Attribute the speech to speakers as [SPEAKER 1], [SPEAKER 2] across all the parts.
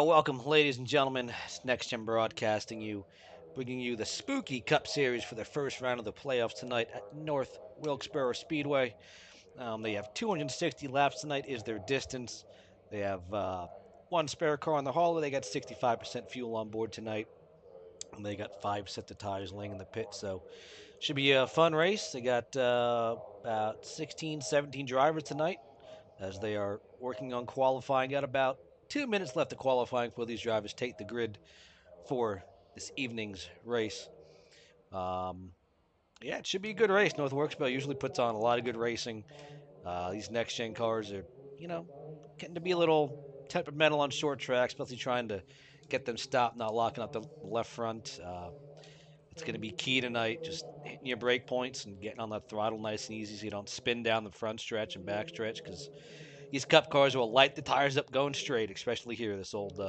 [SPEAKER 1] Welcome, ladies and gentlemen. It's Next Gen Broadcasting bringing you the Spooky Cup Series for the first round of the playoffs tonight at North Wilkesboro Speedway. They have 260 laps tonight is their distance. They have one spare car on the hauler. They got 65% fuel on board tonight, and they got 5 sets of tires laying in the pit. So should be a fun race. They got about 16, 17 drivers tonight as they are working on qualifying. Got about 2 minutes left of qualifying before these drivers take the grid for this evening's race. Um, yeah, it should be a good race. North Wilkesboro usually puts on a lot of good racing. These next gen cars are, you know, getting to be a little temperamental on short tracks, especially trying to get them stopped, not locking up the left front. It's going to be key tonight, just hitting your brake points and getting on that throttle nice and easy so you don't spin down the front stretch and back stretch because these cup cars will light the tires up going straight, especially here, this old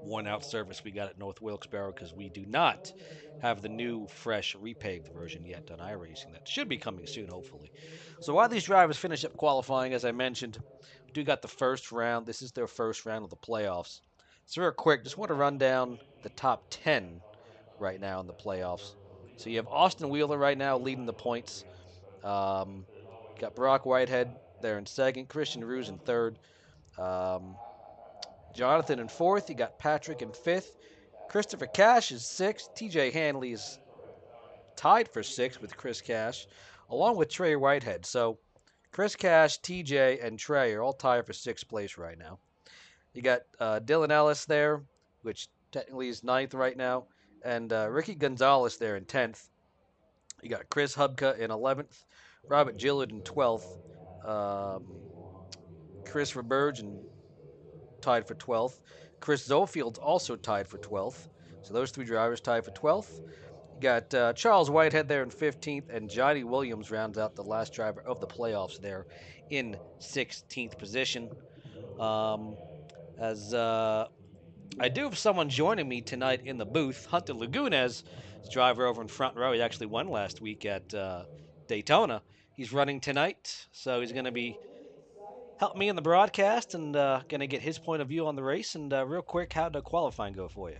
[SPEAKER 1] worn out surface we got at North Wilkesboro because we do not have the new, fresh, repaved version yet on iRacing. That should be coming soon, hopefully. So while these drivers finish up qualifying, as I mentioned, we do got the first round. This is their first round of the playoffs. So real quick, just want to run down the top 10 right now in the playoffs. So you have Austin Wheeler right now leading the points. Um, got Brock Whitehead there in second, Christian Ruse in third. Um, Jonathan in fourth. You got Patrick in fifth. Christopher Cash is sixth. TJ Hanley is tied for sixth with Chris Cash, along with Trey Whitehead. So Chris Cash, TJ, and Trey are all tied for sixth place right now. You got Dylan Ellis there, which technically is ninth right now, and Ricky Gonzalez there in 10th. You got Chris Hubka in 11th, Robert Gillard in 12th, um, Chris Roberge in tied for 12th. Chris Zofield's also tied for 12th. So those three drivers tied for 12th. You got Charles Whitehead there in 15th, and Johnny Williams rounds out the last driver of the playoffs there in 16th position. Um, as I do have someone joining me tonight in the booth, Hunter Lagunes, driver over in front row. He actually won last week at Daytona. He's running tonight, so he's going to be help me in the broadcast and going to get his point of view on the race. And real quick, how did qualifying go for you?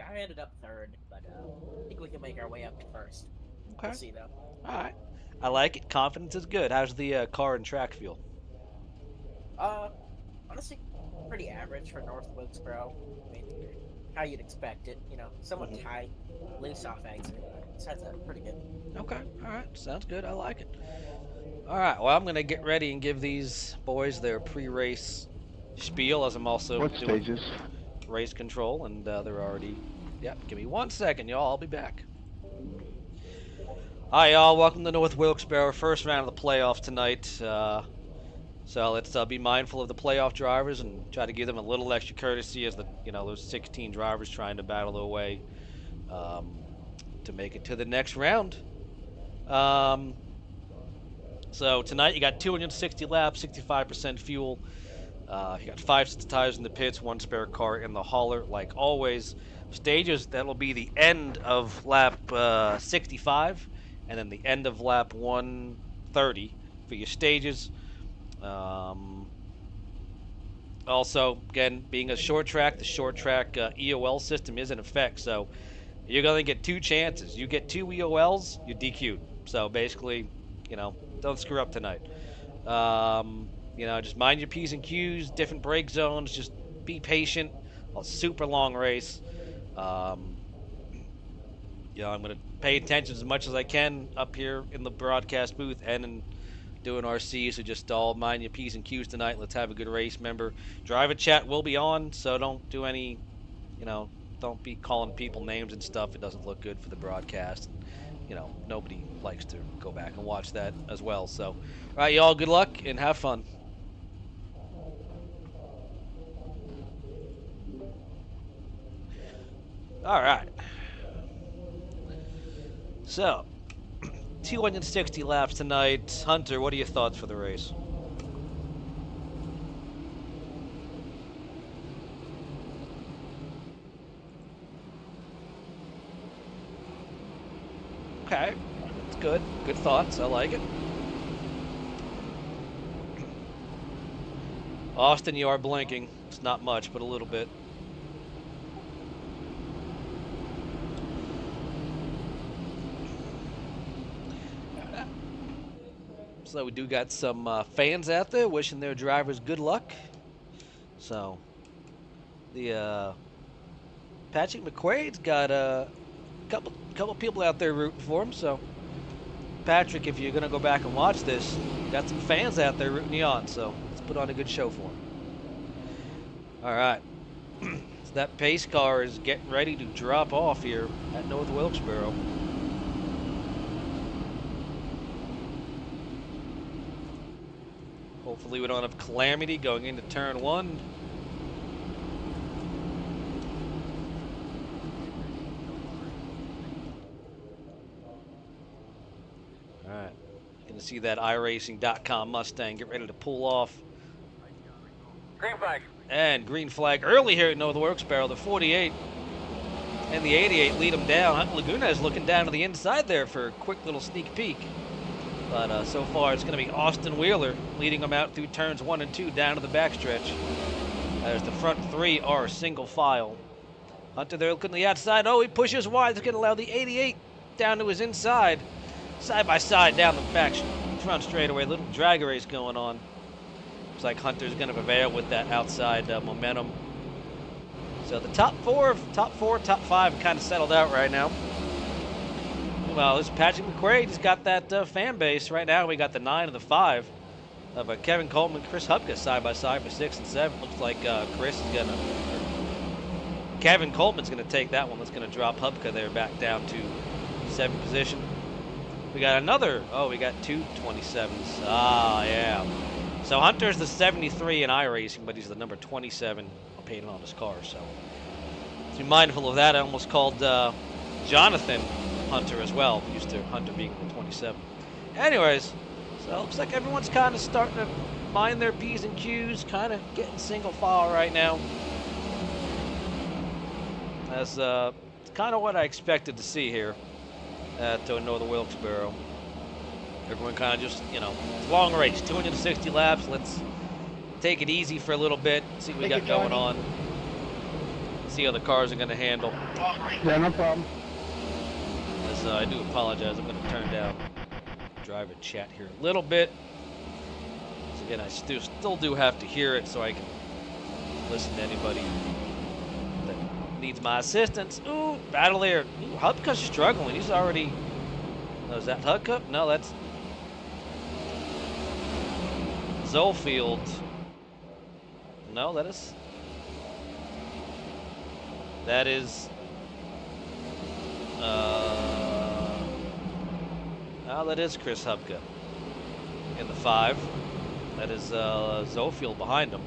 [SPEAKER 2] I ended up third, but I think we can make our way up to first. We'll
[SPEAKER 1] Okay.
[SPEAKER 2] see though.
[SPEAKER 1] All right. I like it. Confidence is good. How's the car and track feel?
[SPEAKER 2] Uh, Honestly, pretty average for North Wilkesboro. I mean, how you'd expect it. Somewhat
[SPEAKER 1] Hmm.
[SPEAKER 2] tight, loose off exit, but besides that, pretty good.
[SPEAKER 1] Okay. All right. Sounds good. I like it. All right. Well, I'm going to get ready and give these boys their pre-race spiel as I'm also
[SPEAKER 3] What
[SPEAKER 1] doing
[SPEAKER 3] stages?
[SPEAKER 1] race control, and they're already. Yep. Give me 1 second, y'all. I'll be back. Hi, y'all. Welcome to North Wilkesboro. First round of the playoffs tonight. So let's be mindful of the playoff drivers and try to give them a little extra courtesy as those 16 drivers trying to battle their way um, to make it to the next round. Um, so tonight you got 260 laps, 65% fuel. You got 5 sets of tires in the pits, one spare car in the hauler. Like always, stages that'll be the end of lap 65 and then the end of lap 130 for your stages. Um, Also, again, being a short track, the short track EOL system is in effect. So you're going to get two chances. You get two EOLs, you're DQ'd. So basically, don't screw up tonight. Just mind your P's and Q's, different brake zones, just be patient. A super long race. Um, I'm going to pay attention as much as I can up here in the broadcast booth and in doing RC, so just all mind your P's and Q's tonight. Let's have a good race. Remember, driver chat will be on, so don't do any, don't be calling people names and stuff. It doesn't look good for the broadcast. Nobody likes to go back and watch that as well. So, all right, y'all, good luck and have fun. All right. So, 260 laps tonight. Hunter, what are your thoughts for the race? Okay, that's good. Good thoughts. I like it. Austin, you are blinking. It's not much, but a little bit. So we do got some fans out there wishing their drivers good luck. So the Patrick McQuaid's got a couple people out there rooting for him. So Patrick, if you're gonna go back and watch this, got some fans out there rooting you on. So let's put on a good show for him. All right. So that pace car is getting ready to drop off here at North Wilkesboro. Hopefully we don't have calamity going into turn one. All right. Going to see that iRacing.com Mustang get ready to pull off.
[SPEAKER 3] Green flag.
[SPEAKER 1] And green flag early here at North Wilkesboro. The 48 and the 88 lead them down. Hunt Laguna is looking down to the inside there for a quick little sneak peek. But so far, it's going to be Austin Wheeler leading them out through turns 1 and 2 down to the backstretch. As the front three are single file. Hunter there looking to the outside. Oh, he pushes wide. It's going to allow the 88 down to his inside. Side by side down the back front straightaway. Little drag race going on. Looks like Hunter's going to prevail with that outside momentum. So the top four, top five kind of settled out right now. Well, this is Patrick McQuaid. He's got that fan base right now. We got the 9 and the 5 of Kevin Coleman, Chris Hupka side by side for 6 and 7. Looks like Kevin Coleman's gonna take that one. That's gonna drop Hupka there back down to 7th position. We got another. Oh, we got two 27s. Ah, yeah. So Hunter's the 73 in iRacing, but he's the number 27 painted on his car. So be mindful of that. I almost called Jonathan Hunter as well. Used to Hunter being the 27. Anyways, so it looks like everyone's kind of starting to mind their P's and Q's, kind of getting single file right now. That's kind of what I expected to see here at North Wilkesboro. Everyone kind of just, it's a long race, 260 laps. Let's take it easy for a little bit, see what we got going on, see how the cars are going to handle.
[SPEAKER 4] Yeah, no problem.
[SPEAKER 1] As I do apologize, I'm going to turn down driver chat here a little bit. So again, I still do have to hear it so I can listen to anybody that needs my assistance. Ooh, battle there. Ooh, Hupka's struggling. He's already. Oh, is that Hupka? No, that's Zofield. No, that is. That is Chris Hupka in the 5. That is Zofield behind him.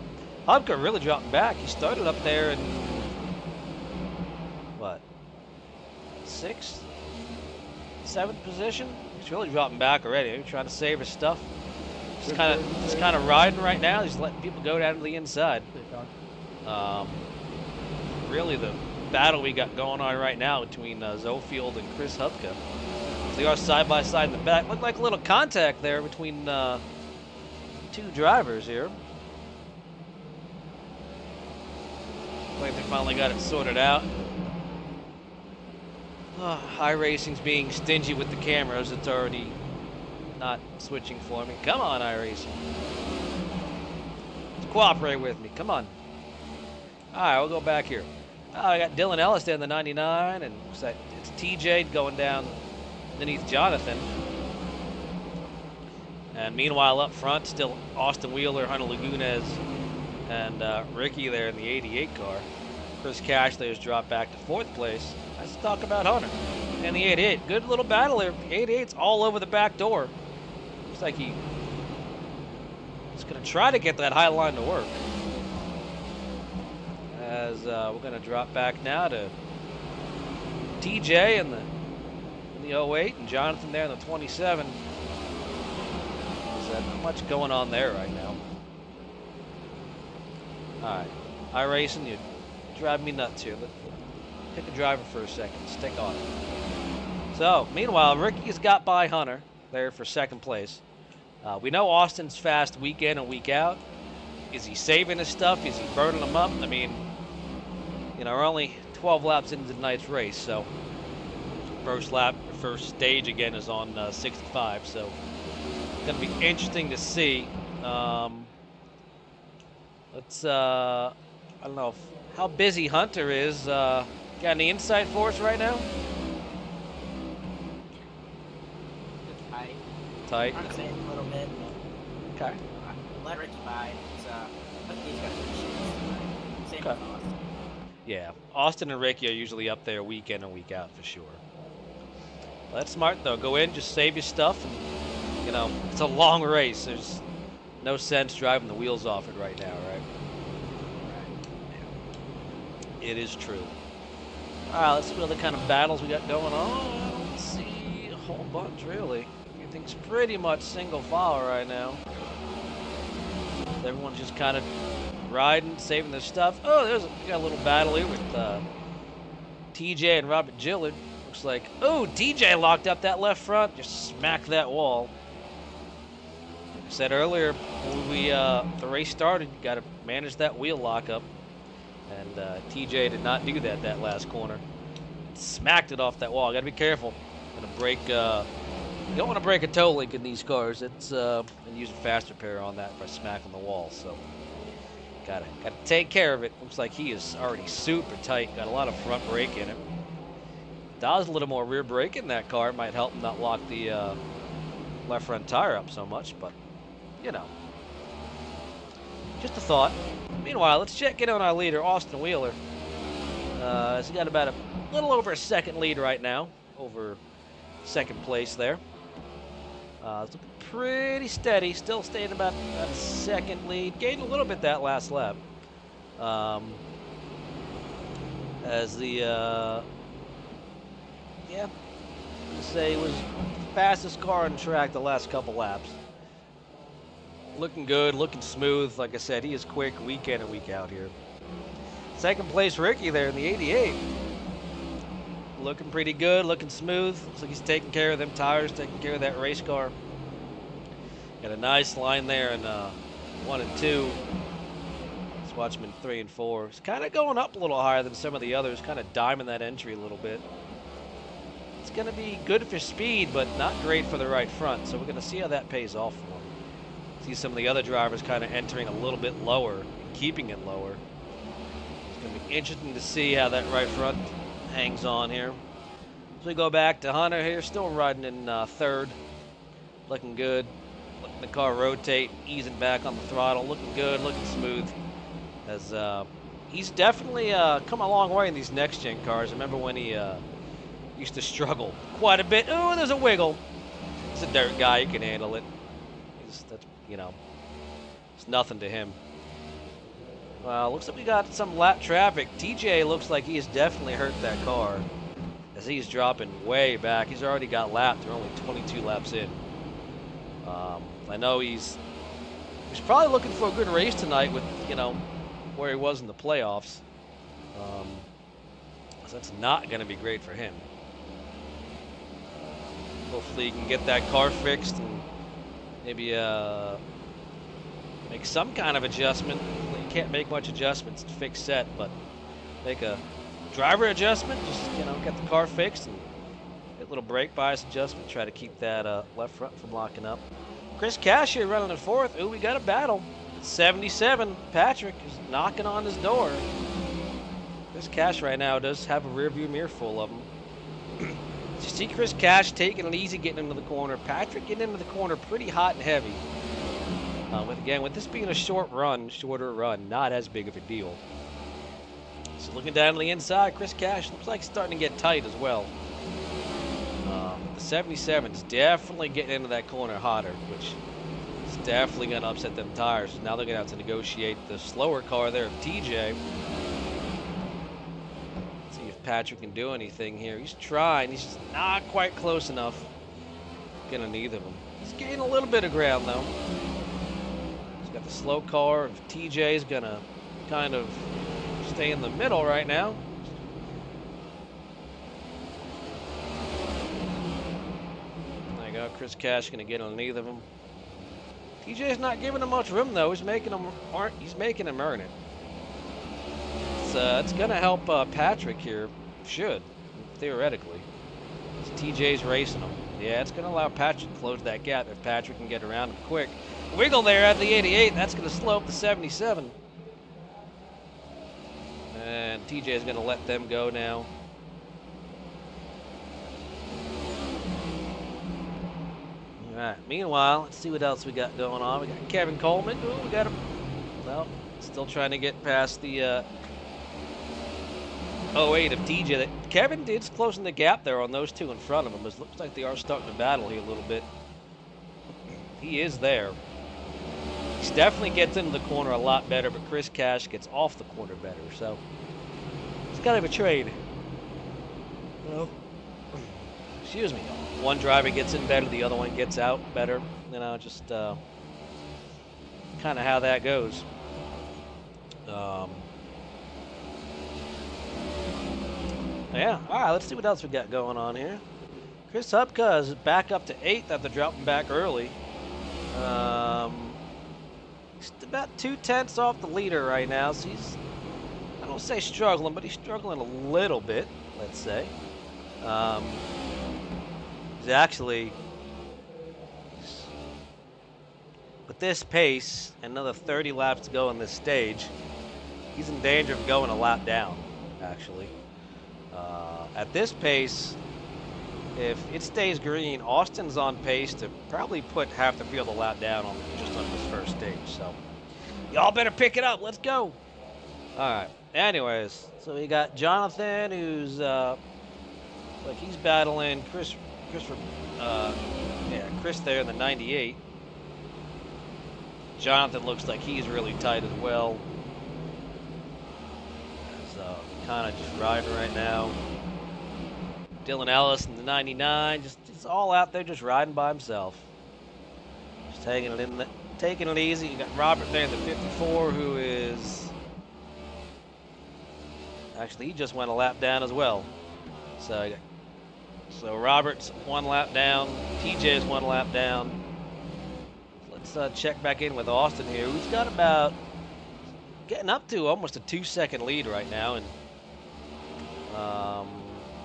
[SPEAKER 1] Hupka really dropped back. He started up there in what? 6th, 7th position. He's really dropping back already. He's trying to save his stuff. Just kind of riding right now. He's letting people go down to the inside. Really, the battle we got going on right now between Zofield and Chris Hupka. They are side by side in the back. Looked like a little contact there between two drivers here. Looks like they finally got it sorted out. iRacing's being stingy with the cameras. It's already not switching for me. Come on, iRacing. Cooperate with me. Come on. All right, we'll go back here. I got Dylan Ellis there in the 99, and it's TJ going down underneath Jonathan. And meanwhile, up front, still Austin Wheeler, Hunter Lagunes, and Ricky there in the 88 car. Chris Cash there has dropped back to 4th place. Let's talk about Hunter and the 88. Good little battle here. The 88's all over the back door. Looks like he's going to try to get that high line to work. As we're going to drop back now to TJ in the 08 and Jonathan there in the 27. There's not much going on there right now. All right, iRacing, you drive me nuts here. Pick a driver for a second. Stick on it. So, meanwhile, Ricky's got by Hunter there for second place. We know Austin's fast week in and week out. Is he saving his stuff? Is he burning them up? I mean, you know, we're only 12 laps into tonight's race, so first stage again is on 65, so it's going to be interesting to see. I don't know how busy Hunter is. Got any insight for us right now?
[SPEAKER 2] Tight.
[SPEAKER 1] Tight.
[SPEAKER 2] Trying to save a little bit.
[SPEAKER 1] Okay.
[SPEAKER 2] Let Ricky by. I think he's got good shoes. Same
[SPEAKER 1] Okay.
[SPEAKER 2] with Austin.
[SPEAKER 1] Yeah, Austin and Ricky are usually up there week in and week out for sure. Well, that's smart though. Go in, just save your stuff, and you know it's a long race. There's no sense driving the wheels off it right now, right? It is true. All right, let's see what other kind of battles we got going on. I don't see a whole bunch really. Everything's pretty much single file right now. Everyone's just kind of riding, saving their stuff. Oh, we got a little battle here with TJ and Robert Gillard. Looks like, oh, TJ locked up that left front, just smacked that wall. Like I said earlier, when the race started, you got to manage that wheel lockup. And TJ did not do that last corner. Smacked it off that wall. Got to be careful. Gonna break. You don't want to break a toe link in these cars. It's and use a fast repair on that by smacking the wall. So gotta take care of it. Looks like he is already super tight. Got a lot of front brake in it. Does a little more rear brake in that car. It might help him not lock the left front tire up so much. But you know, just a thought. Meanwhile, let's check in on our leader, Austin Wheeler. He's got about a little over a second lead right now, over second place there. It's looking pretty steady, still staying about a second lead. Gained a little bit that last lap. As the, say was the fastest car on the track the last couple laps. Looking good, looking smooth. Like I said, he is quick week in and week out here. Second place Ricky there in the 88. Looking pretty good, looking smooth. Looks like he's taking care of them tires, taking care of that race car. Got a nice line there in 1 and 2. Let's watch him in 3 and 4. He's kind of going up a little higher than some of the others, kind of diming that entry a little bit. It's going to be good for speed, but not great for the right front. So we're going to see how that pays off for him. See some of the other drivers kind of entering a little bit lower and keeping it lower. It's going to be interesting to see how that right front hangs on here. So we go back to Hunter here, still riding in third. Looking good. Letting the car rotate, easing back on the throttle. Looking good, looking smooth. As he's definitely come a long way in these next-gen cars. I remember when he used to struggle quite a bit. Oh, there's a wiggle. He's a dirt guy. He can handle it. That's, you know, it's nothing to him. Well, looks like we got some lap traffic. TJ looks like he has definitely hurt that car as he's dropping way back. He's already got lapped. They're only 22 laps in. I know he's probably looking for a good race tonight with, you know, where he was in the playoffs. So that's not going to be great for him. Hopefully he can get that car fixed and maybe make some kind of adjustment. You can't make much adjustments to fix set, but make a driver adjustment. Just, you know, get the car fixed and get a little brake bias adjustment. Try to keep that left front from locking up. Chris Cash here running in fourth. Ooh, we got a battle. 77. Patrick is knocking on his door. Chris Cash right now does have a rear view mirror full of them. You see Chris Cash taking it easy, getting into the corner. Patrick getting into the corner pretty hot and heavy. With this being a shorter run, not as big of a deal. So looking down to the inside, Chris Cash looks like starting to get tight as well. The 77 is definitely getting into that corner hotter, which is definitely going to upset them tires. Now they're going to have to negotiate the slower car there of TJ. See if Patrick can do anything here. He's trying. He's just not quite close enough. Gonna neither of them. He's gaining a little bit of ground, though. He's got the slow car. TJ's gonna kind of stay in the middle right now. There you go. Chris Cash gonna get on neither of them. TJ's not giving him much room, though. He's making him earn it. It's gonna help Patrick here. Should, theoretically. TJ's racing him. Yeah, it's gonna allow Patrick to close that gap if Patrick can get around him quick. Wiggle there at the 88. That's gonna slow up the 77. And TJ's gonna let them go now. All right. Meanwhile, let's see what else we got going on. We got Kevin Coleman. Ooh, we got him. Well, still trying to get past the 08 of TJ. Kevin did closing the gap there on those two in front of him. It looks like they are starting to battle here a little bit. He is there. He definitely gets into the corner a lot better, but Chris Cash gets off the corner better. So it's kind of a trade. Well, excuse me. One driver gets in better, the other one gets out better. You know, just kind of how that goes. Yeah, all right, let's see what else we got going on here. Chris Hupka is back up to 8th after dropping back early. He's about 2/10 off the leader right now, so he's, I don't say struggling, but he's struggling a little bit, let's say. He's actually, with this pace, another 30 laps to go on this stage, he's in danger of going a lap down, actually. At this pace, if it stays green, Austin's on pace to probably put half the field a lap down on just on this first stage. So y'all better pick it up. Let's go. All right. Anyways, so we got Jonathan, who's like he's battling Chris there in the 98. Jonathan looks like he's really tight as well. So kind of just riding right now. Dylan Ellis in the 99, just all out there, just riding by himself, just taking it easy. You got Robert there in the 54, who is actually he just went a lap down as well. So Robert's one lap down, TJ's one lap down. Let's check back in with Austin here, who's got about getting up to almost a 2-second lead right now, and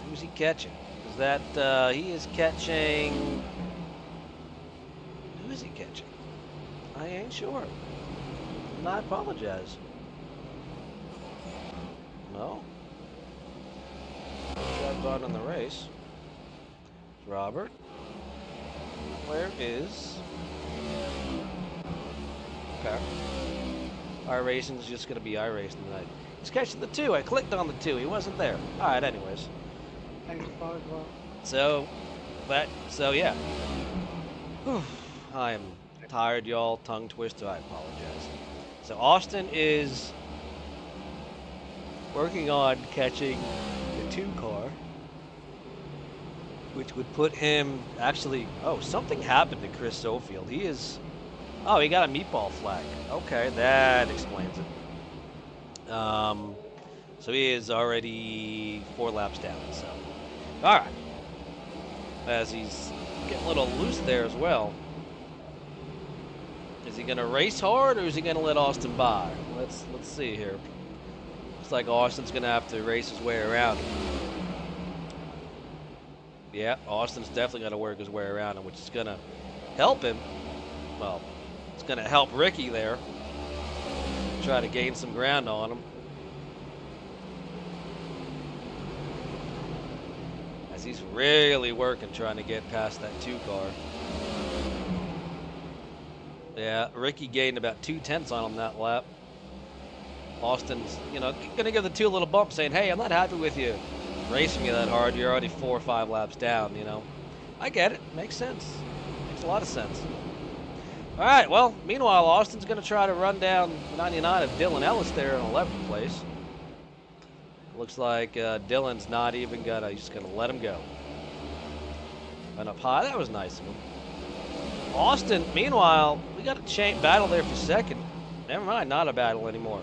[SPEAKER 1] who's he catching? Is that he is catching? Who is he catching? I ain't sure. And I apologize. No. Drives on in the race. Robert. Where is? Okay. iRacing is just going to be iRacing tonight. He's catching the 2. I clicked on the 2. He wasn't there. All right. Anyways. So yeah. Whew. I am tired, y'all. Tongue twister. I apologize. So Austin is working on catching the 2 car, which would put him actually. Oh, something happened to Chris Sofield. He is. Oh, he got a meatball flag. Okay, that explains it. So he is already 4 laps down. So, all right. As he's getting a little loose there as well. Is he going to race hard, or is he going to let Austin by? Let's see here. Looks like Austin's going to have to race his way around him. Yeah, Austin's definitely going to work his way around him, which is going to help him. Well, it's going to help Ricky there. Try to gain some ground on him. As he's really working trying to get past that 2 car. Yeah, Ricky gained about 2/10 on him that lap. Austin's, going to give the 2 a little bump saying, hey, I'm not happy with you racing you that hard. You're already 4 or 5 laps down, I get it. Makes sense. Makes a lot of sense. All right, well, meanwhile, Austin's going to try to run down the 99 of Dylan Ellis there in 11th place. Looks like Dylan's not even gonna. He's just gonna let him go. And up high, that was nice of him. Austin, meanwhile, we got a chain battle there for second. Never mind, not a battle anymore.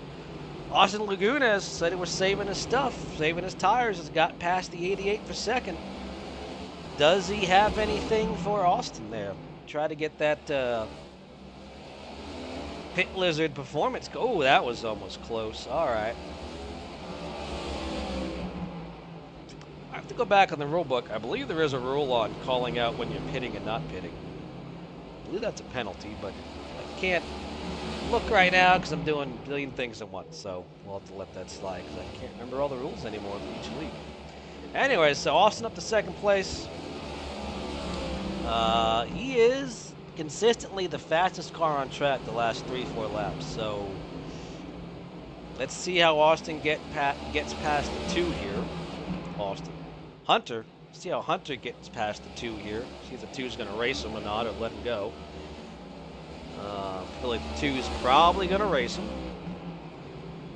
[SPEAKER 1] Austin Lagunas said he was saving his stuff, saving his tires. Has got past the 88 for second. Does he have anything for Austin there? Try to get that Pit Lizard performance. Oh, that was almost close. All right. I have to go back on the rule book. I believe there is a rule on calling out when you're pitting and not pitting. I believe that's a penalty, but I can't look right now because I'm doing a billion things at once. So we'll have to let that slide because I can't remember all the rules anymore for each league. Anyways, so Austin up to second place. He is consistently the fastest car on track the last 3-4 laps. So let's see how Austin gets past the 2 here. Austin. Hunter. See how Hunter gets past the 2 here. See if the 2 is going to race him or not, or let him go. I feel like the 2 is probably going to race him.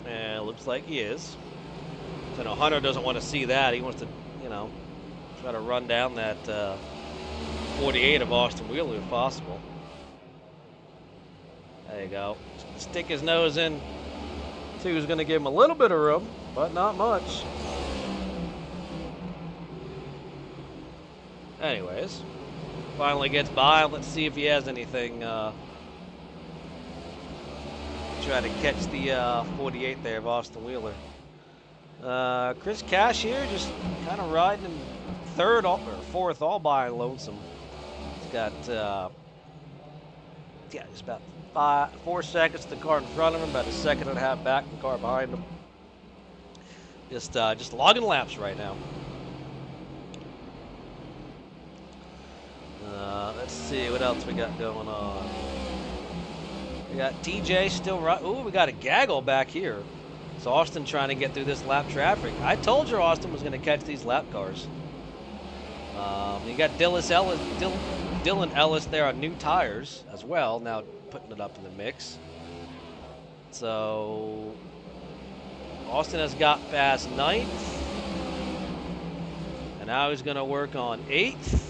[SPEAKER 1] And it looks like he is. So no, Hunter doesn't want to see that. He wants to, you know, try to run down that 48 of Austin Wheeler if possible. There you go. Stick his nose in. 2 is going to give him a little bit of room, but not much. Anyways, finally gets by. Let's see if he has anything. Try to catch the 48 there of Austin Wheeler. Chris Cash here just kind of riding in third or fourth all by lonesome. He's got just about 4 seconds to the car in front of him, about a second and a half back the car behind him. Just logging laps right now. Let's see what else we got going on. We got TJ still right. Ooh, we got a gaggle back here. So Austin trying to get through this lap traffic. I told you Austin was going to catch these lap cars. You got Dylan Ellis there on new tires as well. Now putting it up in the mix. So Austin has got past 9th. And now he's going to work on 8th.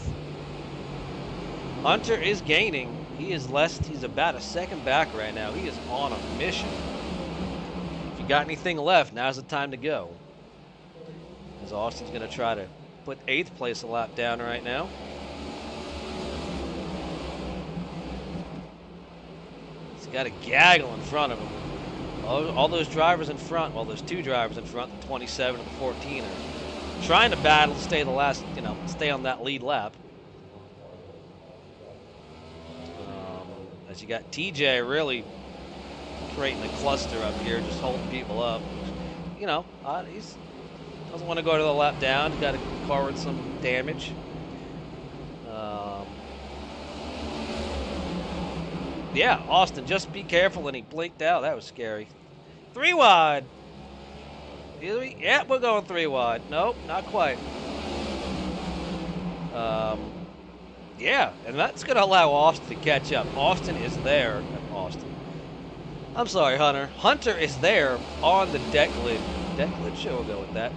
[SPEAKER 1] Hunter is gaining. He's about a second back right now. He is on a mission. If you got anything left, now's the time to go. As Austin's going to try to put 8th place a lap down right now. He's got a gaggle in front of him. All those drivers in front, well, there's 2 drivers in front, the 27 and the 14 are trying to battle to stay stay on that lead lap. As you got TJ really creating a cluster up here, just holding people up. You know, he doesn't want to go to the lap down. He's got a car with some damage. Yeah, Austin, just be careful. And he blinked out. That was scary. 3 wide. Yeah, we're going 3 wide. Nope, not quite. Yeah, and that's going to allow Austin to catch up. Austin is there. I'm sorry, Hunter. Hunter is there on the deck lid. Deck lid, sure, we'll go with that.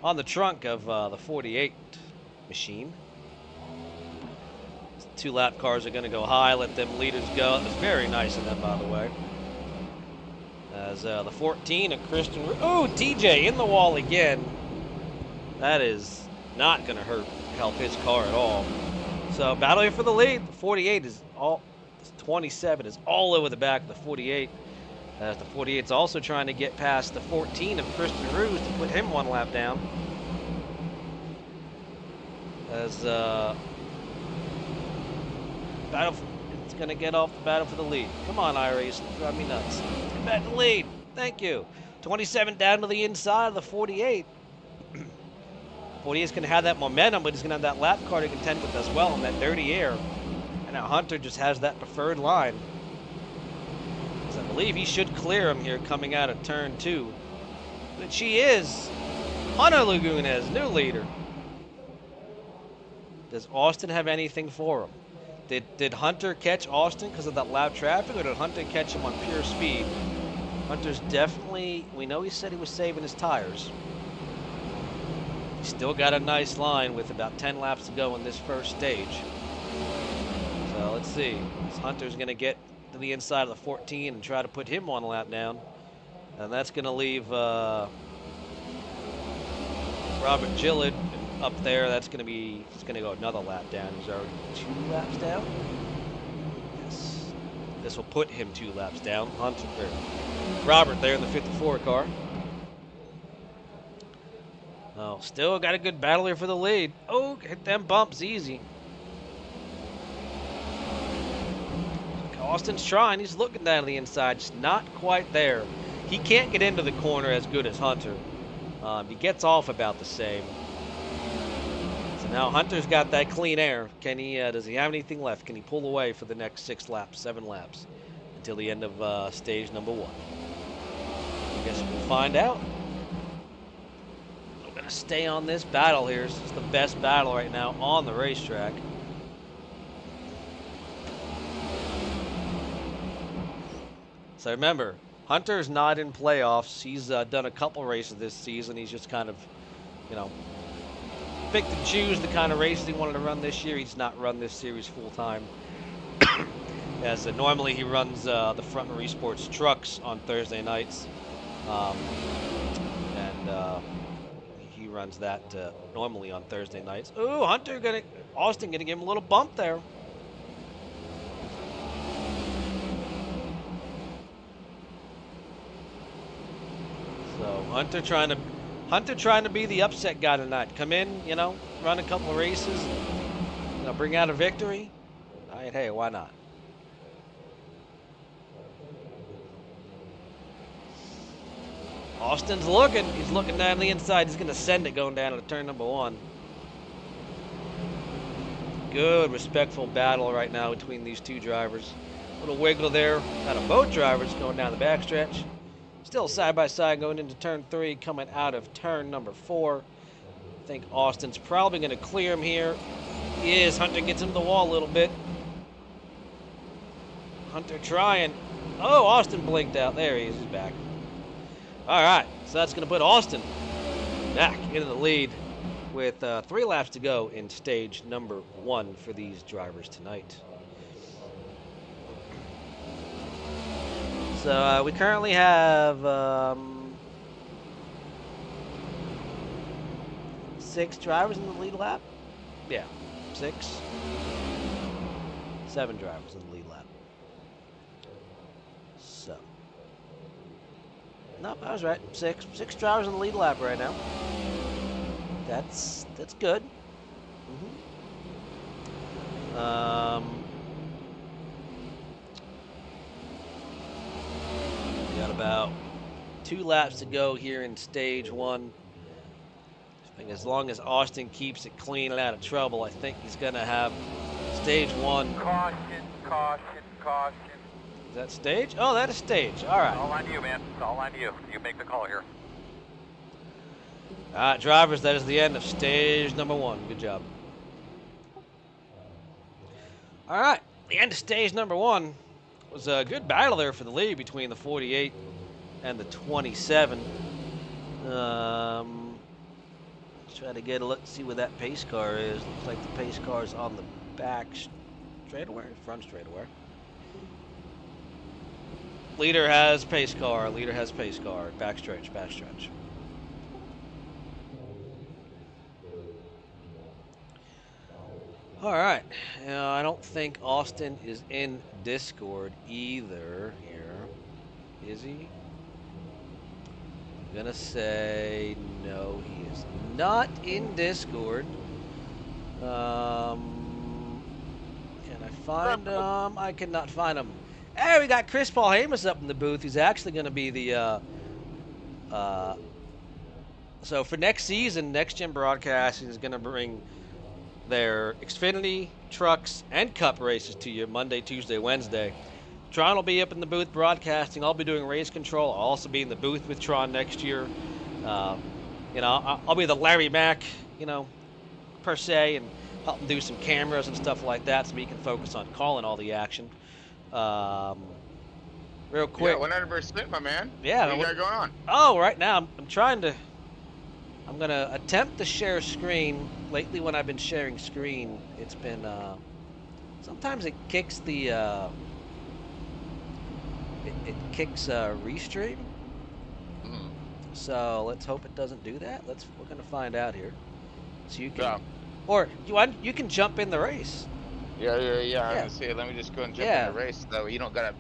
[SPEAKER 1] On the trunk of the 48 machine. 2 lap cars are going to go high. Let them leaders go. It was very nice of them, by the way. As the 14 and Christian. Oh, TJ in the wall again. That is not going to help his car at all. So battling for the lead. The 48 is 27 is all over the back of the 48. As the 48's also trying to get past the 14 of Christian Ruse to put him 1 lap down. As it's going to get off the battle for the lead. Come on, Iris, drive me nuts. Get back to the lead. Thank you. 27 down to the inside of the 48. 48 is going to have that momentum, but he's going to have that lap car to contend with as well in that dirty air. And now Hunter just has that preferred line. So I believe he should clear him here coming out of turn 2. But she is Hunter Lagunas, new leader. Does Austin have anything for him? Did Hunter catch Austin because of that loud traffic, or did Hunter catch him on pure speed? Hunter's definitely, we know he said he was saving his tires. He's still got a nice line with about 10 laps to go in this first stage. So let's see. Hunter's going to get to the inside of the 14 and try to put him one lap down. And that's going to leave Robert Gillett up there. That's going to be, he's going to go another lap down. He's already 2 laps down. Yes. This will put him 2 laps down. Hunter, Robert there in the 54 car. Oh, still got a good battle here for the lead. Oh, hit them bumps easy. Austin's trying. He's looking down to the inside. Just not quite there. He can't get into the corner as good as Hunter. He gets off about the same. So now Hunter's got that clean air. Can he? Does he have anything left? Can he pull away for the next 6 laps, 7 laps, until the end of stage number 1? I guess we'll find out. I'm gonna stay on this battle here. This is the best battle right now on the racetrack. So remember, Hunter's not in playoffs. He's done a couple races this season. He's just kind of, picked and choose the kind of races he wanted to run this year. He's not run this series full time. As normally he runs the Front Row Esports trucks on Thursday nights, and he runs that normally on Thursday nights. Ooh, Austin gonna give him a little bump there. So Hunter trying to be the upset guy tonight. Come in, run a couple of races, bring out a victory. All right, hey, why not? Austin's looking. He's looking down the inside. He's going to send it going down to turn number 1. Good, respectful battle right now between these 2 drivers. Little wiggle there out of both drivers going down the backstretch. Still side by side going into turn 3, coming out of turn number 4. I think Austin's probably going to clear him here. He is. Hunter gets him to the wall a little bit. Hunter trying. Oh, Austin blinked out. There he is. He's back. All right, so that's going to put Austin back into the lead with 3 laps to go in stage number 1 for these drivers tonight. So we currently have 6 drivers in the lead lap. Yeah, 6. 7 drivers in the lead lap. So, nope, I was right. 6 drivers in the lead lap right now. That's good. We got about 2 laps to go here in stage 1. I think as long as Austin keeps it clean and out of trouble, I think he's going to have stage 1.
[SPEAKER 3] Caution, caution, caution.
[SPEAKER 1] Is that stage? Oh, that is stage. All right.
[SPEAKER 3] It's all on you, man. It's all on you. You make the call here.
[SPEAKER 1] All right, drivers, that is the end of stage number 1. Good job. All right, the end of stage number 1 was a good battle there for the lead between the 48 and the 27. Let's try to get a look, see where that pace car is. Looks like the pace car is on the back straightaway, front straightaway. Leader has pace car. Leader has pace car. Backstretch, backstretch. All right. I don't think Austin is in Discord either here. Is he? I'm gonna say no, he is not in Discord. Can I find him? I cannot find him. Hey, we got Chris Paul Hamus up in the booth. He's actually gonna be the so for next season, Next Gen Broadcasting is gonna bring their Xfinity, trucks, and Cup races to you Monday, Tuesday, Wednesday. Tron will be up in the booth broadcasting. I'll be doing race control. I'll also be in the booth with Tron next year. I'll be the Larry Mack, per se, and help him do some cameras and stuff like that so we can focus on calling all the action. Real quick.
[SPEAKER 4] Yeah, 100%, my man.
[SPEAKER 1] Yeah.
[SPEAKER 4] What you got going on?
[SPEAKER 1] Oh, right now I'm trying to I'm gonna attempt to share screen. Lately, when I've been sharing screen, it's been sometimes it kicks the it kicks restream.
[SPEAKER 4] Mm.
[SPEAKER 1] So let's hope it doesn't do that. We're gonna find out here. So you can,
[SPEAKER 4] Yeah.
[SPEAKER 1] or you can jump in the race.
[SPEAKER 4] Yeah. I'm
[SPEAKER 1] Yeah,
[SPEAKER 4] gonna say, let me just go and jump in the
[SPEAKER 1] yeah,
[SPEAKER 4] race, so you don't gotta,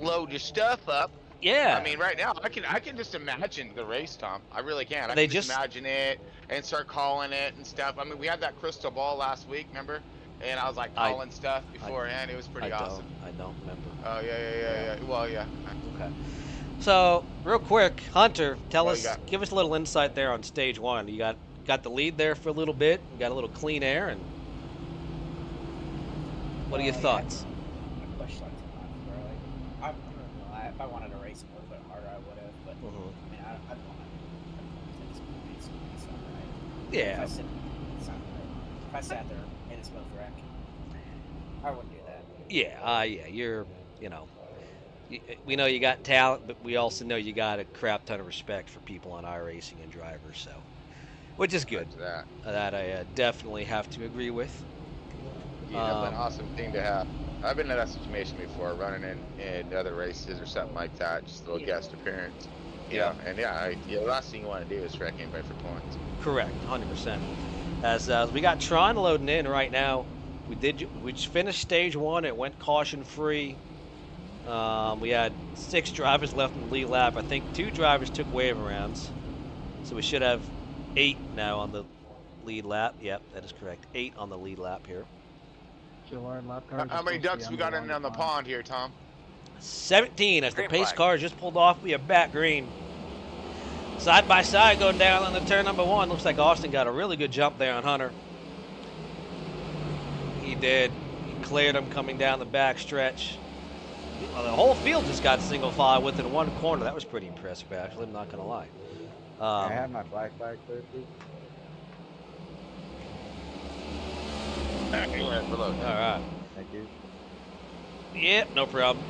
[SPEAKER 4] load your stuff up. I
[SPEAKER 1] yeah.
[SPEAKER 4] mean, right now, I can just imagine the race, Tom. I really can. I
[SPEAKER 1] They
[SPEAKER 4] can just
[SPEAKER 1] just
[SPEAKER 4] imagine it and start calling it and stuff. I mean, we had that crystal ball last week, remember? And I was like
[SPEAKER 1] I
[SPEAKER 4] calling stuff
[SPEAKER 1] I
[SPEAKER 4] beforehand. It was pretty awesome.
[SPEAKER 1] I don't remember.
[SPEAKER 4] Oh yeah. Well, yeah.
[SPEAKER 1] Okay. So real quick, Hunter,
[SPEAKER 4] Well, you got.
[SPEAKER 1] give us a little insight there on stage one. You got the lead there for a little bit. You got a little clean air, and what are your
[SPEAKER 2] Yeah,
[SPEAKER 1] thoughts?
[SPEAKER 2] I pushed like too much, bro. Like, I'm not gonna lie. If I wanted to race a little bit harder, I would have. But
[SPEAKER 1] Mhm.
[SPEAKER 2] I mean, I'd want to take this right.
[SPEAKER 1] Yeah,
[SPEAKER 2] If I sat there and made a smooth wreck, I wouldn't do that.
[SPEAKER 1] yeah. You're, you know, we know you got talent, but we also know you got a crap ton of respect for people on iRacing and drivers. So, which is good.
[SPEAKER 4] Much of that.
[SPEAKER 1] That I definitely have to agree with.
[SPEAKER 4] Dude, that'd be an
[SPEAKER 1] Um,
[SPEAKER 4] awesome thing to have. I've been in that situation before, running in other races or something like that, just a little
[SPEAKER 2] Yeah.
[SPEAKER 4] guest appearance.
[SPEAKER 1] Yeah.
[SPEAKER 4] And the last thing you want to do is wreck anybody for points.
[SPEAKER 1] Correct, 100%. As we got Tron loading in right now, we just finished stage one. It went caution free. We had 6 drivers left in the lead lap. I think 2 drivers took wave rounds, so we should have 8 now on the lead lap. Yep, that is correct. 8 on the lead lap here.
[SPEAKER 4] How many ducks we got in on the pond here, Tom?
[SPEAKER 1] 17 as the
[SPEAKER 3] Green
[SPEAKER 1] pace
[SPEAKER 3] flag.
[SPEAKER 1] car just pulled off. We have back green. Side by side going down on the turn number 1. Looks like Austin got a really good jump there on Hunter. He did. He cleared him coming down the back stretch. Well, the whole field just got single file within one corner. That was pretty impressive, actually. I'm not going to lie.
[SPEAKER 5] I have my black flag clear, please.
[SPEAKER 4] Below.
[SPEAKER 1] All right.
[SPEAKER 5] Thank you.
[SPEAKER 1] Yep, no problem.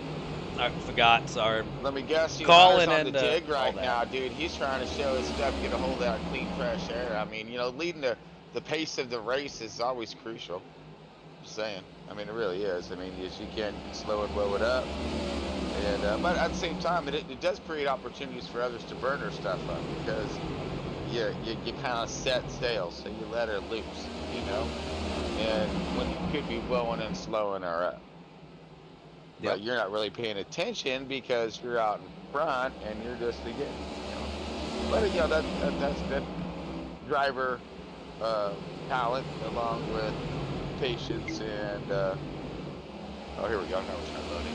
[SPEAKER 1] I forgot. Sorry.
[SPEAKER 4] Let me guess,
[SPEAKER 1] Calling
[SPEAKER 4] Hunter's on
[SPEAKER 1] and,
[SPEAKER 4] the dig
[SPEAKER 1] all
[SPEAKER 4] right
[SPEAKER 1] that.
[SPEAKER 4] now, dude. He's trying to show his stuff, get a hold of that clean, fresh air. I mean, leading the pace of the race is always crucial. Just saying. I mean, it really is. I mean, you can't slow and blow it up. And but at the same time, it does create opportunities for others to burn their stuff up because you kind of set sail, so you let her loose, and when you could be blowing and slowing her up.
[SPEAKER 1] Yep.
[SPEAKER 4] But you're not really paying attention because you're out in front and you're just again, But that's good driver talent along with patience and oh, here we go. Now it's not loading.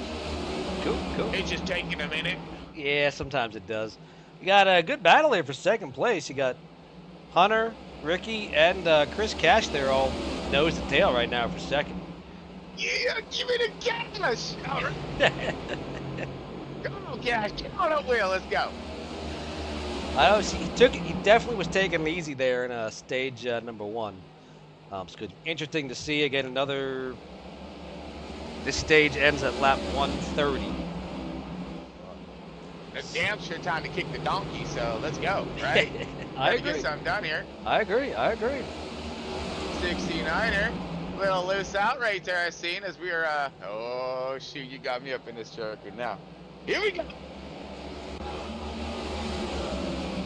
[SPEAKER 1] Cool.
[SPEAKER 4] It's just taking a minute.
[SPEAKER 1] Yeah, sometimes it does. You got a good battle here for second place. You got Hunter, Ricky, and Chris Cash there all nose to tail right now for second.
[SPEAKER 4] Yeah, give it a gas. All right. Come on, Cash. Come on up, Will. Let's go.
[SPEAKER 1] I know he definitely was taking it easy there in stage number 1. It's good. Interesting to see again this stage ends at lap 130.
[SPEAKER 4] It's damn sure time to kick the donkey, so let's go, right?
[SPEAKER 1] I
[SPEAKER 4] Let's
[SPEAKER 1] agree.
[SPEAKER 4] get something done here.
[SPEAKER 1] I agree.
[SPEAKER 4] 69er. Little loose out right there, I seen as we were, oh shoot, you got me up in this joker now. Here we go.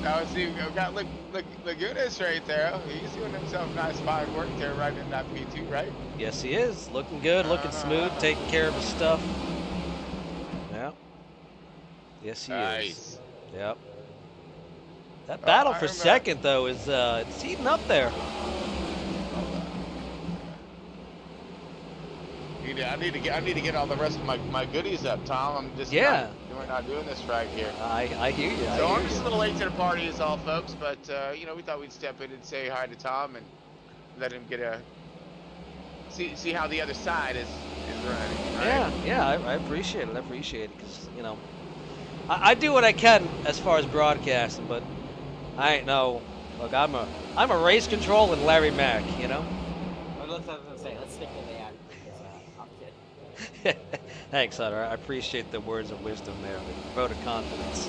[SPEAKER 4] Now see, we got Lagunas right there. He's doing himself nice fine work there right in that P2, right?
[SPEAKER 1] Yes, he is. Looking good, looking smooth, taking care of his stuff. Yeah. Yes, he is.
[SPEAKER 4] Nice.
[SPEAKER 1] Yep. That battle for
[SPEAKER 4] I'm,
[SPEAKER 1] second, though, is it's heating up there.
[SPEAKER 4] I need to get all the rest of my goodies up, Tom. I'm just we're not doing this right here.
[SPEAKER 1] I hear you.
[SPEAKER 4] So I'm just a little late to the party, is all, folks. But we thought we'd step in and say hi to Tom and let him get a see how the other side is running. Right?
[SPEAKER 1] Yeah. I appreciate it. Because I do what I can as far as broadcasting, but I ain't no. Look, I'm a race control and Larry Mack.
[SPEAKER 2] Well, let's stick to the act. I'm kidding.
[SPEAKER 1] Thanks, Hunter. I appreciate the words of wisdom there, the vote of confidence.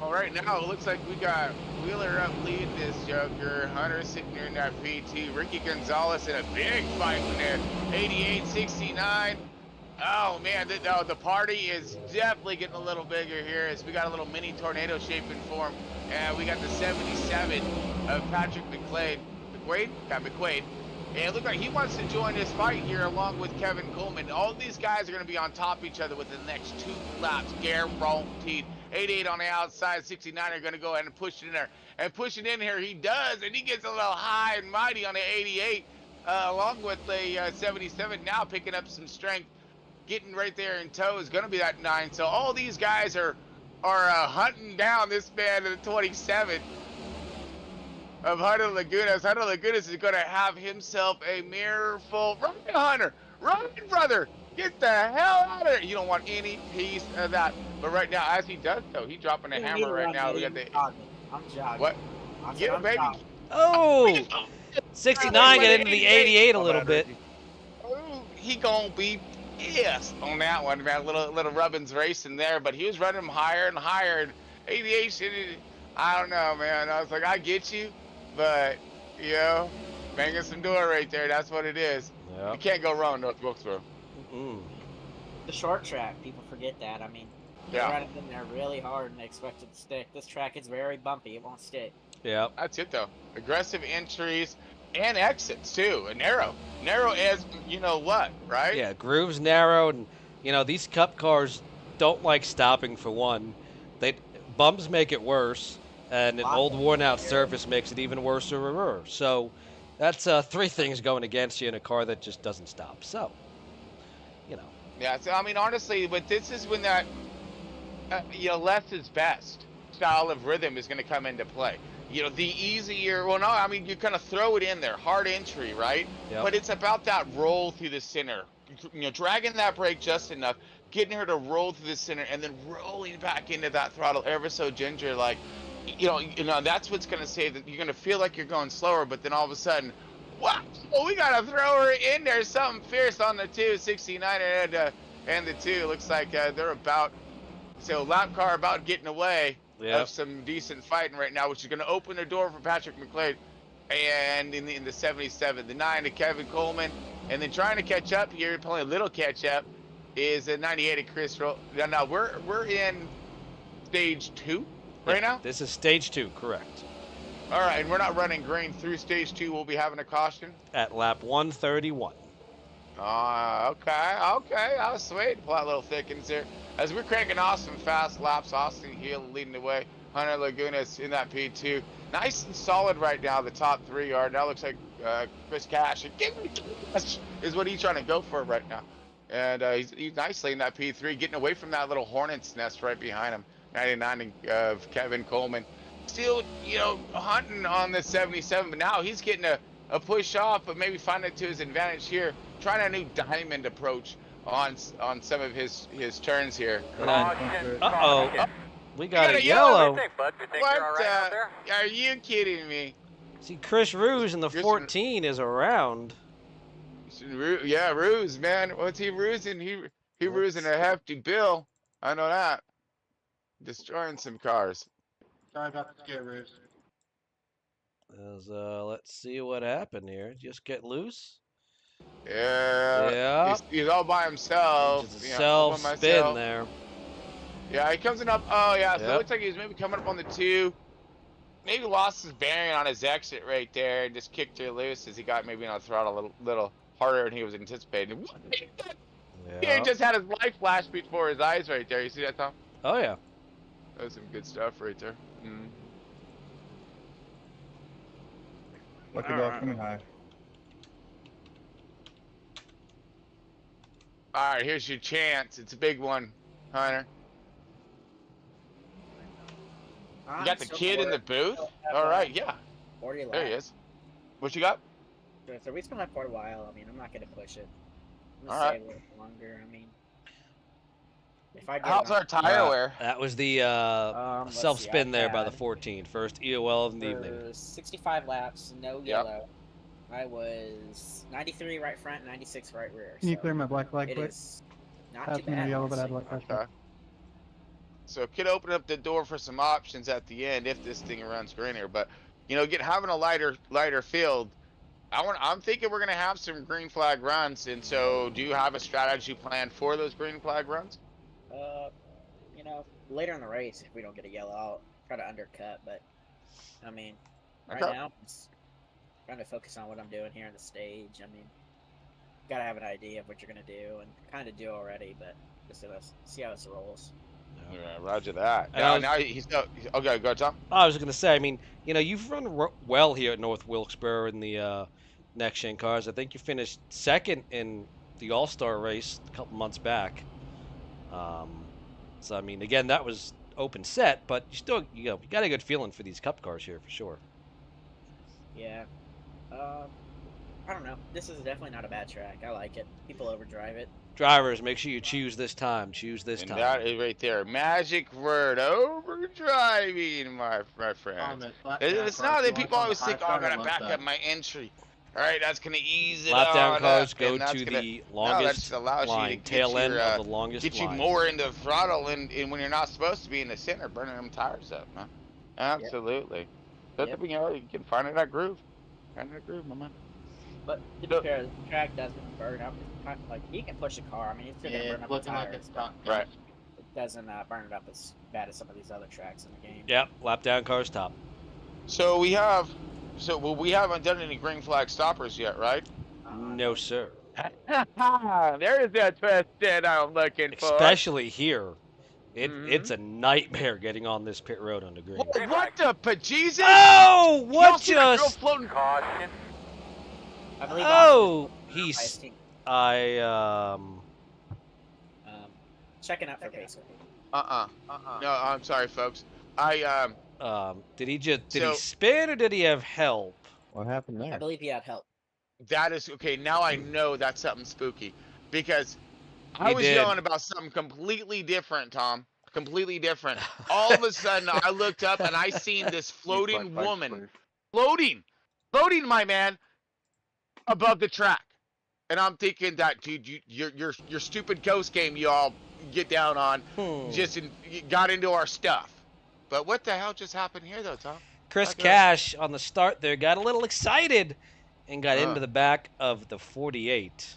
[SPEAKER 4] All right, right now, it looks like we got Wheeler up leading this Joker. Hunter sitting there in that P2. Ricky Gonzalez in a big fight in there. 88-69. Oh man, the party is definitely getting a little bigger here as we got a little mini tornado shaping form. And we got the 77 of Patrick McQuaid. McQuaid? Yeah, McQuaid. And it looks like he wants to join this fight here along with Kevin Coleman. All these guys are going to be on top of each other within the next 2 laps, guaranteed. 88 on the outside, 69 are going to go ahead and push it in there. And pushing in here, he does, and he gets a little high and mighty on the 88, along with the 77 now picking up some strength. Getting right there in tow is going to be that 9. So all these guys are hunting down this man at the 27 of Hunter Lagunas. Hunter Lagunas is going to have himself a mirror full. Run, Hunter! Run, brother! Get the hell out of there! You don't want any piece of that. But right now, as he does so, he's dropping a hammer right now. We got the.
[SPEAKER 2] I'm jogging.
[SPEAKER 4] What? Get him, baby.
[SPEAKER 2] Jogging.
[SPEAKER 1] Oh! 69 get into the 88 a little bit.
[SPEAKER 4] Oh, he gonna be pissed on that one, man. Little Rubbins racing there, but he was running him higher and higher. 88, I don't know, man. I was like, I get you, but you know, banging some door right there. That's what it is. Yep. You can't go wrong, North Wilkesboro.
[SPEAKER 2] The short track, people forget that. I mean, they run it in there really hard and they expect it to stick. This track is very bumpy. It won't stick.
[SPEAKER 1] Yeah.
[SPEAKER 4] That's it, though. Aggressive entries and exits, too. And narrow. Narrow as you know what, right?
[SPEAKER 1] Yeah, grooves narrow, and, you know, these Cup cars don't like stopping for one. Bumps make it worse, and an old worn-out surface makes it even worse or reverse. So that's 3 things going against you in a car that just doesn't stop. So, you know.
[SPEAKER 4] Yeah, so, I mean, honestly, but this is when that, you know, less is best style of rhythm is going to come into play. You know, the easier, well, no, I mean, you kind of throw it in there, hard entry, right?
[SPEAKER 1] Yep.
[SPEAKER 4] But it's about that roll through the center, you know, dragging that brake just enough, getting her to roll through the center, and then rolling back into that throttle ever so ginger, like, you know, that's what's going to say that you're going to feel like you're going slower, but then all of a sudden, wow, we got to throw her in there, something fierce on the 269 and the 2. Looks like they're about, so lap car about getting away.
[SPEAKER 1] Yep.
[SPEAKER 4] Of some decent fighting right now, which is going to open the door for Patrick McQuaid, and in the 77, the 9 to Kevin Coleman, and then trying to catch up here, playing a little catch up, is a 98 to Chris Roll. Now we're in stage 2 right now.
[SPEAKER 1] This is stage 2, correct?
[SPEAKER 4] All right, and we're not running green through stage 2. We'll be having a caution
[SPEAKER 1] at lap 131.
[SPEAKER 4] Okay. I was waiting to pull out little thickens here. As we're cranking off some fast laps, Austin Hill leading the way. Hunter Lagunas in that P2. Nice and solid right now, the top 3 are. Now looks like Chris Cash. Give me Cash is what he's trying to go for right now. And he's nicely in that P3, getting away from that little hornet's nest right behind him. 99 of Kevin Coleman. Still, you know, hunting on the 77, but now he's getting a push off, but maybe finding it to his advantage here. Trying a new diamond approach on some of his turns here.
[SPEAKER 1] We got a yellow.
[SPEAKER 4] What? Are you kidding me?
[SPEAKER 1] See, Chris Ruse in the 14 is around.
[SPEAKER 4] Yeah, Ruse, man. What's he rusing? He rusing a hefty bill. I know that. Destroying some cars.
[SPEAKER 5] Sorry about the scare, Ruse.
[SPEAKER 1] Let's see what happened here. Just get loose.
[SPEAKER 4] Yeah. He's all by himself.
[SPEAKER 1] Just a self-spin there.
[SPEAKER 4] Yeah, he comes in up. Oh, yeah. So it looks like he's maybe coming up on the 2. Maybe lost his bearing on his exit right there and just kicked her loose as he got maybe on the throttle a little harder than he was anticipating. He just had his life flash before his eyes right there. You see that, Tom?
[SPEAKER 1] Oh, yeah.
[SPEAKER 4] That was some good stuff right there.
[SPEAKER 5] Look at that coming high.
[SPEAKER 4] All right, here's your chance. It's a big one, Hunter. You got the kid in the booth? All right, yeah.
[SPEAKER 2] 40 laps.
[SPEAKER 4] There he is. What you got?
[SPEAKER 2] So we spent that for a while. I mean, I'm not going to push it. I'm
[SPEAKER 4] All
[SPEAKER 2] going to
[SPEAKER 4] right.
[SPEAKER 2] stay a little longer. I mean, if I
[SPEAKER 4] How's our tire wear?
[SPEAKER 1] That was the self-spin there by the 14. First EOL of the evening.
[SPEAKER 2] 65 laps, no yellow. I was 93 right front, 96 right rear.
[SPEAKER 5] Can you clear my black flag,
[SPEAKER 2] it
[SPEAKER 5] please?
[SPEAKER 2] is not too bad.
[SPEAKER 5] Yellow, but I have black flag.
[SPEAKER 4] So it could open up the door for some options at the end if this thing runs greener. But having a lighter field, I'm thinking we're gonna have some green flag runs. And so, do you have a strategy plan for those green flag runs?
[SPEAKER 2] Uh, later in the race, if we don't get a yellow, I'll try to undercut. But I mean, right
[SPEAKER 4] Okay.
[SPEAKER 2] now, I'm just trying to focus on what I'm doing here on the stage. I mean, gotta have an idea of what you're gonna do, and kind of do already, but just see how it rolls.
[SPEAKER 4] Yeah, roger that.
[SPEAKER 1] And I was-
[SPEAKER 4] Now okay. Go, Tom.
[SPEAKER 1] I was gonna say, I mean, you've run well here at North Wilkesboro in the next gen cars. I think you finished second in the All Star race a couple months back. So I mean, again, that was open set, but you got a good feeling for these Cup cars here for sure.
[SPEAKER 2] Yeah. I don't know. This is definitely not a bad track. I like it. People overdrive it.
[SPEAKER 1] Drivers, make sure you choose this time. Choose this
[SPEAKER 4] And
[SPEAKER 1] time.
[SPEAKER 4] that is right there. Magic word, overdriving, my friend. It's not that people always think, oh, I gotta back up my entry. All right, that's gonna ease it
[SPEAKER 1] Lap down
[SPEAKER 4] on
[SPEAKER 1] cars
[SPEAKER 4] up,
[SPEAKER 1] go
[SPEAKER 4] and that's
[SPEAKER 1] to
[SPEAKER 4] gonna,
[SPEAKER 1] the
[SPEAKER 4] no, that
[SPEAKER 1] longest
[SPEAKER 4] just allows
[SPEAKER 1] line,
[SPEAKER 4] you to
[SPEAKER 1] tail end of the longest
[SPEAKER 4] get you
[SPEAKER 1] line.
[SPEAKER 4] more into throttle and when you're not supposed to be in the center, burning them tires up, man. Absolutely. But you can find it that groove. Find that groove, my man.
[SPEAKER 2] But to be fair, the track doesn't burn up. Like, he can push a car. I mean, it's still gonna burn up the
[SPEAKER 5] looking like
[SPEAKER 2] tires.
[SPEAKER 5] it's done.
[SPEAKER 4] Right.
[SPEAKER 2] It doesn't burn it up as bad as some of these other tracks in the game.
[SPEAKER 1] Yep, lap down cars top.
[SPEAKER 4] So we haven't done any green flag stoppers yet, right?
[SPEAKER 1] No, sir.
[SPEAKER 4] There is that twist that I'm looking for.
[SPEAKER 1] Especially here. It's a nightmare getting on this pit road on the green.
[SPEAKER 4] What the bejesus?
[SPEAKER 1] Oh,
[SPEAKER 4] Y'all
[SPEAKER 1] what
[SPEAKER 4] see that girl
[SPEAKER 1] just?
[SPEAKER 4] floating?
[SPEAKER 3] Caution.
[SPEAKER 2] I believe
[SPEAKER 1] Oh,
[SPEAKER 2] Austin checking out for pacer.
[SPEAKER 4] No, I'm sorry, folks.
[SPEAKER 1] Did he spin or did he have help?
[SPEAKER 6] What happened
[SPEAKER 2] I
[SPEAKER 6] there?
[SPEAKER 2] believe he had help.
[SPEAKER 4] That is okay. Now I know that's something spooky because I
[SPEAKER 1] He
[SPEAKER 4] was
[SPEAKER 1] did.
[SPEAKER 4] yelling about something completely different, Tom. Completely different. All of a sudden, I looked up and I seen this floating woman, floating, my man, above the track, and I'm thinking that, dude, your stupid ghost game you all get down on got into our stuff. But what the hell just happened here, though, Tom?
[SPEAKER 1] Chris Cash on the start there got a little excited and got into the back of the 48.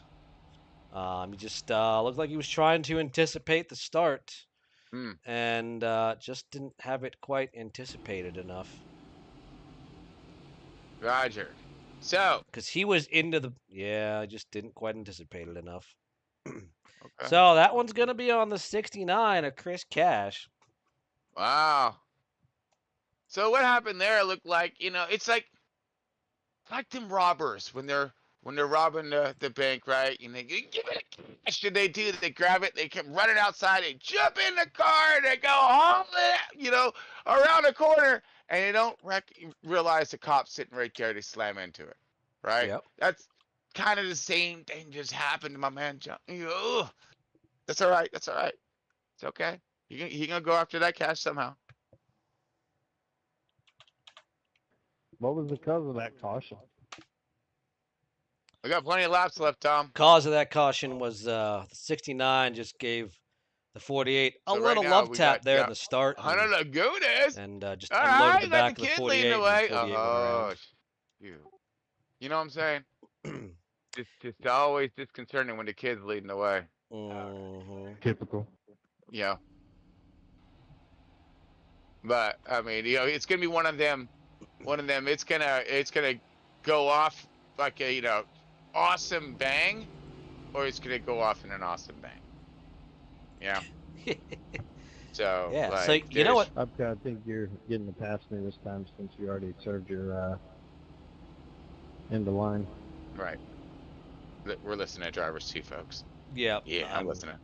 [SPEAKER 1] He just looked like he was trying to anticipate the start and just didn't have it quite anticipated enough.
[SPEAKER 4] Roger. So,
[SPEAKER 1] because he was into I just didn't quite anticipate it enough.
[SPEAKER 4] okay.
[SPEAKER 1] So that one's gonna be on the 69 of Chris Cash.
[SPEAKER 4] Wow. So what happened there? It looked like, it's like them robbers when they're robbing the bank, right? And they give it a cash. And they do. They grab it. They come running outside. They jump in the car. They go home. Around the corner, and they don't realize the cop's sitting right there. They slam into it, right?
[SPEAKER 1] Yep.
[SPEAKER 4] That's kind of the same thing just happened to my man John. That's all right. That's all right. It's okay. He gonna go after that cash somehow.
[SPEAKER 6] What was the cause of that caution?
[SPEAKER 4] We got plenty of laps left, Tom.
[SPEAKER 1] Cause of that caution was the 69 just gave the 48 a little love tap there at the start.
[SPEAKER 4] Hunter Lagunas.
[SPEAKER 1] And just unloaded the back of the 48.
[SPEAKER 4] The way.
[SPEAKER 1] Oh,
[SPEAKER 4] you know what I'm saying? It's always disconcerting when the kid's leading the way.
[SPEAKER 6] Typical.
[SPEAKER 4] Yeah. But I mean, it's gonna be one of them. It's gonna go off like a awesome bang, or it's gonna go off in an awesome bang. Yeah. So
[SPEAKER 1] yeah.
[SPEAKER 4] Like,
[SPEAKER 1] so you know what?
[SPEAKER 6] I think you're getting to pass me this time since you already served your end of line.
[SPEAKER 4] Right. We're listening to drivers too, folks.
[SPEAKER 1] Yeah.
[SPEAKER 4] Yeah, I'm listening.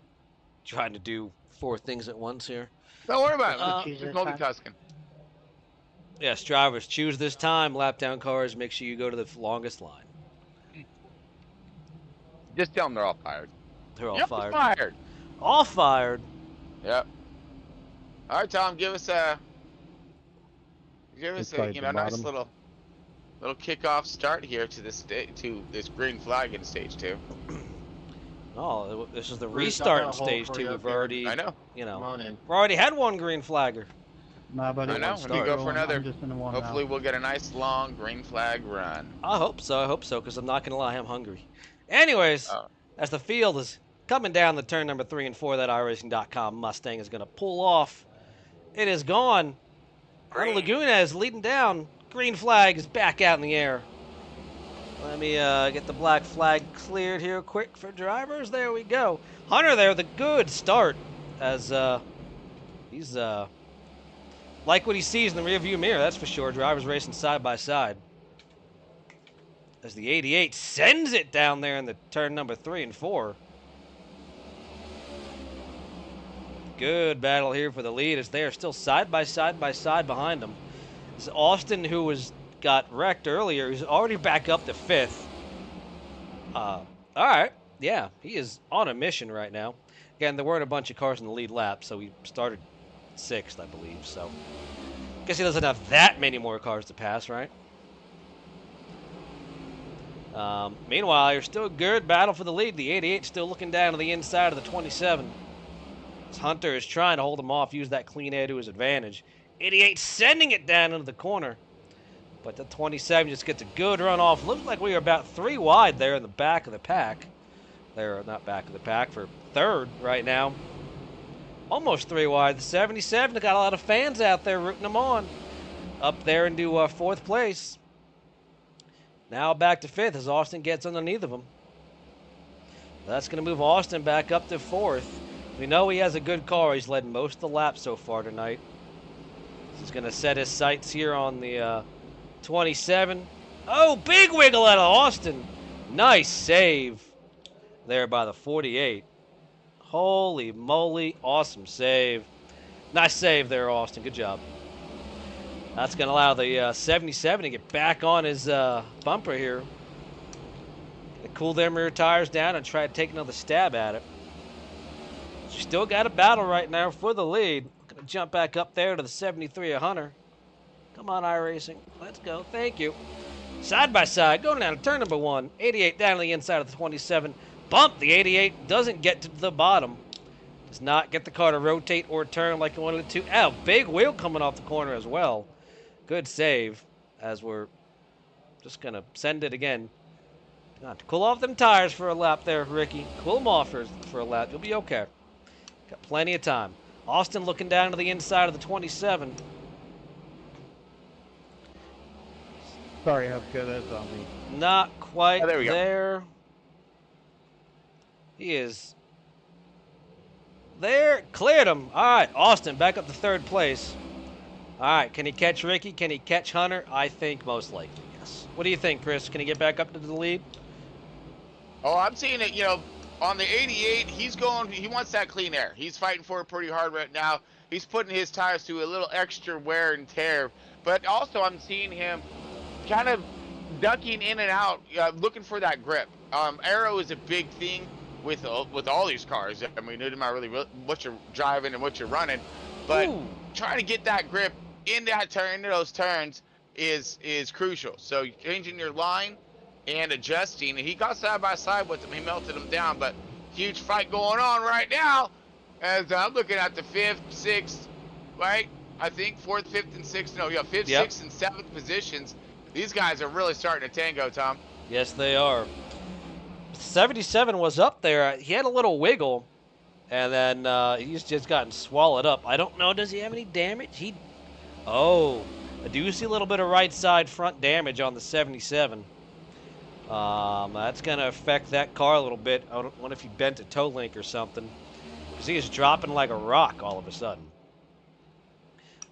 [SPEAKER 1] Trying to do 4 things at once here.
[SPEAKER 4] Don't worry about it. Just multitasking.
[SPEAKER 1] Yes, drivers, choose this time. Lap down cars, make sure you go to the longest line.
[SPEAKER 4] Just tell them they're all fired.
[SPEAKER 1] They're all
[SPEAKER 4] Yep,
[SPEAKER 1] fired.
[SPEAKER 4] fired.
[SPEAKER 1] All fired.
[SPEAKER 4] Yep. All right, Tom, give us a nice little kickoff start here to this green flag in stage 2.
[SPEAKER 1] Oh, this is the
[SPEAKER 5] Bruce, I got a
[SPEAKER 1] restart in
[SPEAKER 5] hole
[SPEAKER 1] stage
[SPEAKER 5] for
[SPEAKER 1] 2.
[SPEAKER 5] you
[SPEAKER 1] We've
[SPEAKER 5] up here.
[SPEAKER 1] already,
[SPEAKER 4] I know.
[SPEAKER 1] you
[SPEAKER 5] Come
[SPEAKER 1] know,
[SPEAKER 5] on in.
[SPEAKER 1] we already had one green flagger.
[SPEAKER 6] Nah, buddy.
[SPEAKER 4] I know.
[SPEAKER 1] One
[SPEAKER 4] We can go
[SPEAKER 1] start.
[SPEAKER 4] for another.
[SPEAKER 6] I'm just in the one
[SPEAKER 4] Hopefully,
[SPEAKER 6] now.
[SPEAKER 4] we'll get a nice long green flag run.
[SPEAKER 1] I hope so, because I'm not going to lie, I'm hungry. Anyways,
[SPEAKER 4] Oh.
[SPEAKER 1] as the field is coming down the turn number 3 and 4, that iRacing.com Mustang is going to pull off. It is gone. Hunter
[SPEAKER 3] Green.
[SPEAKER 1] Laguna is leading down. Green flag is back out in the air. Let me get the black flag cleared here quick for drivers. There we go. Hunter there with a good start as he's like what he sees in the rearview mirror, that's for sure. Drivers racing side by side. As the 88 sends it down there in the turn number 3 and 4. Good battle here for the lead as they are still side by side behind them. This Austin, who got wrecked earlier, is already back up to 5th. All right. Yeah, he is on a mission right now. Again, there weren't a bunch of cars in the lead lap, so he started 6th, I believe. So, guess he doesn't have that many more cars to pass, right? Meanwhile, there's still a good battle for the lead. The 88 still looking down to the inside of the 27. As Hunter is trying to hold him off, use that clean air to his advantage. 88 sending it down into the corner. But the 27 just gets a good run off. Looks like we are about 3 wide there in the back of the pack. They're not back of the pack, for 3rd right now. Almost 3 wide. The 77 got a lot of fans out there rooting them on. Up there into 4th place. Now back to 5th as Austin gets underneath of him. That's going to move Austin back up to 4th. We know he has a good car. He's led most of the laps so far tonight. He's going to set his sights here on the 27. Oh, big wiggle out of Austin. Nice save there by the 48. Holy moly, awesome save. Nice save there, Austin. Good job. That's going to allow the 77 to get back on his bumper here. Gonna cool them rear tires down and try to take another stab at it. Still got a battle right now for the lead. Going to jump back up there to the 73 of Hunter. Come on, iRacing. Let's go. Thank you. Side by side, going down to turn number 1. 88 down to the inside of the 27. Bump. The 88 doesn't get to the bottom. Does not get the car to rotate or turn like it wanted to. Ow, big wheel coming off the corner as well. Good save as we're just going to send it again. Not to cool off them tires for a lap there, Ricky. Cool them off for a lap. You'll be okay. Got plenty of time. Austin looking down to the inside of the 27.
[SPEAKER 6] Sorry, how good that's on me.
[SPEAKER 1] Not quite
[SPEAKER 4] there we go.
[SPEAKER 1] there. He is there. Cleared him. All right, Austin back up to 3rd place. All right, can he catch Ricky? Can he catch Hunter? I think most likely, yes. What do you think, Chris? Can he get back up to the lead?
[SPEAKER 4] Oh, I'm seeing it, on the 88, he wants that clean air. He's fighting for it pretty hard right now. He's putting his tires through a little extra wear and tear. But also I'm seeing him kind of ducking in and out, looking for that grip. Aero is a big thing with all these cars. I mean, it doesn't matter really what you're driving and what you're running. But trying to get that grip into those turns is crucial. So changing your line and adjusting. And he got side by side with him. He melted him down, but huge fight going on right now as I'm looking at the 5th, 6th, right? I think 4th, 5th, and 6th. No, yeah, 5th, 6th, and 7th positions. These guys are really starting to tango, Tom.
[SPEAKER 1] Yes, they are. 77 was up there. He had a little wiggle, and then he's just gotten swallowed up. I don't know. Does he have any damage? Oh, I do see a little bit of right side front damage on the 77. That's going to affect that car a little bit. I wonder if he bent a toe link or something. Because he is dropping like a rock all of a sudden.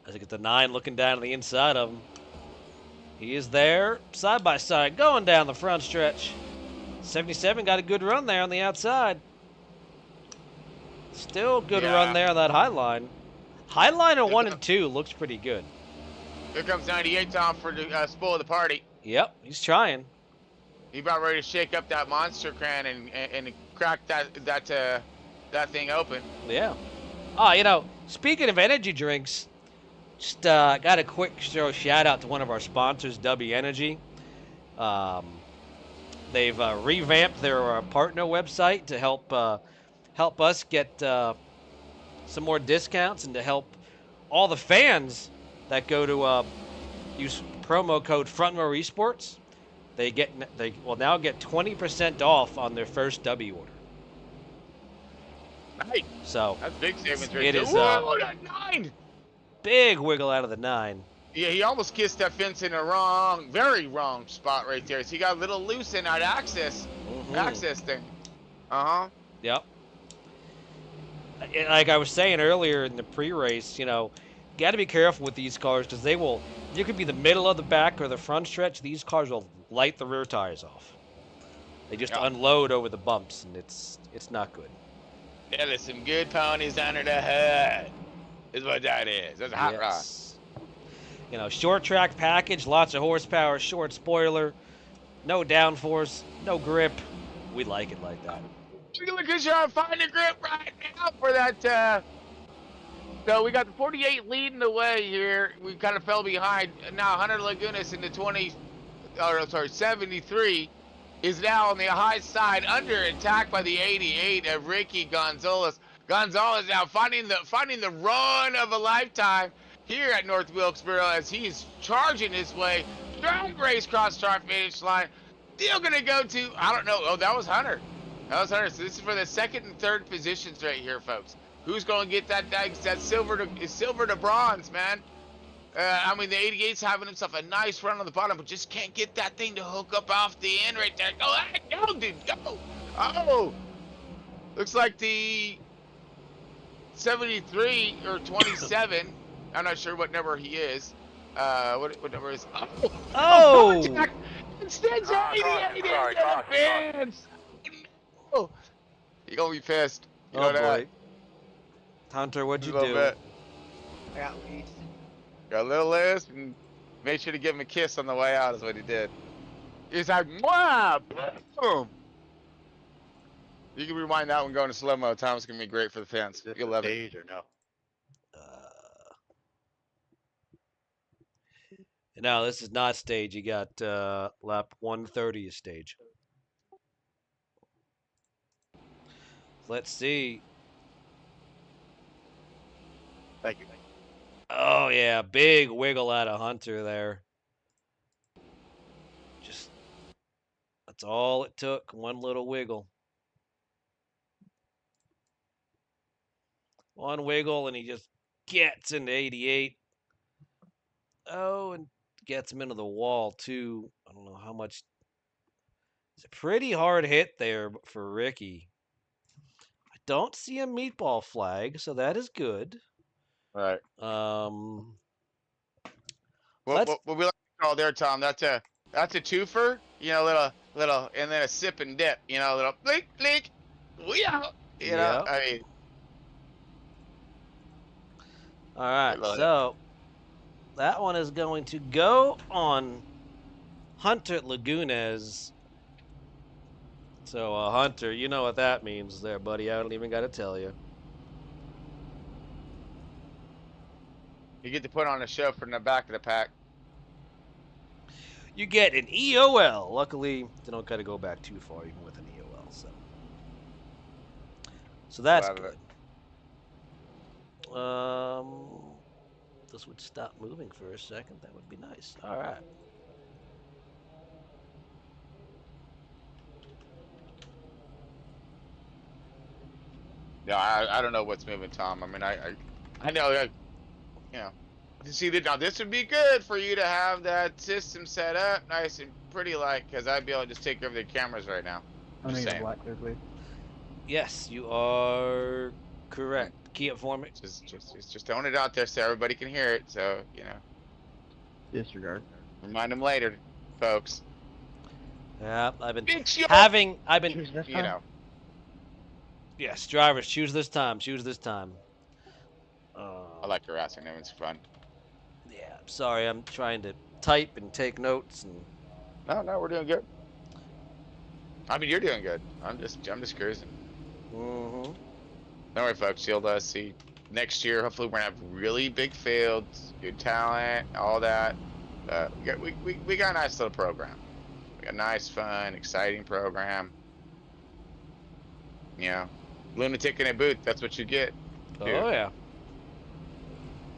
[SPEAKER 1] As I get the 9 looking down to the inside of him. He is there, side by side, going down the front stretch. 77 got a good run there on the outside. Still good run there on that high line. High line at 1 and 2 looks pretty good.
[SPEAKER 4] Here comes 98, Tom, for the spoil of the party.
[SPEAKER 1] Yep, he's trying.
[SPEAKER 4] He about ready to shake up that monster can and crack that thing open.
[SPEAKER 1] Yeah. Speaking of energy drinks, just got a quick shout out to one of our sponsors, W Energy. They've revamped their partner website to help us get some more discounts and to help all the fans that go to use promo code Front Row Esports. They will now get 20% off on their first W order.
[SPEAKER 4] Nice.
[SPEAKER 1] So
[SPEAKER 4] That's big savings right
[SPEAKER 1] it
[SPEAKER 4] there.
[SPEAKER 1] is
[SPEAKER 4] Whoa, that 9!
[SPEAKER 1] big wiggle out of the 9.
[SPEAKER 4] Yeah, he almost kissed that fence in a very wrong spot right there. So he got a little loose in that access thing.
[SPEAKER 1] Yep. Like I was saying earlier in the pre-race, got to be careful with these cars because you could be the middle of the back or the front stretch. These cars will light the rear tires off. They just unload over the bumps, and it's not good.
[SPEAKER 4] Yeah, there's some good ponies under the hood. Is what that is. That's a hot rod.
[SPEAKER 1] Short track package, lots of horsepower, short spoiler, no downforce, no grip. We like it like that.
[SPEAKER 4] Look at you finding grip right now for that. So we got the 48 leading the way here. We kind of fell behind. Now Hunter Lagunas in the 73 is now on the high side, under attack by the 88 of Ricky Gonzalez. Gonzalez now finding the run of a lifetime here at North Wilkesboro as he's charging his way. Drag race cross start finish line. Still gonna go to, I don't know. Oh, that was Hunter. So this is for the second and third positions right here, folks. Who's gonna get that silver to bronze, man? I mean, the 88's having himself a nice run on the bottom, but just can't get that thing to hook up off the end right there. Go, dude, go! Oh! Looks like the 73 or 27. I'm not sure what number he is. What number is?
[SPEAKER 1] Oh!
[SPEAKER 4] Instead, 88 into the fence. No! You're gonna be pissed. You know that.
[SPEAKER 1] Boy. Hunter, what'd you do?
[SPEAKER 2] I got loose.
[SPEAKER 4] Got a little loose and made sure to give him a kiss on the way out is what he did. He's like, wow, boom. You can rewind that one going to slow-mo. Tom's going to be great for the fans. You'll love it.
[SPEAKER 5] Or no?
[SPEAKER 1] No, this is not stage. You got lap 130 is stage. Let's see.
[SPEAKER 5] Thank you.
[SPEAKER 1] Oh, yeah. Big wiggle out of Hunter there. That's all it took. One little wiggle. One wiggle, and he just gets into 88. Oh, and gets him into the wall, too. I don't know how much. It's a pretty hard hit there for Ricky. I don't see a meatball flag, so that is good.
[SPEAKER 4] Right.
[SPEAKER 1] What
[SPEAKER 4] we like to call there, Tom, that's a twofer, little, and then a sip and dip, little blink, blink, we out, I mean.
[SPEAKER 1] All right, so that one is going to go on Hunter Lagunas. So, Hunter, you know what that means there, buddy. I don't even got to tell you.
[SPEAKER 4] You get to put on a show from the back of the pack.
[SPEAKER 1] You get an EOL. Luckily, they don't got to go back too far even with an EOL. So that's good. This would stop moving for a second. That would be nice. All right.
[SPEAKER 4] Yeah, I don't know what's moving, Tom. I mean, I know, see that now. This would be good for you to have that system set up nice and pretty, because I'd be able to just take over the cameras right now.
[SPEAKER 6] I need a black there, please.
[SPEAKER 1] Yes, you are correct. Key it for me.
[SPEAKER 4] Just throwing it out there so everybody can hear it. So
[SPEAKER 6] Disregard.
[SPEAKER 4] Remind them later, folks.
[SPEAKER 1] Yeah, I've been Yes, drivers, choose this time. Choose this time.
[SPEAKER 4] I like harassing them. It's fun.
[SPEAKER 1] Yeah, sorry. I'm trying to type and take notes and.
[SPEAKER 4] No, we're doing good. I mean, you're doing good. I'm just cruising.
[SPEAKER 1] Mm-hmm.
[SPEAKER 4] Don't worry, folks. You'll see next year. Hopefully, we're gonna have really big fields, good talent, all that. We got a nice little program. a nice, fun, exciting program. You know, lunatic in a booth. That's what you get.
[SPEAKER 1] Oh,
[SPEAKER 4] Dude.
[SPEAKER 1] yeah.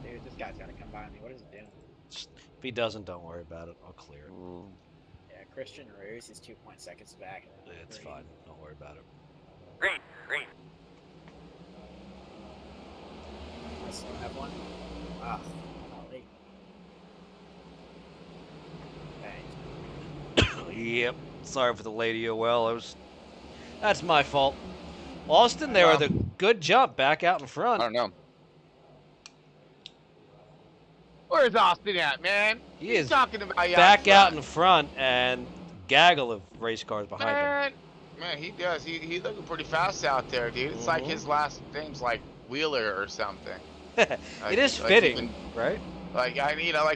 [SPEAKER 2] Dude, this guy's gotta come by me. What is he doing?
[SPEAKER 1] If he doesn't, don't worry about it. I'll clear it.
[SPEAKER 2] Yeah, Christian Ruse is 2 seconds back.
[SPEAKER 1] It's fine. Don't worry about it.
[SPEAKER 3] Green, green.
[SPEAKER 2] I still have one. Ah, golly. Thanks.
[SPEAKER 1] Yep. Sorry for the lady OL. That's my fault. Austin, there with a good jump back out in front.
[SPEAKER 4] I don't know. Where's Austin at, man?
[SPEAKER 1] He
[SPEAKER 4] He's
[SPEAKER 1] is
[SPEAKER 4] talking about you
[SPEAKER 1] back out in front and gaggle of race cars behind him.
[SPEAKER 4] Man, he does. He's looking pretty fast out there, dude. It's like his last name's like Wheeler or something.
[SPEAKER 1] It is fitting, right?
[SPEAKER 4] Like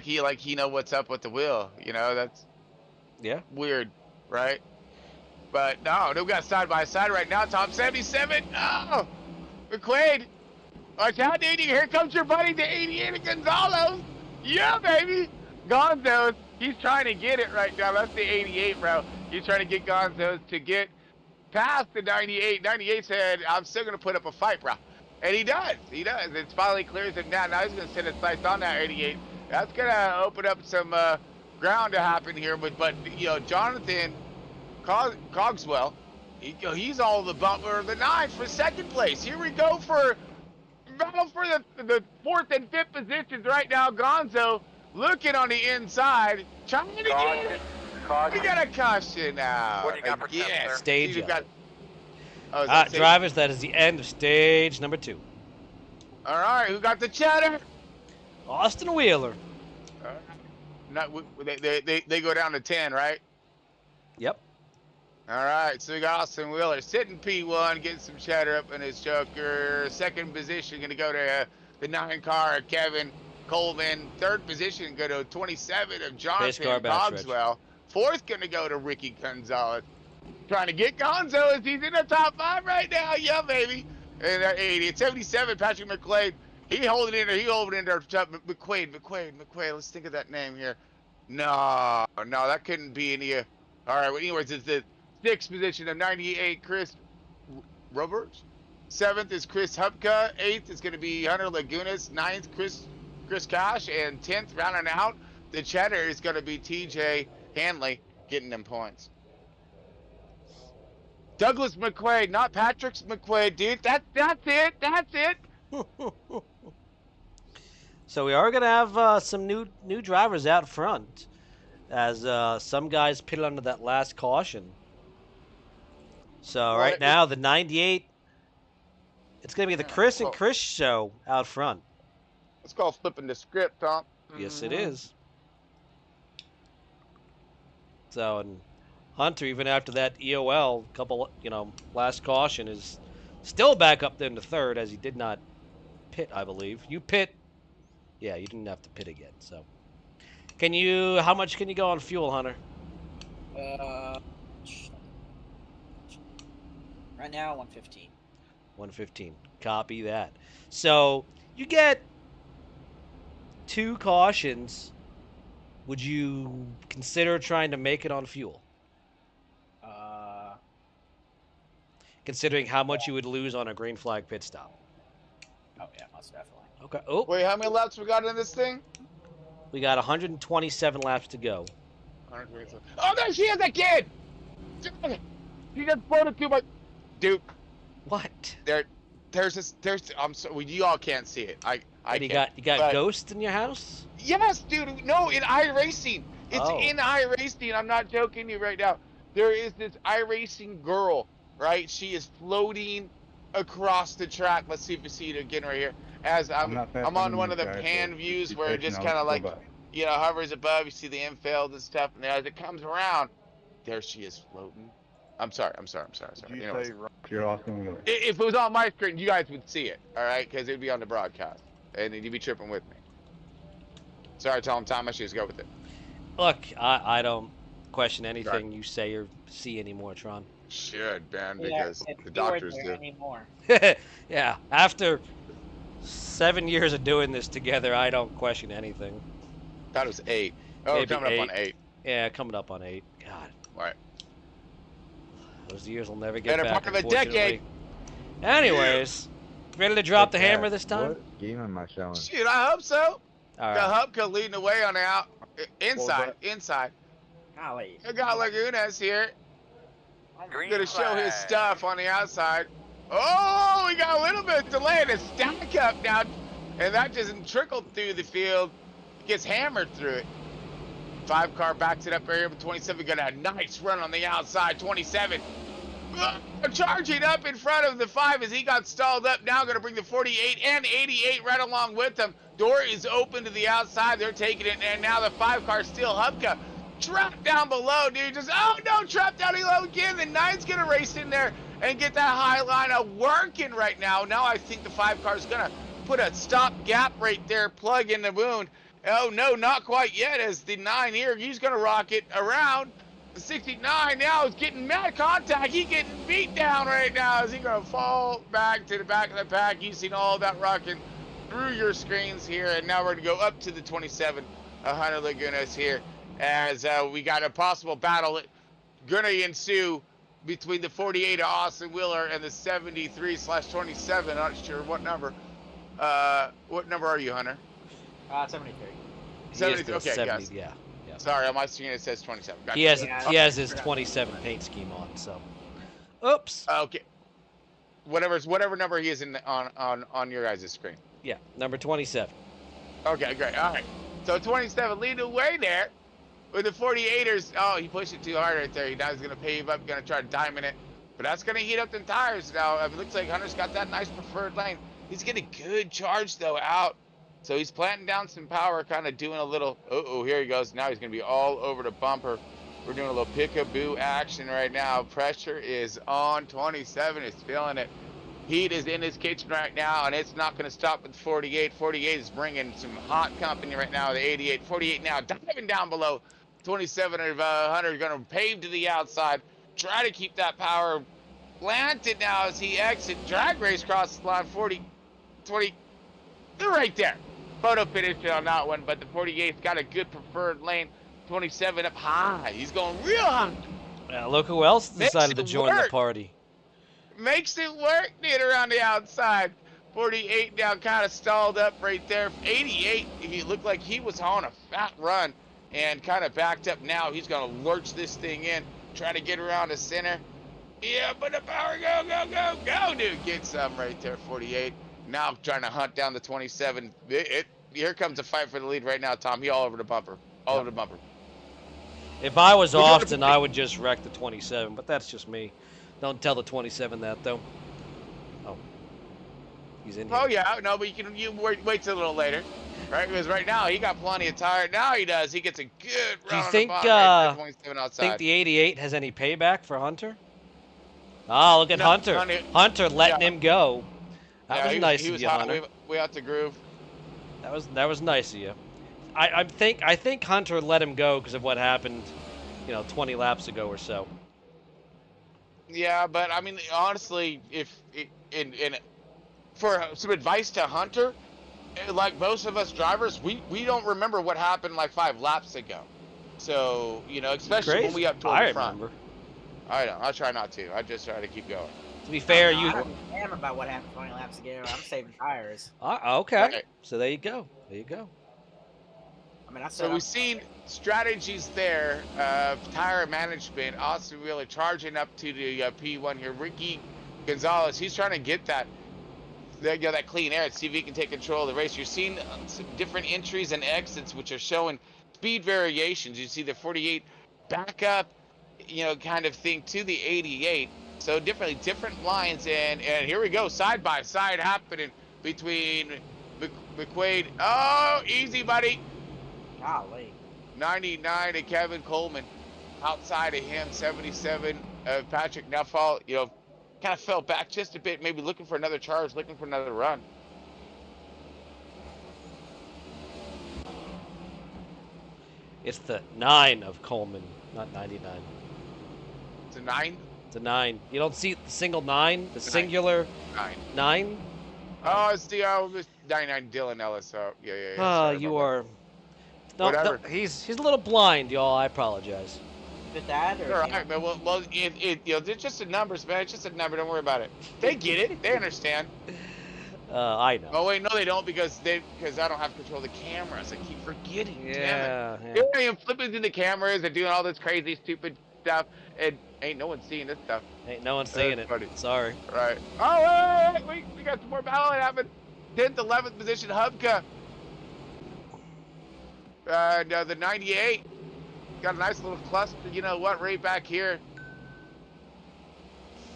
[SPEAKER 4] he know what's up with the wheel. You know, that's weird, right? But no, we got side by side right now. Top 77. Oh, McQuaid. Watch out, dude. Here comes your buddy, the 88 of Gonzalo's. Yeah, baby. Gonzo's. He's trying to get it right now. That's the 88, bro. He's trying to get Gonzo's to get past the 98. 98 said, I'm still going to put up a fight, bro. And he does. He does. It finally clears him down. Now he's going to send his sights on that 88. That's going to open up some ground to happen here. But you know, Jonathan Cogswell, he's all the butler of the 9 for second place. Here we go for battle for the 4th and 5th positions right now. Gonzo looking on the inside, trying to get it. We got a caution now.
[SPEAKER 3] What do you got for temps there?
[SPEAKER 1] Stage
[SPEAKER 4] You've got,
[SPEAKER 1] drivers, that is the end of stage number 2.
[SPEAKER 4] All right, who got the cheddar?
[SPEAKER 1] Austin Wheeler.
[SPEAKER 4] They go down to 10, right?
[SPEAKER 1] Yep.
[SPEAKER 4] All right, so we got Austin Wheeler sitting P1, getting some cheddar up in his Joker. Second position going to go to the 9 car, Kevin Coleman. Third position go to 27 of Jonathan Cogswell. Fourth going to go to Ricky Gonzalez. Trying to get Gonzo as he's in the top 5 right now. Yeah, baby. And 80 at 77, Patrick McQuaid. He holding in there. McQuaid. Let's think of that name here. No, that couldn't be any. All right. Well, anyways, it's the 6th position of 98, Chris Roberts. 7th is Chris Hupka. 8th is going to be Hunter Lagunas. 9th, Chris Cash. And 10th, rounding out the cheddar, is going to be TJ Hanley getting them points. Douglas McQuaid, not Patrick McQuaid, dude. That's it. That's it.
[SPEAKER 1] So we are going to have some new drivers out front, as some guys pitted under that last caution. So right now, the 98, it's going to be the Chris and Chris show out front.
[SPEAKER 4] It's called flipping the script, Tom.
[SPEAKER 1] Yes, it is. So, and Hunter, even after that EOL, last caution, is still back up there in the 3rd, as he did not pit, I believe. You pit. Yeah, you didn't have to pit again. So, how much can you go on fuel, Hunter?
[SPEAKER 2] Right now, 115.
[SPEAKER 1] 115. Copy that. So you get 2 cautions. Would you consider trying to make it on fuel? Considering how much you would lose on a green flag pit stop.
[SPEAKER 2] Oh yeah, most definitely.
[SPEAKER 1] Okay. Oh,
[SPEAKER 4] Wait, how many laps we got in this thing?
[SPEAKER 1] we got 127 laps to go.
[SPEAKER 4] Oh, there she is, that kid! She just floated through my... Dude.
[SPEAKER 1] What?
[SPEAKER 4] There's I'm sorry, you all can't see it. I
[SPEAKER 1] You
[SPEAKER 4] can't.
[SPEAKER 1] got ghosts in your house?
[SPEAKER 4] Yes, dude. No, in iRacing. It's in iRacing. I'm not joking to you right now. There is this iRacing girl, right? She is floating across the track. Let's see if you see it again right here. As I'm on one of the pan views where it just kind of like, hovers above. You see the infield and stuff. And as it comes around, there she is floating. I'm sorry. Anyways.
[SPEAKER 5] You're Austin Wheeler.
[SPEAKER 4] If it was on my screen, you guys would see it, all right? Because it would be on the broadcast, and you'd be tripping with me. Sorry, Tom. I should just go with it.
[SPEAKER 1] Look, I don't question anything you say or see anymore, Tron.
[SPEAKER 4] Should, man, because the doctors do.
[SPEAKER 2] Anymore.
[SPEAKER 1] Yeah, after 7 years of doing this together, I don't question anything.
[SPEAKER 4] Thought it was 8. Oh,
[SPEAKER 1] Maybe
[SPEAKER 4] coming
[SPEAKER 1] 8.
[SPEAKER 4] up on 8.
[SPEAKER 1] Yeah, coming up on 8. God.
[SPEAKER 4] Right.
[SPEAKER 1] Those years will never get
[SPEAKER 4] Better
[SPEAKER 1] back,
[SPEAKER 4] part of a
[SPEAKER 1] unfortunately.
[SPEAKER 4] decade.
[SPEAKER 1] Anyways, ready to drop the
[SPEAKER 6] Take
[SPEAKER 1] hammer
[SPEAKER 6] that.
[SPEAKER 1] this time?
[SPEAKER 6] What scheme am I showing?
[SPEAKER 4] Shit, I hope so.
[SPEAKER 1] All
[SPEAKER 4] Got
[SPEAKER 1] right.
[SPEAKER 4] Hubka leading the way on the inside.
[SPEAKER 2] Golly.
[SPEAKER 4] I got Lagunas here.
[SPEAKER 3] Green
[SPEAKER 4] Gonna show his
[SPEAKER 3] flag.
[SPEAKER 4] stuff on the outside. Oh, we got a little bit of delay in a stack up now, and that doesn't trickle through the field. It gets hammered through it. 5 car backs it up here, but 27 got a nice run on the outside. 27 charging up in front of the 5 as he got stalled up. Now going to bring the 48 and 88 right along with him. Door is open to the outside. They're taking it, and now the 5 car still. Hubka trapped down below, dude. Just, oh no, trapped down below again. The 9's going to race in there and get that high line working right now. Now I think the 5 car is going to put a stop gap right there, plug in the wound. Oh no, not quite yet, as the 9 here, he's going to rock it around. The 69 now is getting mad contact. He's getting beat down right now. Is he going to fall back to the back of the pack? You've seen all that rocking through your screens here. And now we're going to go up to the 27, Hunter Lagunas here, as we got a possible battle going to ensue between the 48 of Austin Wheeler and the 73/27. Not sure what number. What number are you, Hunter?
[SPEAKER 2] 73.
[SPEAKER 1] He
[SPEAKER 4] 70,
[SPEAKER 1] is the
[SPEAKER 4] okay,
[SPEAKER 1] 70,
[SPEAKER 4] yes.
[SPEAKER 1] yeah.
[SPEAKER 4] Sorry, on my screen it says 27. Gotcha.
[SPEAKER 1] He has
[SPEAKER 2] Yeah,
[SPEAKER 1] he has his 27 paint scheme on, so. Oops.
[SPEAKER 4] Okay. Whatever number he is in on your guys' screen.
[SPEAKER 1] Yeah, number 27.
[SPEAKER 4] Okay, great. All right. So 27 leading the way there with the 48ers. Oh, he pushed it too hard right there. Now he's going to pave up, going to try to diamond it. But that's going to heat up the tires now. It looks like Hunter's got that nice preferred lane. He's getting a good charge, though, out. So he's planting down some power, kind of doing a little, here he goes. Now he's going to be all over the bumper. We're doing a little peekaboo action right now. Pressure is on. 27 is feeling it. Heat is in his kitchen right now, and it's not going to stop with 48. 48 is bringing some hot company right now. The 88. 48 now diving down below. 27 of Hunter going to pave to the outside. Try to keep that power planted now as he exits. Drag race across the line. 40, 20. They're right there. Photo finish on that one, but the 48's got a good preferred lane. 27 up high. He's going real high.
[SPEAKER 1] Look who else
[SPEAKER 4] Makes
[SPEAKER 1] decided to
[SPEAKER 4] it
[SPEAKER 1] join the
[SPEAKER 4] work.
[SPEAKER 1] party.
[SPEAKER 4] Makes it work, dude, around the outside. 48 now kind of stalled up right there. 88, he looked like he was on a fat run and kind of backed up now. He's going to lurch this thing in, try to get around the center. Yeah, but the power, go, dude. Get some right there, 48. Now trying to hunt down the 27. Here comes a fight for the lead right now, Tom. He all over the bumper. All over the bumper.
[SPEAKER 1] If I was
[SPEAKER 4] We're gonna
[SPEAKER 1] Austin,
[SPEAKER 4] be-
[SPEAKER 1] I would just wreck the 27, but that's just me. Don't tell the 27 that, though. Oh. He's in here.
[SPEAKER 4] Oh, yeah. No, but you wait till a little later. Right? Because right now, he got plenty of tire. Now he does. He gets a good run
[SPEAKER 1] Do you
[SPEAKER 4] on
[SPEAKER 1] think,
[SPEAKER 4] the bottom right there, 27 outside.
[SPEAKER 1] think the 88 has any payback for Hunter? Oh, look at
[SPEAKER 4] No,
[SPEAKER 1] Hunter. Hunter letting
[SPEAKER 4] yeah.
[SPEAKER 1] him go. That
[SPEAKER 4] Yeah,
[SPEAKER 1] was
[SPEAKER 4] he
[SPEAKER 1] nice
[SPEAKER 4] he
[SPEAKER 1] of
[SPEAKER 4] was
[SPEAKER 1] you,
[SPEAKER 4] hot.
[SPEAKER 1] Hunter.
[SPEAKER 4] We out the groove.
[SPEAKER 1] That was nice of you. I think Hunter let him go because of what happened, 20 laps ago or so.
[SPEAKER 4] Yeah, but I mean, honestly, for some advice to Hunter, like most of us drivers, we don't remember what happened like 5 laps ago. So, especially when
[SPEAKER 1] Crazy.
[SPEAKER 4] we up toward
[SPEAKER 1] I
[SPEAKER 4] the front.
[SPEAKER 1] remember.
[SPEAKER 4] I know. I'll try not to. I just try to keep going.
[SPEAKER 1] To be fair,
[SPEAKER 2] I
[SPEAKER 1] you.
[SPEAKER 2] don't give a damn about what happened 20 laps ago. I'm saving tires.
[SPEAKER 1] Okay.
[SPEAKER 4] Right.
[SPEAKER 1] So there you go. There you go.
[SPEAKER 2] I mean, I
[SPEAKER 4] So
[SPEAKER 2] said
[SPEAKER 4] we've seen strategies there, tire management. Austin Wheeler charging up to the P1 here. Ricky Gonzalez, he's trying to get that clean air and see if he can take control of the race. You're seeing some different entries and exits, which are showing speed variations. You see the 48 back up, kind of thing to the 88. So different lines, and here we go, side by side happening between McQuaid. Oh, easy, buddy.
[SPEAKER 2] golly.
[SPEAKER 4] 99 to Kevin Coleman. Outside of him, 77 of Patrick Nuffall. Kind of fell back just a bit, maybe looking for another charge, looking for another run.
[SPEAKER 1] It's the 9 of Coleman, not 99.
[SPEAKER 4] It's a 9?
[SPEAKER 1] It's a 9. You don't see the single 9, the
[SPEAKER 4] Nine.
[SPEAKER 1] singular
[SPEAKER 4] 9.
[SPEAKER 1] 9?
[SPEAKER 4] Oh, it's the 99 Dylan Ellis. Oh, yeah.
[SPEAKER 1] Ah,
[SPEAKER 4] sorry
[SPEAKER 1] you
[SPEAKER 4] about
[SPEAKER 1] are. No,
[SPEAKER 4] Whatever.
[SPEAKER 1] he's a little blind, y'all. I apologize.
[SPEAKER 2] with that, or
[SPEAKER 4] All
[SPEAKER 2] you know?
[SPEAKER 4] right, man. Well, it's just the numbers, man. It's just a number. Don't worry about it. They get it. They understand.
[SPEAKER 1] I know.
[SPEAKER 4] Oh wait, no, they don't because I don't have control of the cameras. I keep forgetting. Damn it.
[SPEAKER 1] Yeah,
[SPEAKER 4] Here
[SPEAKER 1] yeah.
[SPEAKER 4] I am flipping through the cameras and doing all this crazy, stupid stuff, and ain't no one seeing this stuff.
[SPEAKER 1] Ain't no one seeing
[SPEAKER 4] That's
[SPEAKER 1] it.
[SPEAKER 4] funny.
[SPEAKER 1] Sorry.
[SPEAKER 4] Right. Oh, wait, we got some more battle happening. 10th, 11th position, Hubka. The 98 got a nice little cluster. You know what? Right back here.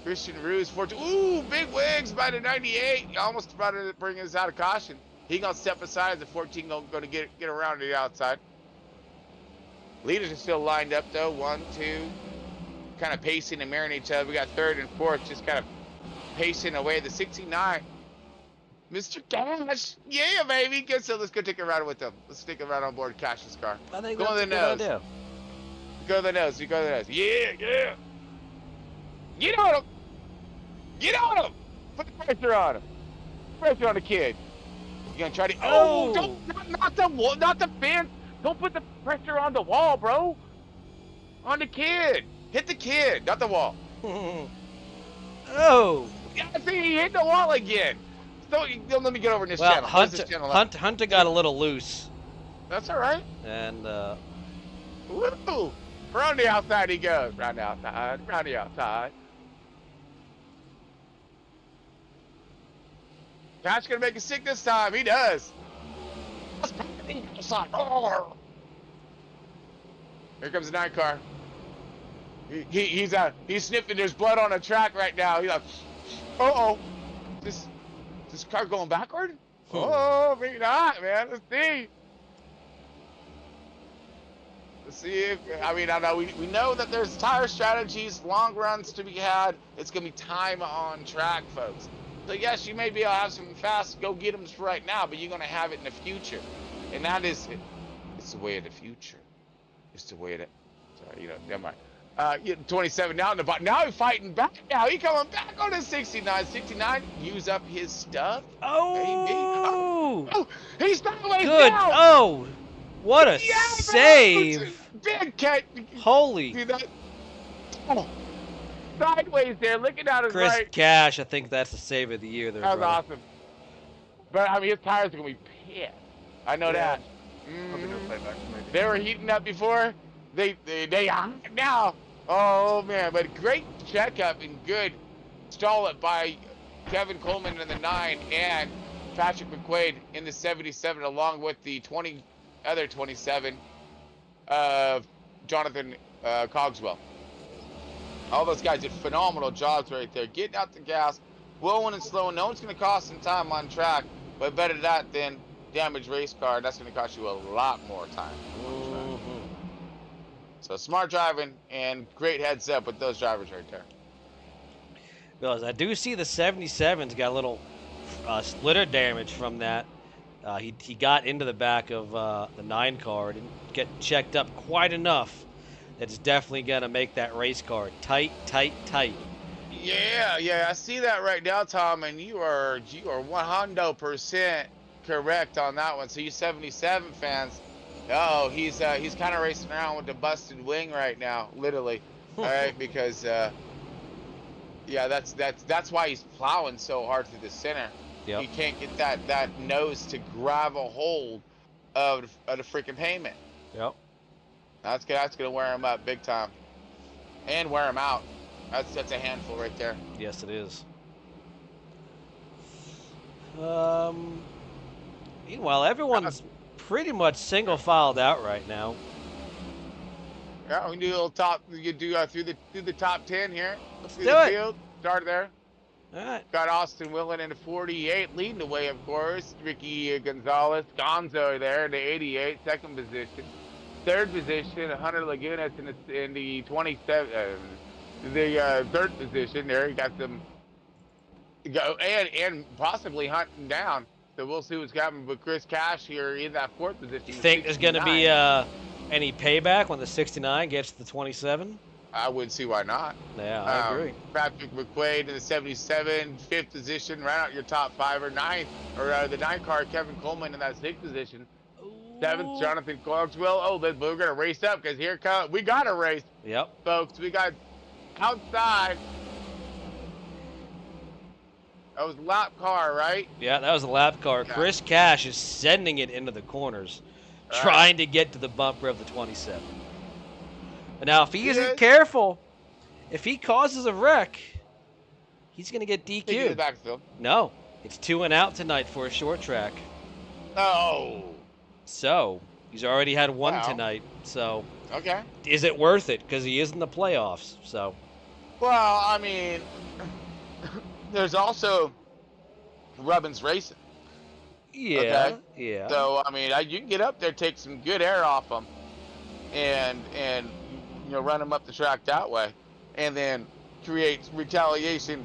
[SPEAKER 4] Christian Ruse, 14. Ooh, big wigs by the 98. Almost about to bring us out of caution. He gonna step aside as the 14 gonna get around to the outside. Leaders are still lined up though. 1, 2, kind of pacing and mirroring each other. We got 3rd and 4th just kind of pacing away. The 69. Mr. Cash, yeah, baby. Good. So let's go take a ride with them. Let's take a ride on board Cash's car.
[SPEAKER 1] I think
[SPEAKER 4] Go
[SPEAKER 1] that's
[SPEAKER 4] on the
[SPEAKER 1] a good
[SPEAKER 4] nose.
[SPEAKER 1] idea.
[SPEAKER 4] Go to the nose. You go to the nose. Yeah. Get on him. Get on him. Put the pressure on him. Pressure on the kid. You gonna try to? Oh, don't not the wall, not the fence. Don't put the pressure on the wall, bro. On the kid. Hit the kid, not the wall.
[SPEAKER 1] Oh.
[SPEAKER 4] Yeah, see, he hit the wall again. So let me get over in this
[SPEAKER 1] Well,
[SPEAKER 4] channel. Where's this channel at?
[SPEAKER 1] Hunter got a little loose,
[SPEAKER 4] That's all right.
[SPEAKER 1] and
[SPEAKER 4] Woo! Around the outside he goes. Round the outside. Round the outside. Cash gonna make it sick this time. He does. Here comes the 9 car. He's sniffing. There's blood on the track right now. He's like, uh-oh. This car going backward? Oh, maybe not, man. Let's see. Let's see if, I mean, I know we know that there's tire strategies, long runs to be had. It's going to be time on track, folks. So, yes, you may be able to have some fast go-get-ems right now, but you're going to have it in the future. And that is, it's the way of the future. It's the way of the, sorry, you know, never mind. 27 now in the bottom. Now he's fighting back. Now he coming back on his 69. 69, use up his stuff.
[SPEAKER 1] oh,
[SPEAKER 4] Oh, he's sideways
[SPEAKER 1] good.
[SPEAKER 4] down.
[SPEAKER 1] Oh, what a
[SPEAKER 4] Yeah,
[SPEAKER 1] save!
[SPEAKER 4] Big cat.
[SPEAKER 1] Holy.
[SPEAKER 4] See that? Oh, sideways there, looking at his
[SPEAKER 1] Chris
[SPEAKER 4] right.
[SPEAKER 1] Cash, I think that's the save of the year there,
[SPEAKER 4] That was
[SPEAKER 1] brother.
[SPEAKER 4] awesome. But I mean, his tires are gonna be pissed. I know that.
[SPEAKER 5] I'll be doing playback.
[SPEAKER 4] They were heating up before. They hot now. Oh man, but great checkup and good stall it by Kevin Coleman in the 9 and Patrick McQuaid in the 77, along with the other 27 of Jonathan Cogswell. All those guys did phenomenal jobs right there, getting out the gas, blowing and slowing. No one's going to cost some time on track, but better that than damaged race car. That's going to cost you a lot more time. So smart driving and great heads up with those drivers right there.
[SPEAKER 1] Because I do see the 77's got a little splitter damage from that. He got into the back of the 9 car, didn't get checked up quite enough. It's definitely gonna make that race car tight.
[SPEAKER 4] Yeah, I see that right now, Tom, and you are 100% correct on that one. So you 77 fans, oh, he's kind of racing around with the busted wing right now, literally. All right, because yeah, that's why he's plowing so hard through the center.
[SPEAKER 1] Yep.
[SPEAKER 4] He can't get that nose to grab a hold of the freaking pavement.
[SPEAKER 1] Yep.
[SPEAKER 4] That's gonna wear him up big time, and wear him out. That's a handful right there.
[SPEAKER 1] Yes, it is. Meanwhile, everyone's pretty much single filed out right now.
[SPEAKER 4] Yeah, we can do a little top. We can do through the top 10 here.
[SPEAKER 1] Let's
[SPEAKER 4] Through
[SPEAKER 1] do
[SPEAKER 4] the
[SPEAKER 1] it.
[SPEAKER 4] field. Start there.
[SPEAKER 1] All right.
[SPEAKER 4] Got Austin Willen in the 48, leading the way, of course. Ricky Gonzalez, Gonzo there in the 88, second position. Third position, Hunter Lagunas in the 27, the third position there. You got them go and possibly hunting down. So we'll see what's happening with Chris Cash here in that fourth position.
[SPEAKER 1] Do you think there's going to be any payback when the 69 gets to the 27?
[SPEAKER 4] I wouldn't see why not.
[SPEAKER 1] Yeah, I agree.
[SPEAKER 4] Patrick McQuaid in the 77, fifth position, right out your top 5 or 9th, or the 9 car, Kevin Coleman in that 6th position. 7th, Jonathan Clarksville. Oh, then we're going to race up because here comes, we got a race,
[SPEAKER 1] Yep.
[SPEAKER 4] folks. We got outside. That was a lap car, right?
[SPEAKER 1] Yeah, that was a lap car.
[SPEAKER 4] Yeah.
[SPEAKER 1] Chris Cash is sending it into the corners,
[SPEAKER 4] All right.
[SPEAKER 1] trying to get to the bumper of the 27. But now, if he isn't
[SPEAKER 4] is.
[SPEAKER 1] careful, if he causes a wreck, he's going to get
[SPEAKER 4] Take it to the
[SPEAKER 1] DQ'd.
[SPEAKER 4] backfield.
[SPEAKER 1] No, it's 2 and out tonight for a short track.
[SPEAKER 4] Oh.
[SPEAKER 1] So, he's already had one
[SPEAKER 4] Wow.
[SPEAKER 1] tonight. So,
[SPEAKER 4] Okay.
[SPEAKER 1] is it worth it? Because he is in the playoffs. So,
[SPEAKER 4] Well, I mean, there's also Rubbins Racing.
[SPEAKER 1] yeah,
[SPEAKER 4] Okay.
[SPEAKER 1] yeah.
[SPEAKER 4] So, I mean, you can get up there, take some good air off them, and run them up the track that way, and then create retaliation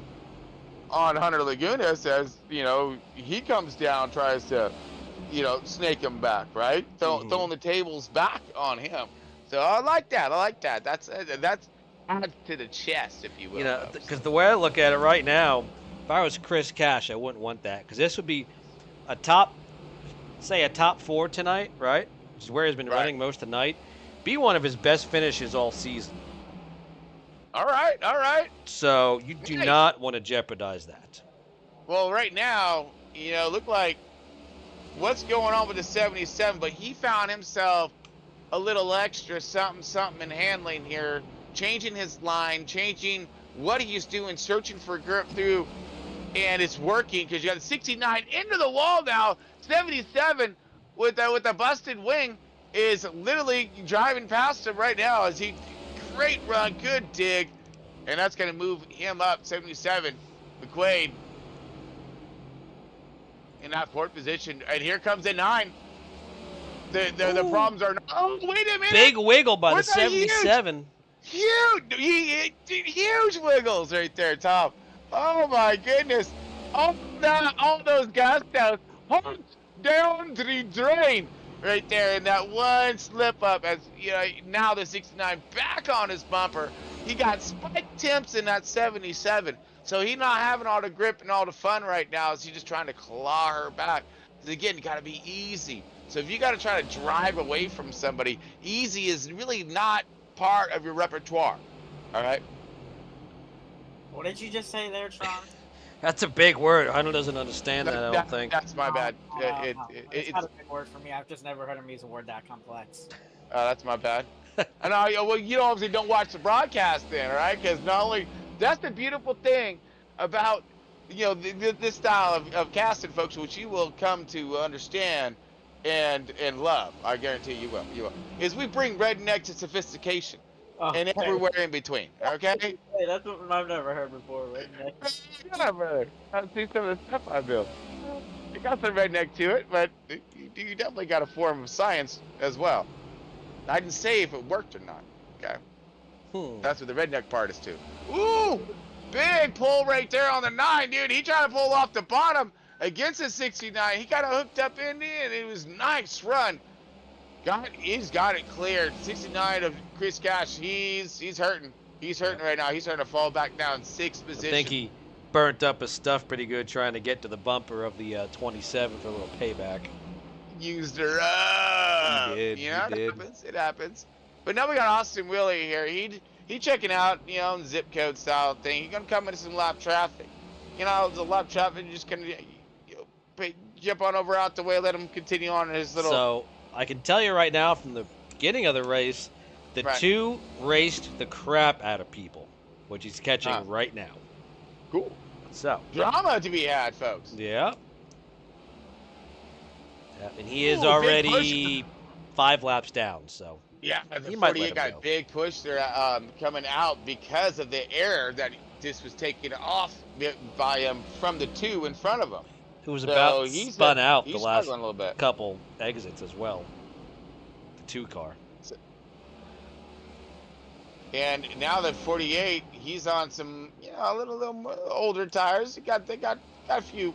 [SPEAKER 4] on Hunter Laguna as, he comes down, tries to, snake him back, right? Throwing the tables back on him. So I like that. That's adds to the chest, if you will.
[SPEAKER 1] Because the way I look at it right now, if I was Chris Cash, I wouldn't want that. Because this would be a top 4 tonight, right? Which is where he's been running most of the night. Be one of his best finishes all season.
[SPEAKER 4] All right.
[SPEAKER 1] So you do not want to jeopardize that.
[SPEAKER 4] Well, right now, look like what's going on with the 77, but he found himself a little extra something in handling here, changing his line, changing what he's doing, searching for grip through, and it's working because you got the 69 into the wall now. 77 with a busted wing is literally driving past him right now as he great run, good dig, and that's going to move him up. 77, McQuaid in that 4th position, and here comes the 9. The problems are. Oh, wait a minute!
[SPEAKER 1] Big wiggle by
[SPEAKER 4] What's
[SPEAKER 1] the 77.
[SPEAKER 4] Huge wiggles right there, Tom. Oh my goodness! All those gas down the drain right there, and that one slip up as now the 69 back on his bumper. He got spike temps in that 77, so he's not having all the grip and all the fun right now. As he's just trying to claw her back. Again, you got to be easy. So if you got to try to drive away from somebody, easy is really not part of your repertoire. All right.
[SPEAKER 2] What did you just say there, Tron?
[SPEAKER 1] That's a big word. Hunter doesn't understand that, I don't think.
[SPEAKER 4] That's my bad.
[SPEAKER 2] It's not a big word for me. I've just never heard him use a word that complex.
[SPEAKER 4] That's my bad. And well, you obviously don't watch the broadcast then, all right? Because not only that's the beautiful thing about this style of casting, folks, which you will come to understand and love. I guarantee you will. Is we bring redneck to sophistication and everywhere in between. Okay.
[SPEAKER 2] Hey, that's what I've never heard before. Redneck.
[SPEAKER 4] Whatever. I see some of the stuff I built. It got some redneck to it, but you definitely got a form of science as well. I didn't say if it worked or not. Okay. That's what the redneck part is too. Ooh, big pull right there on the 9, dude. He tried to pull off the bottom against the 69. He got it hooked up in there, and it was nice run. He's got it cleared. 69 of Chris Cash. He's hurting. He's hurting right now. He's starting to fall back down 6th position.
[SPEAKER 1] I think he burnt up his stuff pretty good trying to get to the bumper of the 27 for a little payback.
[SPEAKER 4] Used her up.
[SPEAKER 1] He did.
[SPEAKER 4] It happens. But now we got Austin Willie here. He checking out, zip code style thing. He's gonna come into some lap traffic. The lap traffic, you're just gonna jump on over out the way, let him continue on his little.
[SPEAKER 1] So I can tell you right now from the beginning of the race, the 2 raced the crap out of people, which he's catching right now.
[SPEAKER 4] Cool.
[SPEAKER 1] So
[SPEAKER 4] drama to be had, folks.
[SPEAKER 1] Yeah. And he is already 5 laps down, so.
[SPEAKER 4] Yeah,
[SPEAKER 1] he
[SPEAKER 4] the
[SPEAKER 1] might
[SPEAKER 4] 48 got a big push there coming out because of the air that this was taken off by him from the 2 in front of him.
[SPEAKER 1] Who was about spun out the last
[SPEAKER 4] a little bit.
[SPEAKER 1] couple exits as well. The 2 car.
[SPEAKER 4] And now that 48, he's on some, a little older tires. They got a few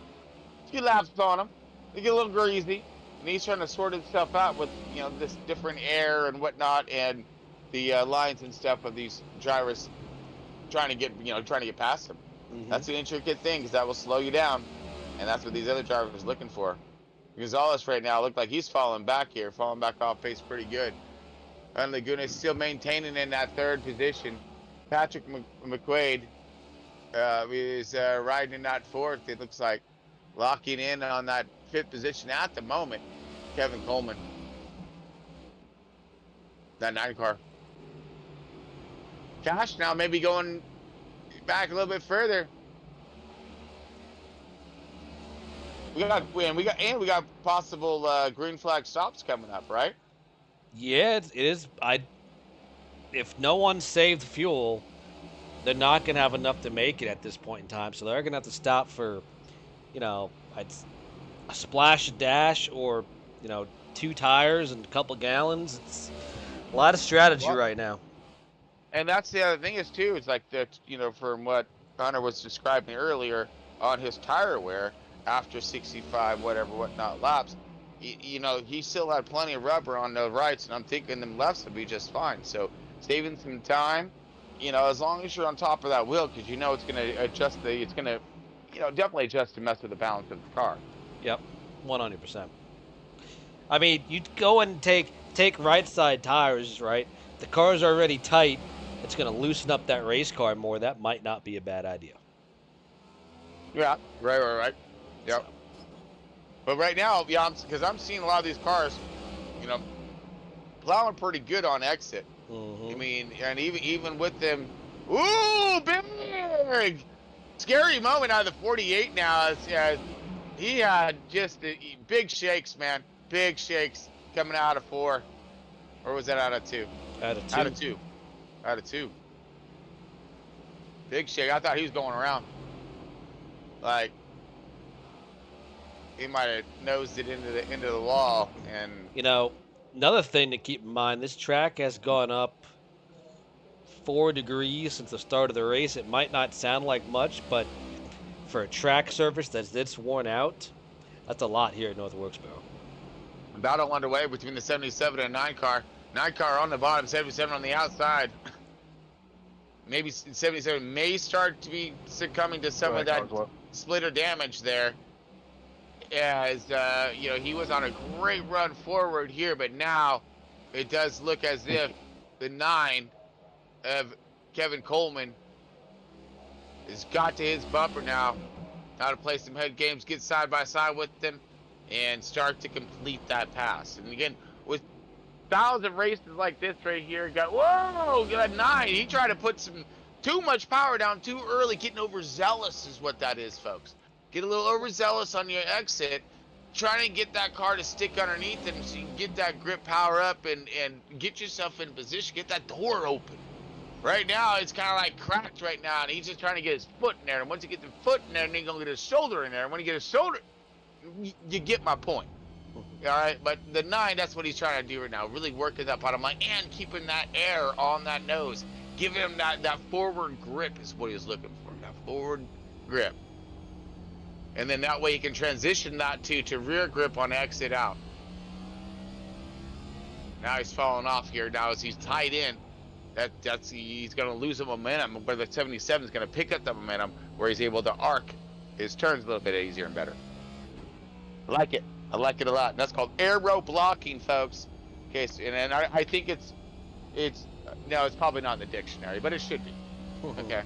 [SPEAKER 4] laps on him. They get a little greasy, and he's trying to sort himself out with this different air and whatnot, and the lines and stuff of these drivers trying to get past him. That's the intricate thing, because that will slow you down, and that's what these other drivers are looking for. Gonzalez right now looked like he's falling back here, falling back off pace pretty good. And Laguna is still maintaining in that third position. Patrick McQuaid is riding in that fourth. It looks like locking in on that fifth position at the moment. Kevin Coleman, that 9 car. Cash now maybe going back a little bit further. We got possible green flag stops coming up, right?
[SPEAKER 1] Yeah, it is. If no one saved fuel, they're not gonna have enough to make it at this point in time. So they're gonna have to stop for, a splash, a dash, or 2 tires and a couple gallons. It's a lot of strategy right now.
[SPEAKER 4] And that's the other thing is too. It's like that, from what Connor was describing earlier on his tire wear after 65, whatnot laps. He still had plenty of rubber on the rights, and I'm thinking them lefts would be just fine. So saving some time, as long as you're on top of that wheel, because it's going to adjust definitely adjust to mess with the balance of the car.
[SPEAKER 1] Yep, 100%. I mean, you go and take right side tires, right? The car's already tight. It's going to loosen up that race car more. That might not be a bad idea.
[SPEAKER 4] Yeah, right. Yep.
[SPEAKER 1] So.
[SPEAKER 4] But right now, because I'm seeing a lot of these cars, plowing pretty good on exit.
[SPEAKER 1] Mm-hmm.
[SPEAKER 4] I mean, and even with them, ooh, big, scary moment out of the 48 now. As he had just big shakes, man, big shakes coming out of 4, or was that out of 2?
[SPEAKER 1] Out of 2.
[SPEAKER 4] Out of 2. Big shake. I thought he was going around. Like he might have nosed it into the wall. And
[SPEAKER 1] another thing to keep in mind: this track has gone up 4 degrees since the start of the race. It might not sound like much, but for a track surface that's this worn out, that's a lot here at North Wilkesboro.
[SPEAKER 4] Battle underway between the 77 and 9 car. 9 car on the bottom, 77 on the outside. Maybe 77 may start to be succumbing to some of that splitter damage there. As he was on a great run forward here, but now it does look as if the 9 of Kevin Coleman has got to his bumper now. Now to play some head games, get side by side with them, and start to complete that pass. And again, with styles of races like this right here, got 9. He tried to put too much power down too early, getting overzealous is what that is, folks. Get a little overzealous on your exit, trying to get that car to stick underneath him so you can get that grip power up and get yourself in position, get that door open. Right now, it's kind of like cracked right now, and he's just trying to get his foot in there. And once he gets the foot in there, then he's going to get his shoulder in there. And when he gets his shoulder, you get my point. All right? But the 9, that's what he's trying to do right now, really working that bottom line and keeping that air on that nose. Giving him that forward grip is what he's looking for, that forward grip. And then that way he can transition that to rear grip on exit out. Now he's falling off here. Now as he's tied in, he's going to lose the momentum, but the 77 is going to pick up the momentum where he's able to arc his turns a little bit easier and better. I like it. I like it a lot. And that's called aero blocking, folks. Okay, so, and I think it's probably not in the dictionary, but it should be. Okay.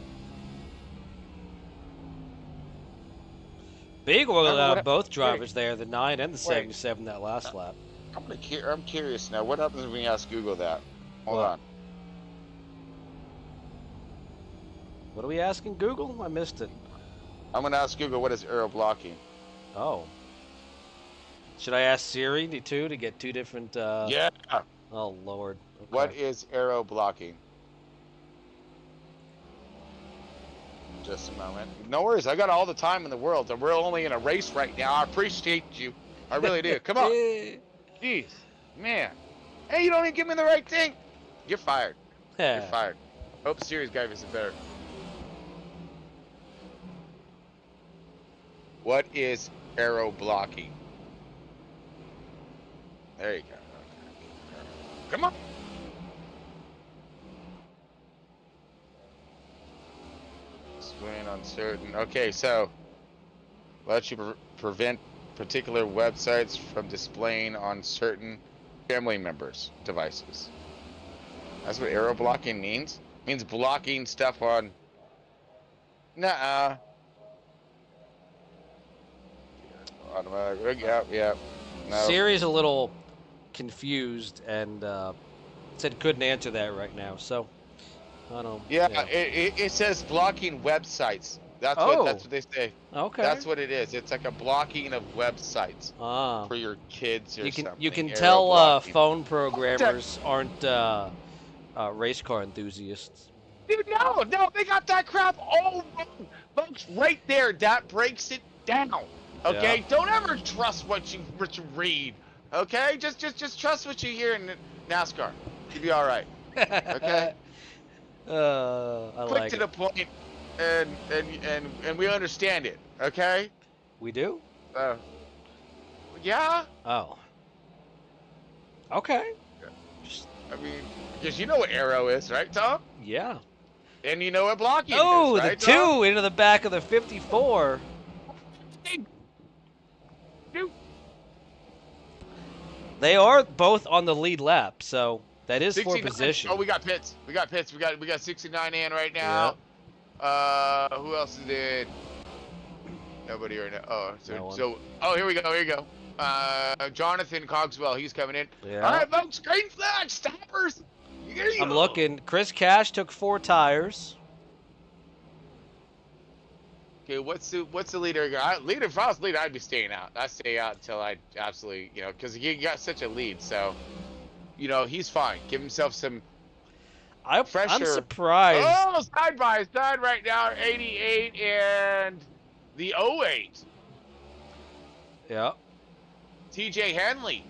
[SPEAKER 1] Big oil out of both drivers there, the 9 and the 77 that last lap.
[SPEAKER 4] I'm curious now. What happens when you ask Google that? Hold on.
[SPEAKER 1] What are we asking Google? I missed it.
[SPEAKER 4] I'm going to ask Google what is aero blocking.
[SPEAKER 1] Oh. Should I ask Siri too to get 2 different?
[SPEAKER 4] Yeah.
[SPEAKER 1] Oh Lord. Okay.
[SPEAKER 4] What is aero blocking? Just a moment. No worries. I got all the time in the world, and we're only in a race right now. I appreciate you. I really do. Come on. Jeez, man. Hey, you don't even give me the right thing. You're fired. You're fired. Hope Siri's guy is better. What is aero blocking? There you go. Come on. Swing uncertain. Okay, so lets you prevent particular websites from displaying on certain family members' devices. That's what arrow blocking means. It means blocking stuff on. Nuh-uh. Automatic. Yeah. No.
[SPEAKER 1] Siri's a little confused and said couldn't answer that right now. So I don't.
[SPEAKER 4] Yeah,
[SPEAKER 1] Yeah.
[SPEAKER 4] it says blocking websites. That's
[SPEAKER 1] Oh.
[SPEAKER 4] what they say.
[SPEAKER 1] Okay.
[SPEAKER 4] That's what it is. It's like a blocking of websites
[SPEAKER 1] Ah.
[SPEAKER 4] for your kids or something.
[SPEAKER 1] You can
[SPEAKER 4] arrow
[SPEAKER 1] tell
[SPEAKER 4] blocking.
[SPEAKER 1] phone programmers aren't race car enthusiasts.
[SPEAKER 4] Dude, no, they got that crap all wrong, folks. Right there, that breaks it down. Okay,
[SPEAKER 1] Yeah.
[SPEAKER 4] don't ever trust what you read. Okay, just trust what you hear in NASCAR. You'll be all right. Okay.
[SPEAKER 1] I
[SPEAKER 4] Quick
[SPEAKER 1] like
[SPEAKER 4] to
[SPEAKER 1] it.
[SPEAKER 4] the point, and we understand it. Okay.
[SPEAKER 1] We do?
[SPEAKER 4] Yeah.
[SPEAKER 1] Oh. Okay.
[SPEAKER 4] I mean, because you know what arrow is, right, Tom?
[SPEAKER 1] Yeah.
[SPEAKER 4] And you know what blocking
[SPEAKER 1] Oh,
[SPEAKER 4] is, right,
[SPEAKER 1] the
[SPEAKER 4] Tom?
[SPEAKER 1] 2 into the back of the 54.
[SPEAKER 4] Dude.
[SPEAKER 1] They are both on the lead lap, so that is for
[SPEAKER 4] 69
[SPEAKER 1] position.
[SPEAKER 4] Oh, we got pits. We got 69 in right now. Who else is in? Nobody right now. Oh, here we go. Jonathan Cogswell, he's coming in.
[SPEAKER 1] Yeah.
[SPEAKER 4] All right, folks, green flag, stoppers.
[SPEAKER 1] I'm looking. Chris Cash took 4 tires.
[SPEAKER 4] Okay, what's the leader? If I was leader, I'd be staying out. I'd stay out until I absolutely, because he got such a lead. So, he's fine. Give himself some pressure.
[SPEAKER 1] I'm surprised.
[SPEAKER 4] Oh, side by side right now, 88 and the 08.
[SPEAKER 1] Yeah.
[SPEAKER 4] TJ Hanley.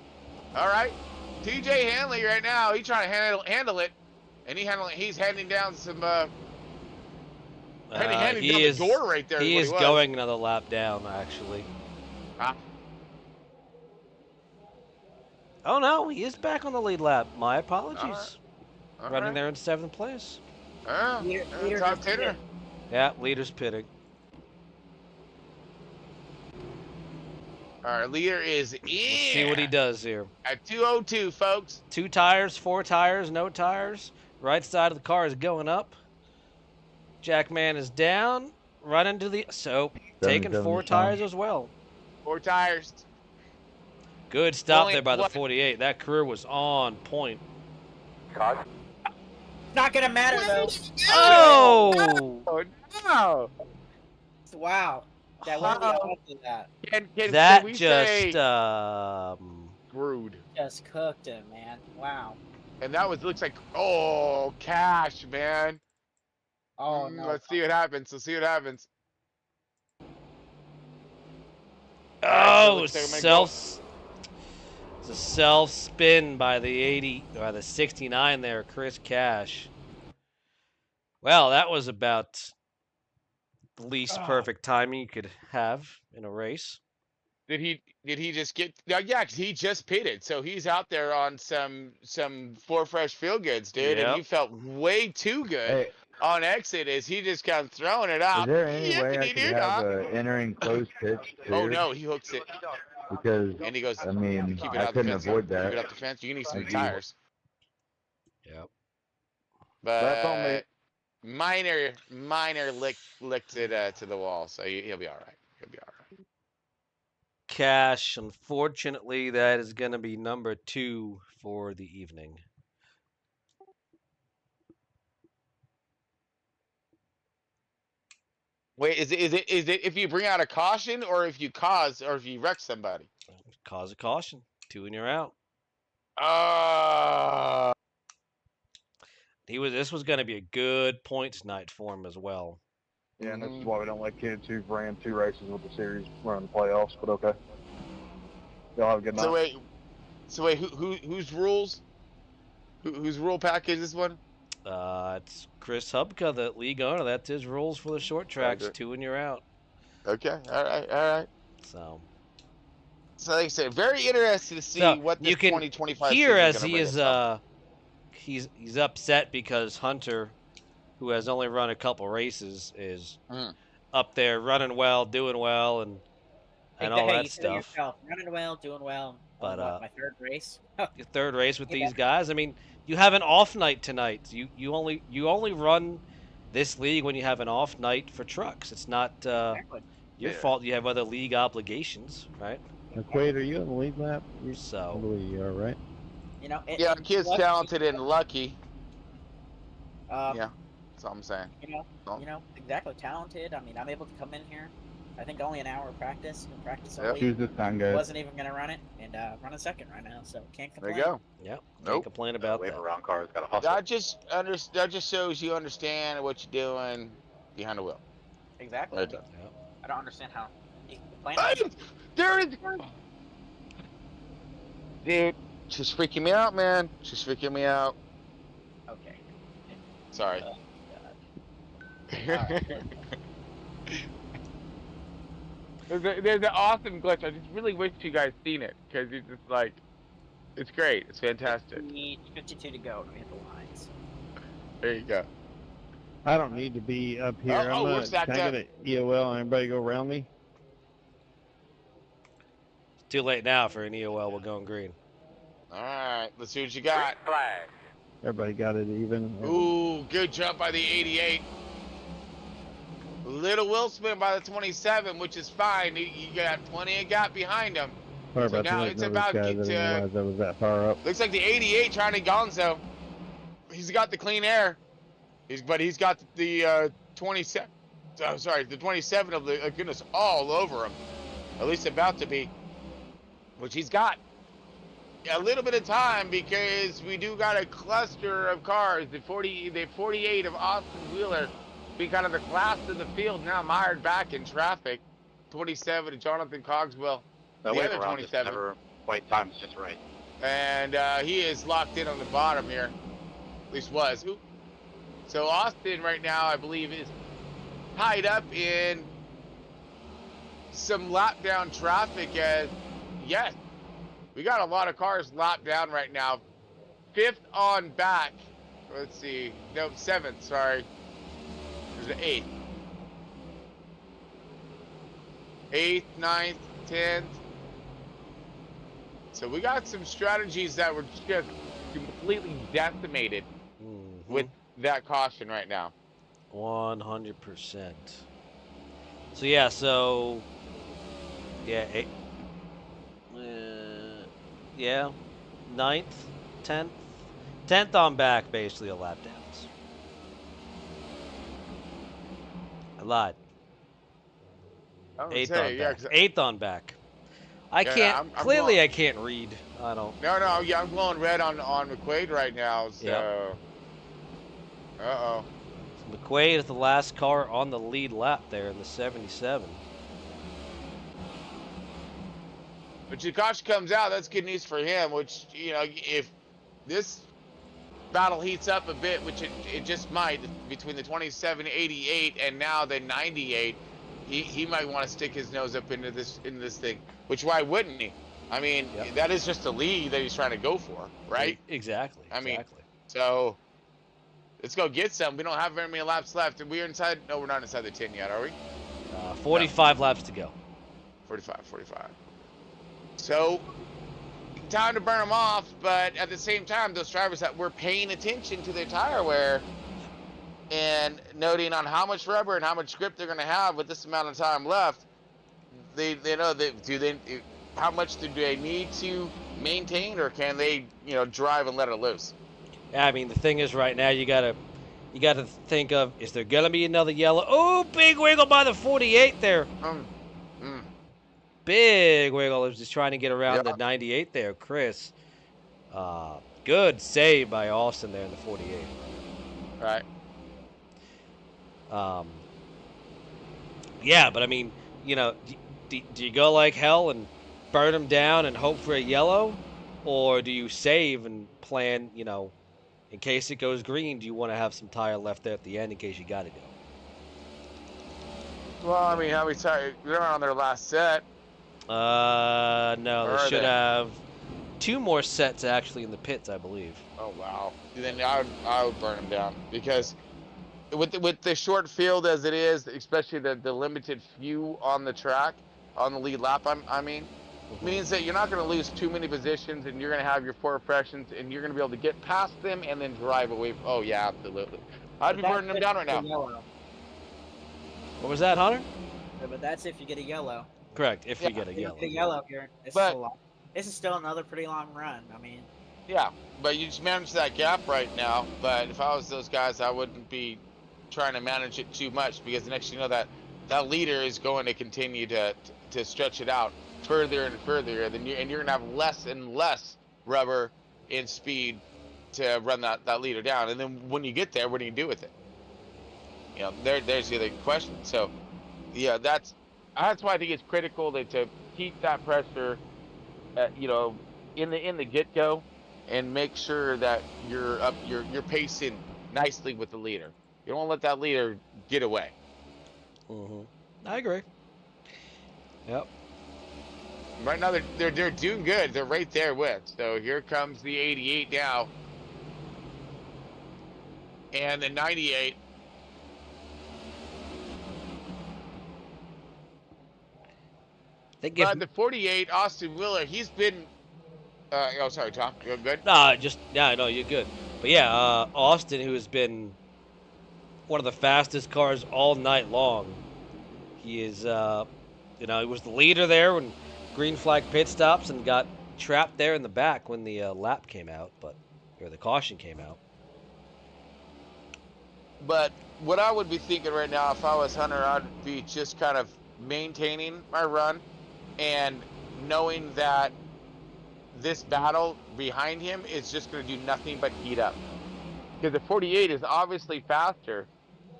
[SPEAKER 4] All right. TJ Hanley right now, he's trying to handle it. And he's handing down some handing down the door right there.
[SPEAKER 1] He is going another lap down, actually. Oh no, he is back on the lead lap. My apologies. Running there in 7th place.
[SPEAKER 2] Leader
[SPEAKER 4] top
[SPEAKER 2] just
[SPEAKER 4] tenner.
[SPEAKER 1] Yeah, leader's pitting.
[SPEAKER 4] Our leader is in.
[SPEAKER 1] Let's see what he does here.
[SPEAKER 4] At 202, folks.
[SPEAKER 1] 2 tires, 4 tires, no tires. Right side of the car is going up. Jackman is down. Right into the taking 4 tires as well.
[SPEAKER 4] 4 tires.
[SPEAKER 1] Good stop there by the 48. That crew was on point.
[SPEAKER 2] Not gonna matter though.
[SPEAKER 1] Oh!
[SPEAKER 4] Oh no!
[SPEAKER 2] Wow. That was the odds of that.
[SPEAKER 1] That
[SPEAKER 4] can we
[SPEAKER 1] just
[SPEAKER 4] say screwed.
[SPEAKER 2] Just cooked him, man. Wow.
[SPEAKER 4] And that looks like Cash, man.
[SPEAKER 2] Oh no.
[SPEAKER 4] Let's see what happens.
[SPEAKER 1] Oh, it's a self spin by the 69 there, Chris Cash. Well, that was about the least perfect timing you could have in a race.
[SPEAKER 4] Did he just get? Yeah, because he just pitted, so he's out there on some 4 fresh feel goods, dude, and he felt way too good on exit as he just kind of throwing it out.
[SPEAKER 6] Is there any way I could have entering closed pitch too?
[SPEAKER 4] Oh no, he hooks it.
[SPEAKER 6] Because
[SPEAKER 4] And he goes,
[SPEAKER 6] I mean,
[SPEAKER 4] keep it
[SPEAKER 6] I
[SPEAKER 4] out
[SPEAKER 6] couldn't
[SPEAKER 4] the fence.
[SPEAKER 6] avoid that.
[SPEAKER 4] Keep it up the fence. You need some tires.
[SPEAKER 1] Yep.
[SPEAKER 4] But minor licked it to the wall, so he'll be all right.
[SPEAKER 1] Cash, unfortunately, that is going to be number 2 for the evening.
[SPEAKER 4] Wait, is it if you bring out a caution or if you wreck somebody?
[SPEAKER 1] Cause a caution. 2 and you're out. This was going to be a good points night for him as well.
[SPEAKER 5] Yeah, and this is why we don't let kids who've ran 2 races with the series run the playoffs, but okay. Y'all have a good night.
[SPEAKER 4] So wait, whose rules? Whose rule package is this one?
[SPEAKER 1] It's Chris Hubka, the league owner. That's his rules for the short tracks.
[SPEAKER 4] Okay.
[SPEAKER 1] 2 and you're out.
[SPEAKER 4] Okay, all right.
[SPEAKER 1] So
[SPEAKER 4] like I said, very interested to see what this 2025
[SPEAKER 1] here as
[SPEAKER 4] season
[SPEAKER 1] he is he's upset because Hunter, who has only run a couple races, is up there running well, doing well, and and all
[SPEAKER 2] Hey,
[SPEAKER 1] that
[SPEAKER 2] you said it
[SPEAKER 1] stuff.
[SPEAKER 2] yourself. Running well, doing well.
[SPEAKER 1] But
[SPEAKER 2] On what, my third race?
[SPEAKER 1] your third race with
[SPEAKER 2] Yeah.
[SPEAKER 1] these guys. I mean, you have an off night tonight. You only run this league when you have an off night for trucks. It's not
[SPEAKER 2] Exactly.
[SPEAKER 1] your
[SPEAKER 4] Yeah.
[SPEAKER 1] fault. You have other league obligations, right?
[SPEAKER 6] Quaid, are you on the lead lap? I
[SPEAKER 1] So
[SPEAKER 6] believe you are, right?
[SPEAKER 2] You know,
[SPEAKER 4] Yeah,
[SPEAKER 2] and
[SPEAKER 4] kid's
[SPEAKER 2] lucky,
[SPEAKER 4] talented and lucky.
[SPEAKER 2] Um,
[SPEAKER 4] Yeah, that's all I'm saying.
[SPEAKER 2] you know, exactly. Talented. I mean, I'm able to come in here. I think only an hour of practice. And practice
[SPEAKER 4] Yep.
[SPEAKER 2] only.
[SPEAKER 5] Choose this time, guys.
[SPEAKER 2] Wasn't even gonna run it, and running second right now, so can't
[SPEAKER 4] There
[SPEAKER 2] complain.
[SPEAKER 4] you go.
[SPEAKER 1] yeah, can't
[SPEAKER 4] Nope.
[SPEAKER 1] complain about
[SPEAKER 5] Wave
[SPEAKER 1] that.
[SPEAKER 5] around cars, got to hustle.
[SPEAKER 4] That just shows you understand what you're doing behind the wheel.
[SPEAKER 2] Exactly.
[SPEAKER 4] Right
[SPEAKER 2] I mean,
[SPEAKER 4] there.
[SPEAKER 2] I don't understand how you can complain.
[SPEAKER 4] Hey, there is. Dude, she's freaking me out, man. She's freaking me out.
[SPEAKER 2] Okay.
[SPEAKER 4] Sorry.
[SPEAKER 2] Oh, God.
[SPEAKER 4] There's an awesome glitch. I just really wish you guys seen it because it's just like, it's great. It's fantastic.
[SPEAKER 2] 52 to go to hit the lines.
[SPEAKER 4] There you go.
[SPEAKER 6] I don't need to be up here.
[SPEAKER 4] we're stacked
[SPEAKER 6] can I
[SPEAKER 4] up.
[SPEAKER 6] get an EOL and everybody go around me?
[SPEAKER 1] It's too late now for an EOL. We're going green.
[SPEAKER 4] All right, let's see what you got.
[SPEAKER 3] Flag.
[SPEAKER 6] Everybody got it even.
[SPEAKER 4] Ooh, good jump by the 88. Little Wilson by the 27, which is fine. You got plenty of gap behind him.
[SPEAKER 6] Sorry
[SPEAKER 4] So
[SPEAKER 6] about
[SPEAKER 4] now
[SPEAKER 6] the
[SPEAKER 4] it's
[SPEAKER 6] late
[SPEAKER 4] about
[SPEAKER 6] notice, guys. I
[SPEAKER 4] get
[SPEAKER 6] didn't realize I was that far up.
[SPEAKER 4] Looks like the 88 trying to gonzo. He's got the clean air. But he's got the 27. Oh, sorry, the 27 of the goodness all over him. At least about to be. Which he's got a little bit of time because we do got a cluster of cars. The 48 of Austin Wheeler being kind of the class in the field now mired back in traffic. 27 of Jonathan Cogswell.
[SPEAKER 5] That
[SPEAKER 4] The
[SPEAKER 5] wave
[SPEAKER 4] other
[SPEAKER 5] around
[SPEAKER 4] 27.
[SPEAKER 5] just never quite times just right.
[SPEAKER 4] And he is locked in on the bottom here. At least was. Ooh. So Austin right now, I believe, is tied up in some lap down traffic as, yes, we got a lot of cars lapped down right now. 5th on back. Let's see. No, 7th, sorry. There's an 8th. 8th, 9th, 10th. So we got some strategies that were just completely decimated with that caution right now.
[SPEAKER 1] 100%. So yeah, yeah, 9th, 10th on back, basically a lap downs. I lied. 8th on back. 8th on back. I can't. Clearly, I can't read. I don't.
[SPEAKER 4] No. Yeah, I'm glowing red on McQuaid right now. So. Yep. Uh-oh.
[SPEAKER 1] So McQuaid is the last car on the lead lap there in the 77.
[SPEAKER 4] But Chikashi comes out. That's good news for him. Which, you know, if this battle heats up a bit, which it just might, between the 27-88 and now the 98. He might want to stick his nose up into this thing. Which, why wouldn't he? I mean, that is just a lead that he's trying to go for, right?
[SPEAKER 1] Exactly.
[SPEAKER 4] I mean, so let's go get some. We don't have very many laps left. We're inside. No, we're not inside the 10 yet, are we?
[SPEAKER 1] 45 laps to go.
[SPEAKER 4] 45. So time to burn them off, but at the same time, those drivers that were paying attention to their tire wear and noting on how much rubber and how much grip they're going to have with this amount of time left, they know that how much do they need to maintain, or can they, you know, drive and let it loose?
[SPEAKER 1] Yeah, I mean, the thing is, right now you gotta think of, is there gonna be another yellow? Oh, big wiggle by the 48 there. Big wiggle. I was just trying to get around the 98 there, Chris. Good save by Austin there in the 48.
[SPEAKER 4] Right.
[SPEAKER 1] Yeah, but I mean, you know, do you go like hell and burn them down and hope for a yellow? Or do you save and plan, you know, in case it goes green, do you want to have some tire left there at the end in case you got to go?
[SPEAKER 4] Well, I mean, how many tires? They're on their last set.
[SPEAKER 1] No, they should
[SPEAKER 4] they?
[SPEAKER 1] have 2 more sets actually in the pits, I believe.
[SPEAKER 4] Oh, wow. Then I would burn them down because with the short field as it is, especially the limited few on the track, on the lead lap. I mean, means that you're not going to lose too many positions, and you're going to have your 4 impressions, and you're going to be able to get past them and then drive away. Oh yeah, absolutely. I'd be burning them down right now.
[SPEAKER 2] Yellow.
[SPEAKER 1] What was that, Hunter?
[SPEAKER 2] Yeah, but that's if you get a yellow.
[SPEAKER 1] Correct. If you get a
[SPEAKER 2] If you
[SPEAKER 1] yellow.
[SPEAKER 2] get a yellow here, this is still another pretty long run. I mean.
[SPEAKER 4] Yeah, but you just manage that gap right now. But if I was those guys, I wouldn't be trying to manage it too much, because the next thing you know, that leader is going to continue to stretch it out further and further, and you're going to have less and less rubber in speed to run that leader down. And then when you get there, what do you do with it? You know, there's the other question. So yeah, that's why I think it's critical to keep that pressure, you know, in the get-go, and make sure that you're pacing nicely with the leader. You don't want to let that leader get away.
[SPEAKER 1] I agree. Yep.
[SPEAKER 4] Right now they're doing good. They're right there with. So here comes the 88 now, and the 98. But the 48, Austin Wheeler, he's been. Oh, sorry, Tom. You're good?
[SPEAKER 1] No, you're good. But yeah, Austin, who has been one of the fastest cars all night long, he is, he was the leader there when green flag pit stops and got trapped there in the back when the lap came out, or the caution came out.
[SPEAKER 4] But what I would be thinking right now, if I was Hunter, I'd be just kind of maintaining my run and knowing that this battle behind him is just going to do nothing but heat up. Because the 48 is obviously faster,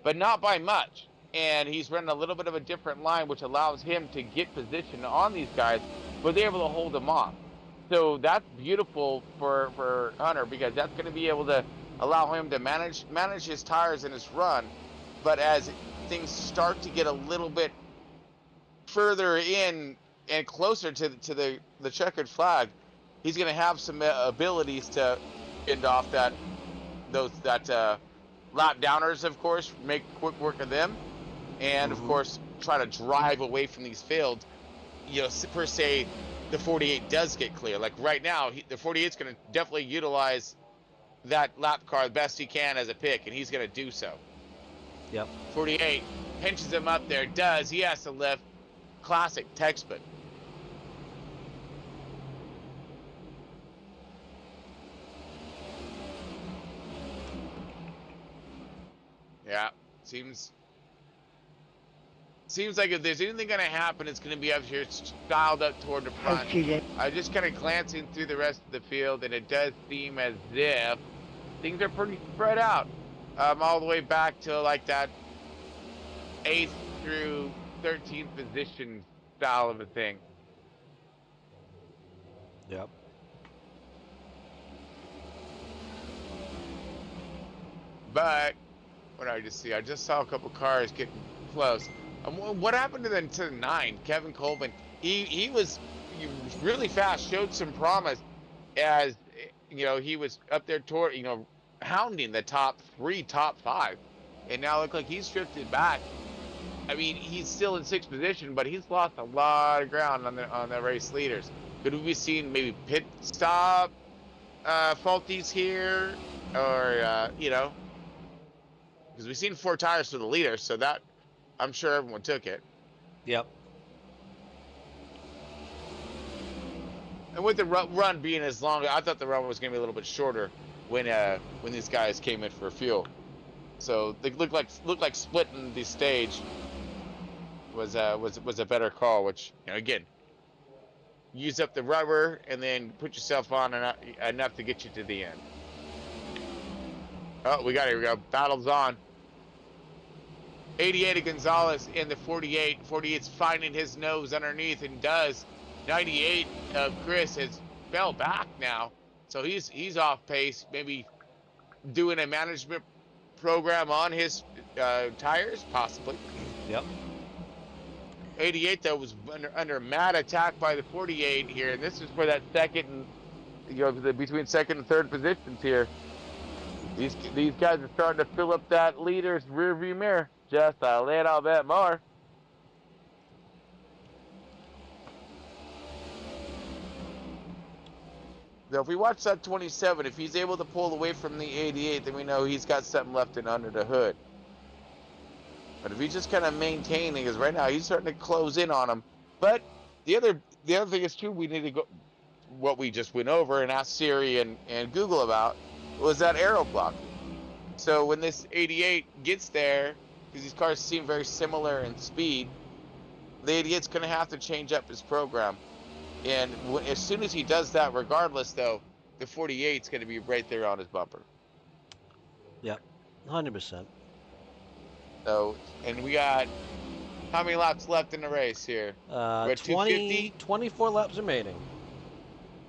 [SPEAKER 4] but not by much. And he's running a little bit of a different line, which allows him to get position on these guys, but they're able to hold them off. So that's beautiful for Hunter, because that's going to be able to allow him to manage his tires in his run. But as things start to get a little bit further in and closer to the checkered flag, he's going to have some abilities to end off that lap downers, of course, make quick work of them, and of course try to drive away from these fields. You know, per se, the 48 does get clear. Like right now, the 48 is going to definitely utilize that lap car the best he can as a pick, and he's going to do so.
[SPEAKER 1] Yep.
[SPEAKER 4] 48 pinches him up there. He has to lift. Classic textbook. Yeah, seems like if there's anything going to happen, it's going to be up here styled up toward the front. I'm just kind of glancing through the rest of the field, and it does seem as if things are pretty spread out, all the way back to like that 8th through 13th position style of a thing.
[SPEAKER 1] Yep.
[SPEAKER 4] But what did I just see? I just saw a couple cars getting close. What happened to the 9? Kevin Colvin. He was really fast. Showed some promise, as you know, he was up there toward, you know, hounding the top 3, top 5, and now look like he's drifted back. I mean, he's still in 6th position, but he's lost a lot of ground on the race leaders. Could we be seeing maybe pit stop faulties here, or you know? Because we've seen 4 tires for the leader, so that I'm sure everyone took it.
[SPEAKER 1] Yep.
[SPEAKER 4] And with the run being as long, I thought the run was going to be a little bit shorter when these guys came in for fuel. So they looked like splitting the stage was a better call. Which, you know, again, use up the rubber and then put yourself on enough to get you to the end. Oh, here we go. Battle's on. 88 of Gonzalez in the 48. 48's finding his nose underneath, and does. 98 of Chris has fell back now, so he's off pace. Maybe doing a management program on his tires, possibly.
[SPEAKER 1] Yep.
[SPEAKER 4] 88 though was under mad attack by the 48 here, and this is for that second and, you know, between 2nd and 3rd positions here. These guys are starting to fill up that leader's rearview mirror just a little bit more. Now, if we watch that 27, if he's able to pull away from the 88, then we know he's got something left in under the hood. But if he's just kind of maintaining, because right now he's starting to close in on him. But the other thing is too, we need to go. What we just went over and asked Siri and Google about was that aero block. So when this 88 gets there, because these cars seem very similar in speed, the 88's going to have to change up his program. And as soon as he does that, regardless, though, the 48's going to be right there on his bumper.
[SPEAKER 1] Yep, 100%.
[SPEAKER 4] So, and we got how many laps left in the race here?
[SPEAKER 1] 24 laps remaining.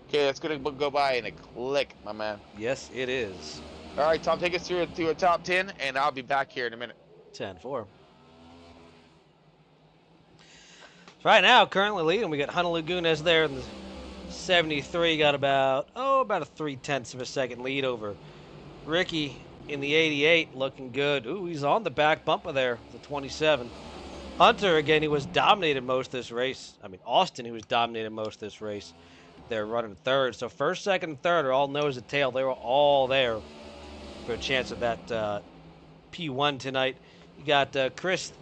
[SPEAKER 4] Okay, that's going to go by in a click, my man.
[SPEAKER 1] Yes, it is.
[SPEAKER 4] All right, Tom, take us through a top 10, and I'll be back here in a minute.
[SPEAKER 1] 10-4. Right now, currently leading, we got Hunter Lagunas there in the 73, got about a 0.3 of a second lead over Ricky in the 88, looking good. Ooh, he's on the back bumper there, the 27. Hunter, again, he was dominated most of this race. I mean, Austin, he was dominated most of this race. They're running third. So first, second, and third are all nose to tail. They were all there for a chance of that P1 tonight. You got Chris.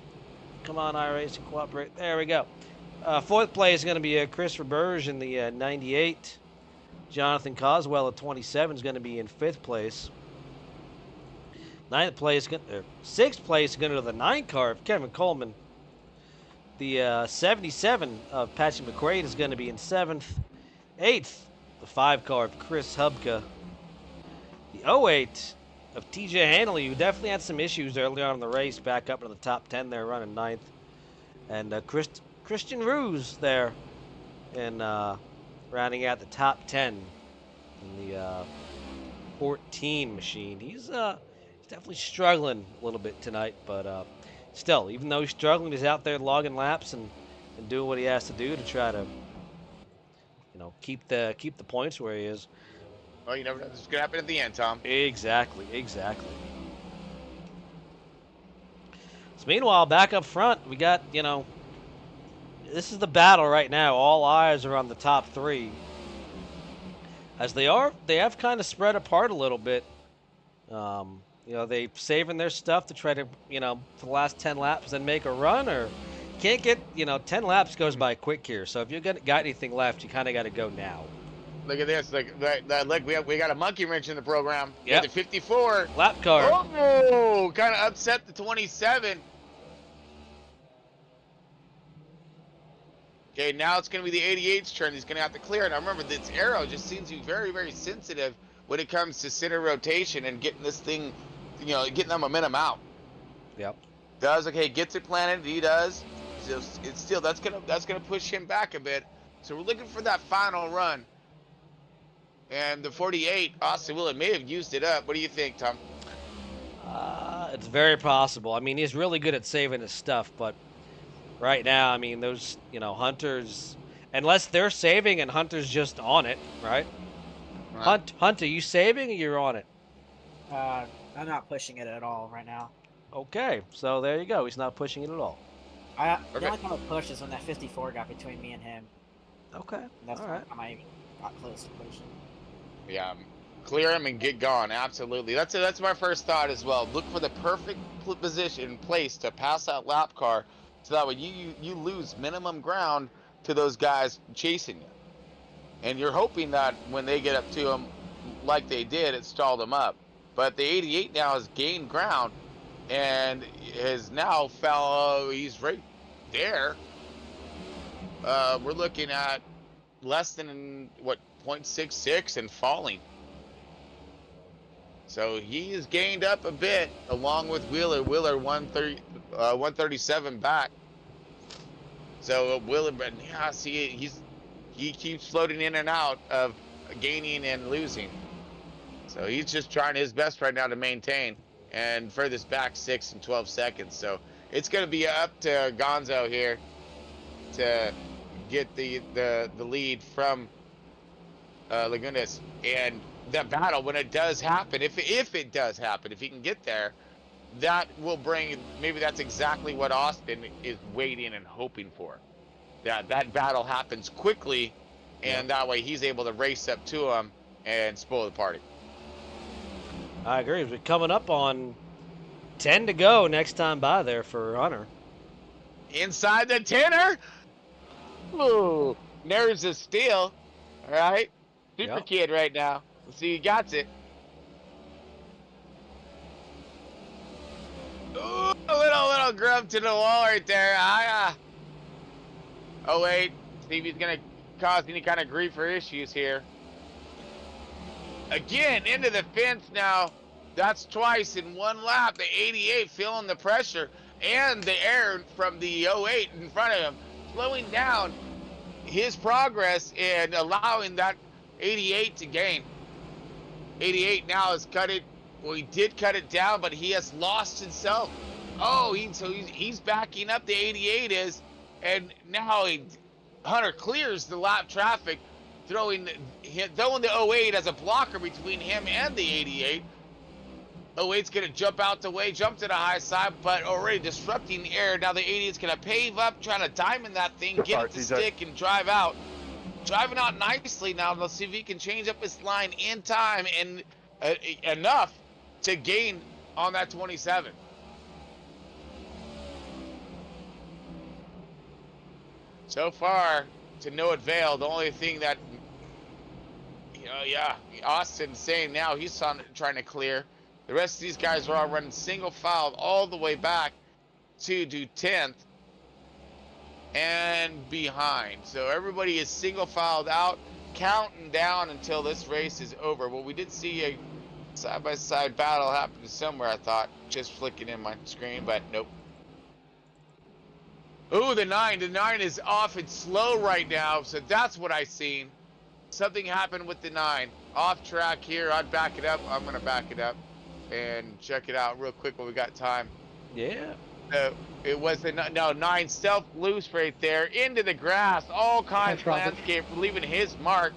[SPEAKER 1] Come on, iRacing, cooperate. There we go. Fourth place is going to be Chris Roberge in the 98. Jonathan Coswell at 27 is going to be in fifth place. Sixth place is going to go to the 9 car of Kevin Coleman. The 77 of Patrick McQuaid is going to be in seventh. Eighth, the 5 car of Chris Hubka. The 08 of TJ Hanley, who definitely had some issues early on in the race, back up into the top 10 there, running 9th. And Christian Ruse there, and rounding out the top 10 in the 14 machine. He's definitely struggling a little bit tonight, but still, even though he's struggling, he's out there logging laps and doing what he has to do to try to, keep the points where he is.
[SPEAKER 4] Well, you never know. This is going to happen at the end, Tom.
[SPEAKER 1] Exactly. So meanwhile, back up front, we got, this is the battle right now. All eyes are on the top 3. As they have kind of spread apart a little bit. They saving their stuff to try to, for the last 10 laps then make a run, or can't get, 10 laps goes by quick here. So if you got anything left, you kind of got to go now.
[SPEAKER 4] Look at this. Look, we got a monkey wrench in the program.
[SPEAKER 1] Yeah.
[SPEAKER 4] The 54.
[SPEAKER 1] Lap car.
[SPEAKER 4] Oh, kind of upset the 27. Okay, now it's going to be the 88's turn. He's going to have to clear it. Now remember, this arrow just seems to be very, very sensitive when it comes to center rotation and getting this thing, getting that momentum out.
[SPEAKER 1] Yep.
[SPEAKER 4] Gets it planted. He does. So it's still that's gonna push him back a bit. So we're looking for that final run. And the 48, Austin Willett may have used it up. What do you think, Tom?
[SPEAKER 1] It's very possible. I mean, he's really good at saving his stuff, but right now, I mean, those, Hunter's, unless they're saving and Hunter's just on it, right? Hunter, you saving or you're on it?
[SPEAKER 2] I'm not pushing it at all right now.
[SPEAKER 1] Okay, so there you go. He's not pushing it at all.
[SPEAKER 2] The only time I pushed is when that 54 got between me and him.
[SPEAKER 1] Okay,
[SPEAKER 2] That's
[SPEAKER 1] all right.
[SPEAKER 2] I even got close to pushing.
[SPEAKER 4] Yeah, clear him and get gone. Absolutely. That's my first thought as well. Look for the perfect position, place to pass that lap car, so that way you lose minimum ground to those guys chasing you. And you're hoping that when they get up to him, like they did, it stalled them up. But the 88 now has gained ground and has now he's right there. We're looking at less than, 0.66 and falling. So he has gained up a bit along with Wheeler. Wheeler 137 back. So Wheeler, but yeah, see, he keeps floating in and out of gaining and losing. So he's just trying his best right now to maintain, and furthest back 6 and 12 seconds. So it's going to be up to Gonzo here to get the lead from Lagunas. And that battle, when it does happen, if it does happen, if he can get there, that will bring, maybe that's exactly what Austin is waiting and hoping for. That battle happens quickly, and that way he's able to race up to him and spoil the party.
[SPEAKER 1] I agree. We're coming up on 10 to go next time by there for Hunter.
[SPEAKER 4] Inside the 10er. Ooh, nerves of steel. All right. Super kid right now. Let's see, he got it. Ooh, a little grub to the wall right there. Oh, wait. See if he's going to cause any kind of grief or issues here. Again, into the fence now. That's twice in one lap. The 88 feeling the pressure and the air from the 08 in front of him, slowing down his progress and allowing that 88 to gain. 88 now has cut it. Well, he did cut it down, but he has lost himself. Oh, he's backing up. The 88 is, and now Hunter clears the lap traffic, throwing the 08 as a blocker between him and the 88. 08's going to jump out the way, jump to the high side, but already disrupting the air. Now the 88's going to pave up, trying to diamond that thing, get it to stick, and drive out. Driving out nicely now. Let's see if he can change up his line in time and enough to gain on that 27. So far, to no avail. The only thing that, Austin's saying now he's trying to clear. The rest of these guys are all running single file all the way back to do 10th and behind. So everybody is single filed out, counting down until this race is over. Well, we did see a side-by-side battle happen somewhere, I thought, just flicking in my screen, but nope. Ooh, the 9 is off and slow right now, so that's what I seen. Something happened with the 9. Off track here, I'd back it up. I'm gonna back it up and check it out real quick when we got time.
[SPEAKER 1] Yeah.
[SPEAKER 4] It was the 9 stealth loose right there into the grass, all kinds of landscape, leaving his mark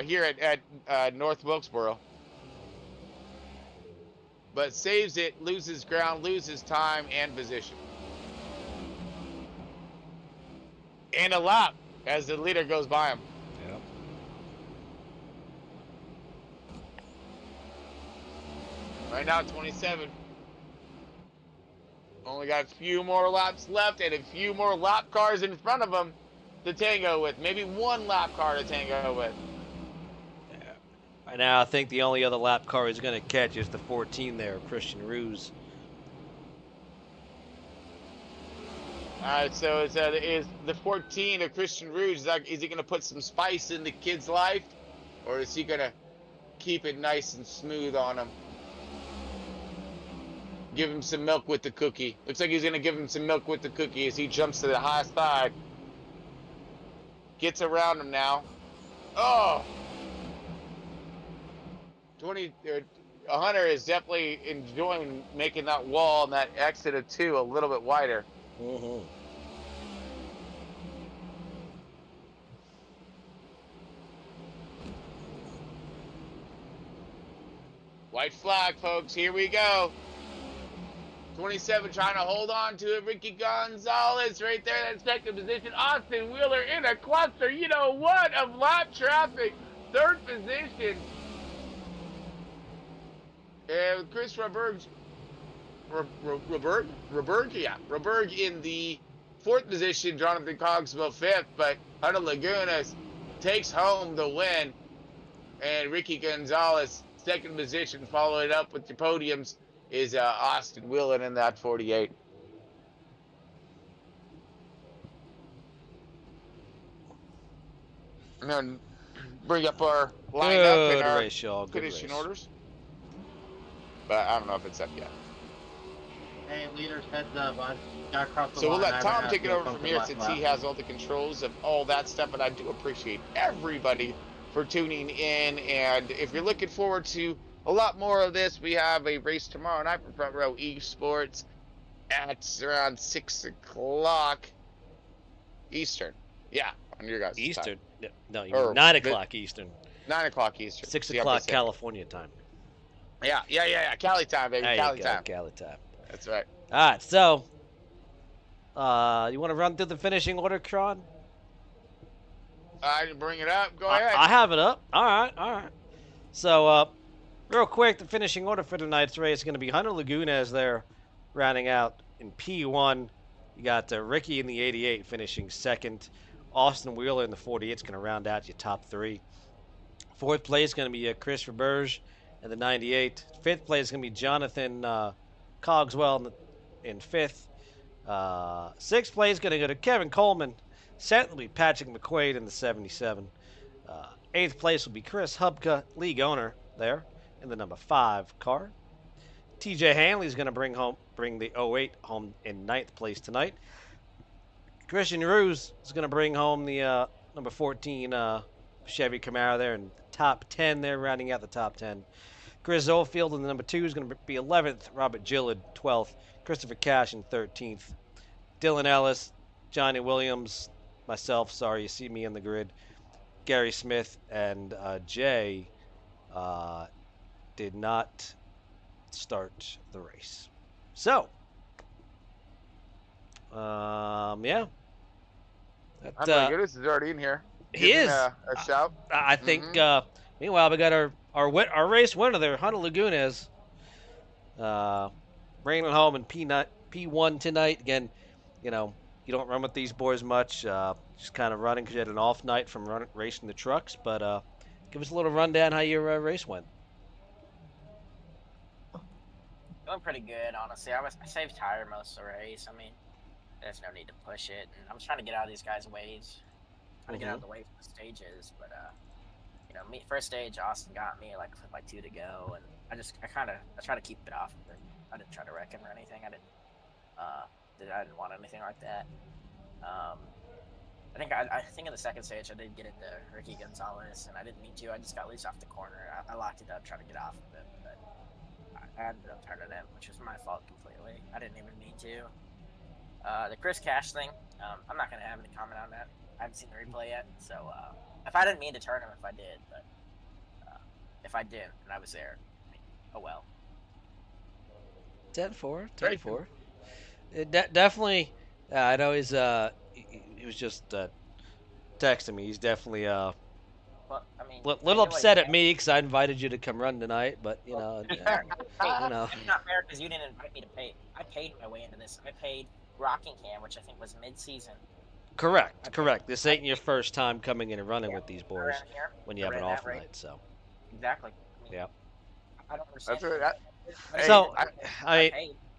[SPEAKER 4] here at North Wilkesboro. But saves it, loses ground, loses time and position. And a lap as the leader goes by him.
[SPEAKER 1] Yep.
[SPEAKER 4] Right now, 27. Only got a few more laps left and a few more lap cars in front of him to tango with. Maybe one lap car to tango with.
[SPEAKER 1] Yeah. Right now, I think the only other lap car he's going to catch is the 14 there, Christian Ruse.
[SPEAKER 4] All right, so is the 14 of Christian Rouge, is he going to put some spice in the kid's life, or is he going to keep it nice and smooth on him? Give him some milk with the cookie. Looks like he's going to give him some milk with the cookie as he jumps to the high side. Gets around him now. Oh! Hunter is definitely enjoying making that wall and that exit of 2 a little bit wider.
[SPEAKER 1] Mm-hmm.
[SPEAKER 4] White flag, folks. Here we go. 27 trying to hold on to it. Ricky Gonzalez right there. That second position. Austin Wheeler in a cluster. You know what? Of lap traffic. Third position. And Chris Roberg in the 4th position, Jonathan Cogswell 5th, but Hunter Lagunas takes home the win, and Ricky Gonzalez 2nd position, followed up with the podiums is Austin Wheelan in that 48. And then bring up our lineup and our
[SPEAKER 1] race, y'all. Good
[SPEAKER 4] finishing
[SPEAKER 1] race.
[SPEAKER 4] orders. But I don't know if it's up yet.
[SPEAKER 6] Hey, leaders, heads up. I got across the
[SPEAKER 4] So we'll
[SPEAKER 6] line.
[SPEAKER 4] let Tom take it over from here since he has all the controls of all that stuff. And I do appreciate everybody for tuning in. And if you're looking forward to a lot more of this, we have a race tomorrow night for Front Row Esports at around 6 o'clock Eastern. Yeah, on your guys'
[SPEAKER 1] Eastern?
[SPEAKER 4] time.
[SPEAKER 1] No, you mean 9 o'clock Eastern.
[SPEAKER 4] 9 o'clock Eastern.
[SPEAKER 1] 6 o'clock California time.
[SPEAKER 4] Yeah. Cali time, baby.
[SPEAKER 1] There
[SPEAKER 4] Cali
[SPEAKER 1] you go,
[SPEAKER 4] time.
[SPEAKER 1] Cali time.
[SPEAKER 4] That's right.
[SPEAKER 1] All right, so you want to run through the finishing order, Kron?
[SPEAKER 4] I didn't bring it up. Go ahead.
[SPEAKER 1] I have it up. All right. So, real quick, the finishing order for tonight's race is going to be Hunter Lagunas there, rounding out in P1. You got Ricky in the 88 finishing second. Austin Wheeler in the 48 is going to round out your top three. Fourth place is going to be Chris Roberge in the 98. Fifth place is going to be Jonathan Cogswell in fifth. Sixth place is going to go to Kevin Coleman. Seventh will be Patrick McQuaid in the 77. Eighth place will be Chris Hubka, league owner there in the number 5 car. TJ Hanley is going to bring the 08 home in ninth place tonight. Christian Ruse is going to bring home the number 14 Chevy Camaro there in the top 10 there, rounding out the top 10. Chris Oldfield in the number 2 is going to be 11th. Robert Gillard, 12th. Christopher Cash in 13th. Dylan Ellis, Johnny Williams, myself, sorry, you see me in the grid. Gary Smith and Jay did not start the race. So, yeah.
[SPEAKER 4] Goodness is already in here.
[SPEAKER 1] He is.
[SPEAKER 4] A shout.
[SPEAKER 1] I think. Meanwhile, we got our race winner there, Hunter Lagunas, bringing it home in P1 tonight. Again, you don't run with these boys much. Just kind of running because you had an off night from racing the trucks. But give us a little rundown how your race went.
[SPEAKER 2] Going pretty good, honestly. I saved tire most of the race. I mean, there's no need to push it. And I was trying to get out of these guys' ways. Trying to get out of the way from the stages. But, first stage, Austin got me like 2 to go. And I tried to keep it off. But I didn't try to wreck him or anything. I didn't want anything like that. I think in the second stage, I did get into Ricky Gonzalez. And I didn't mean to. I just got loose off the corner. I locked it up trying to get off of it. But I ended up turning it, which was my fault completely. I didn't even mean to. The Chris Cash thing, I'm not going to have any comment on that. I haven't seen the replay yet, so if I didn't mean to turn him, if I did, but if I didn't and I was there, oh well.
[SPEAKER 1] 10-4. Definitely, I know he was just texting me. He's definitely little upset at me because I invited you to come run tonight, but
[SPEAKER 2] It's not fair because you didn't invite me to pay. I paid my way into this. I paid Rockingham, which I think was mid-season.
[SPEAKER 1] Correct. This ain't your first time coming in and running with these boys when you have an off night. So
[SPEAKER 2] exactly.
[SPEAKER 1] Yeah.
[SPEAKER 2] I don't understand.
[SPEAKER 1] So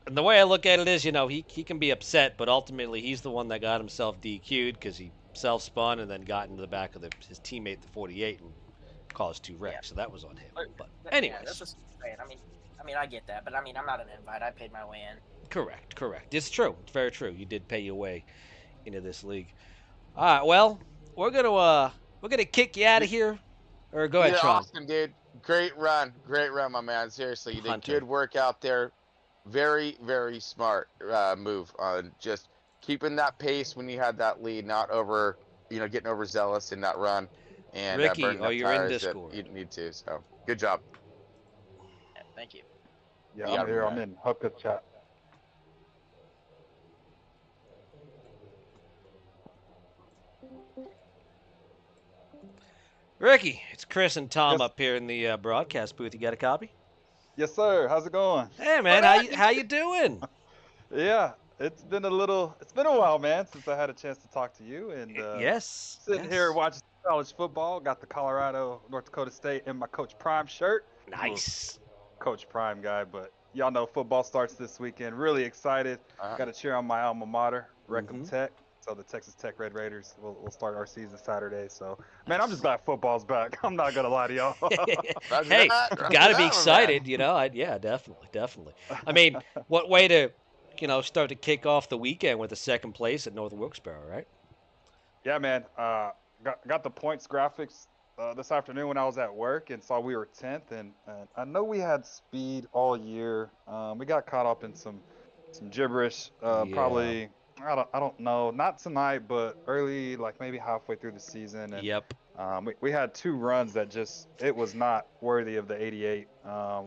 [SPEAKER 1] and the way I look at it is, he can be upset, but ultimately he's the one that got himself DQ'd because he self-spun and then got into the back of his teammate, the 48, and caused 2 wrecks. So that was on him. But anyways.
[SPEAKER 2] Yeah, that's just saying. I mean, I get that, but I'm not an invite. I paid my way in.
[SPEAKER 1] Correct. It's true. It's very true. You did pay your way into this league. All right. Well, we're gonna kick you out of here. Or go ahead, Tron.
[SPEAKER 4] Austin, dude. Great run, my man. Seriously, you did good work out there. Very, very smart move on just keeping that pace when you had that lead, not getting overzealous in that run. And
[SPEAKER 1] Ricky, you're in Discord.
[SPEAKER 4] You need to. So good job.
[SPEAKER 2] Yeah, thank you.
[SPEAKER 5] Yeah, I'm here. I'm in Hubka chat.
[SPEAKER 1] Ricky, it's Chris and Tom up here in the broadcast booth. You got a copy?
[SPEAKER 7] Yes, sir. How's it going?
[SPEAKER 1] Hey, man. How you doing?
[SPEAKER 7] Yeah, it's been a while, man, since I had a chance to talk to you. And sitting here watching college football. Got the Colorado, North Dakota State in my Coach Prime shirt.
[SPEAKER 1] Nice.
[SPEAKER 7] Coach Prime guy, but y'all know football starts this weekend. Really excited. Got to cheer on my alma mater, Reckham Tech. So the Texas Tech Red Raiders will start our season Saturday. So, man, I'm just glad football's back. I'm not going to lie to y'all.
[SPEAKER 1] Hey, got to be excited, Yeah, definitely. I mean, what way to, start to kick off the weekend with the second place at North Wilkesboro, right?
[SPEAKER 7] Yeah, man. Got the points graphics this afternoon when I was at work and saw we were 10th. And I know we had speed all year. We got caught up in some gibberish, probably – I don't know, not tonight, but early, like maybe halfway through the season. And,
[SPEAKER 1] yep.
[SPEAKER 7] We had 2 runs that it was not worthy of the 88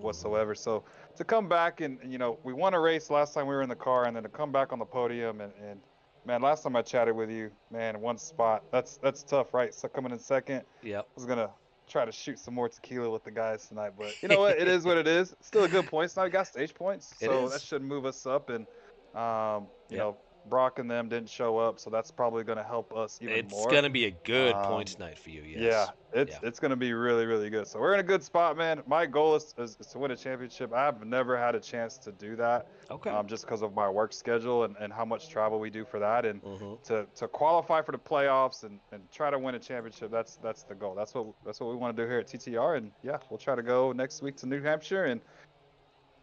[SPEAKER 7] whatsoever. So to come back and, we won a race last time we were in the car, and then to come back on the podium and man, last time I chatted with you, man, one spot, that's tough, right? So coming in second,
[SPEAKER 1] yep.
[SPEAKER 7] I was going to try to shoot some more tequila with the guys tonight. But you know what? It is what it is. Still a good points night. We got stage points, so that should move us up. And you know, Brock and them didn't show up, so that's probably going to help us even more.
[SPEAKER 1] It's going to be a good points night for you. Yes.
[SPEAKER 7] Yeah, it's going to be really, really good. So we're in a good spot, man. My goal is to win a championship. I've never had a chance to do that.
[SPEAKER 1] Okay.
[SPEAKER 7] Just because of my work schedule and how much travel we do for that, and to qualify for the playoffs and try to win a championship. That's the goal. That's what we want to do here at TTR. And yeah, we'll try to go next week to New Hampshire and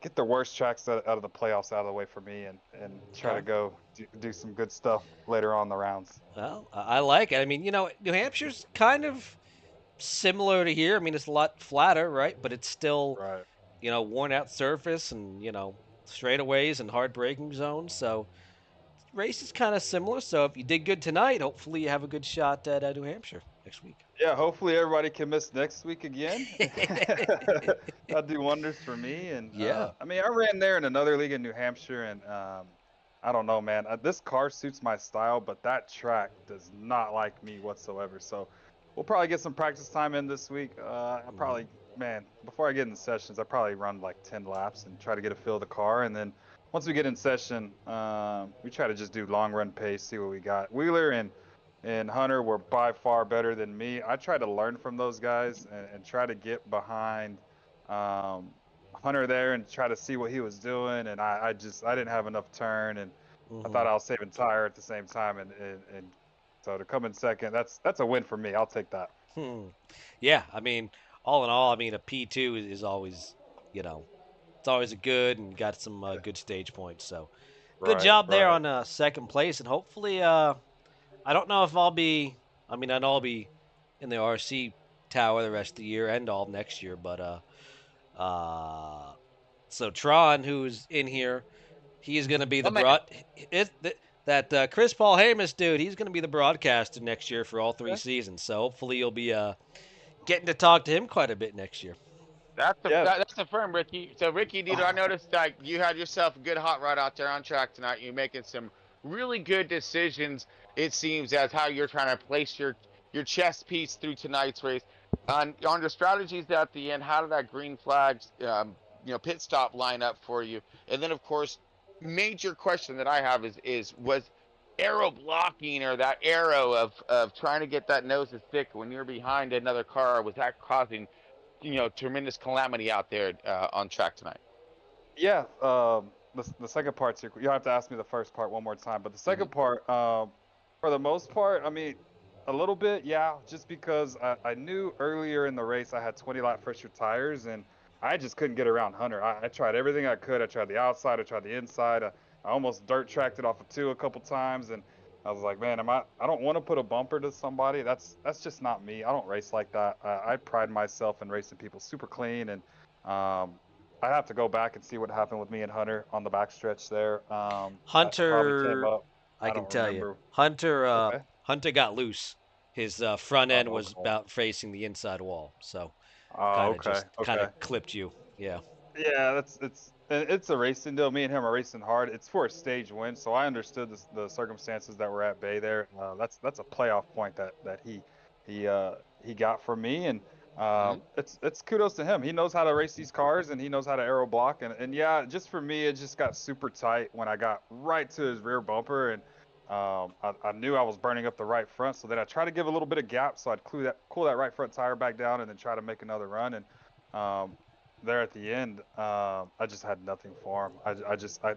[SPEAKER 7] get the worst tracks out of the playoffs out of the way for me, and try to go do some good stuff later on in the rounds.
[SPEAKER 1] Well, I like it. I mean, you know, New Hampshire's kind of similar to here. I mean, it's a lot flatter, right? But it's still, you know, worn out surface and, you know, straightaways and hard braking zones. So race is kind of similar. So if you did good tonight, hopefully you have a good shot at New Hampshire next week.
[SPEAKER 7] Yeah, hopefully everybody can miss next week again. That'd do wonders for me. And I mean, I ran there in another league in New Hampshire, and I don't know, man. This car suits my style, but that track does not like me whatsoever. So we'll probably get some practice time in this week. I probably, man, before I get in the sessions, I probably run like 10 laps and try to get a feel of the car. And then once we get in session, we try to just do long run pace, see what we got. Wheeler and Hunter were by far better than me. I tried to learn from those guys and try to get behind Hunter there and try to see what he was doing. And I didn't have enough turn, and I thought I was saving tire at the same time. And so to come in second, that's a win for me. I'll take that.
[SPEAKER 1] Yeah, I mean, all in all, I mean, a P2 is always, you know, it's always a good and got some good stage points. So good job there on second place. And hopefully, I don't know if I'll be, I mean, I know I'll be in the RC tower the rest of the year and all next year. But so Tron, who's in here, he is going to be the that Chris Paul Hamus dude. He's going to be the broadcaster next year for all 3 seasons. So hopefully you'll be getting to talk to him quite a bit next year.
[SPEAKER 4] That's a firm, Ricky. So Ricky, dude, I noticed that you had yourself a good hot rod out there on track tonight. You're making some really good decisions, it seems, as how you're trying to place your chess piece through tonight's race. On the strategies at the end, how did that green flag, pit stop line up for you? And then, of course, major question that I have is was aero blocking, or that arrow of trying to get that nose as thick when you're behind another car, was that causing tremendous calamity out there on track tonight?
[SPEAKER 7] Yeah, the second part, you'll have to ask me the first part one more time. But the second part, for the most part, I mean, a little bit, yeah, just because I knew earlier in the race I had 20 lap fresher tires, and I just couldn't get around Hunter. I tried everything I could. I tried the outside, I tried the inside. I almost dirt tracked it off of 2 a couple times, and I was like, man, I don't want to put a bumper to somebody. That's just not me. I don't race like that. I pride myself in racing people super clean, and I have to go back and see what happened with me and Hunter on the backstretch there.
[SPEAKER 1] Hunter, I can tell you, Hunter got loose. His front end was about facing the inside wall, so kind of clipped you. Yeah.
[SPEAKER 7] Yeah, it's a racing deal. Me and him are racing hard. It's for a stage win, so I understood the circumstances that were at bay there. That's a playoff point that he got from me, and it's kudos to him. He knows how to race these cars, and he knows how to aero block. And yeah, just for me, it just got super tight when I got right to his rear bumper, and I knew I was burning up the right front. So then I tried to give a little bit of gap, so I'd cool that right front tire back down, and then try to make another run. And there at the end, I just had nothing for him.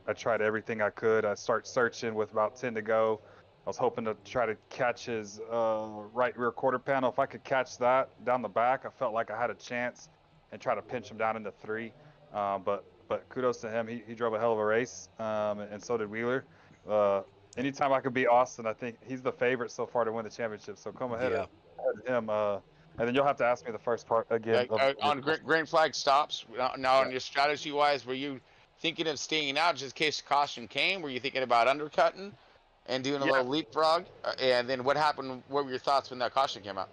[SPEAKER 7] I tried everything I could. I start searching with about 10 to go. I was hoping to try to catch his right rear quarter panel. If I could catch that down the back, I felt like I had a chance, and try to pinch him down into 3. But kudos to him. He drove a hell of a race, and so did Wheeler. Anytime I could beat Austin, I think he's the favorite so far to win the championship. So come ahead of him. And then you'll have to ask me the first part again.
[SPEAKER 4] On green flag stops, now on your strategy-wise, were you thinking of staying out just in case the caution came? Were you thinking about undercutting and doing a little leapfrog? And then what happened? What were your thoughts when that caution came out?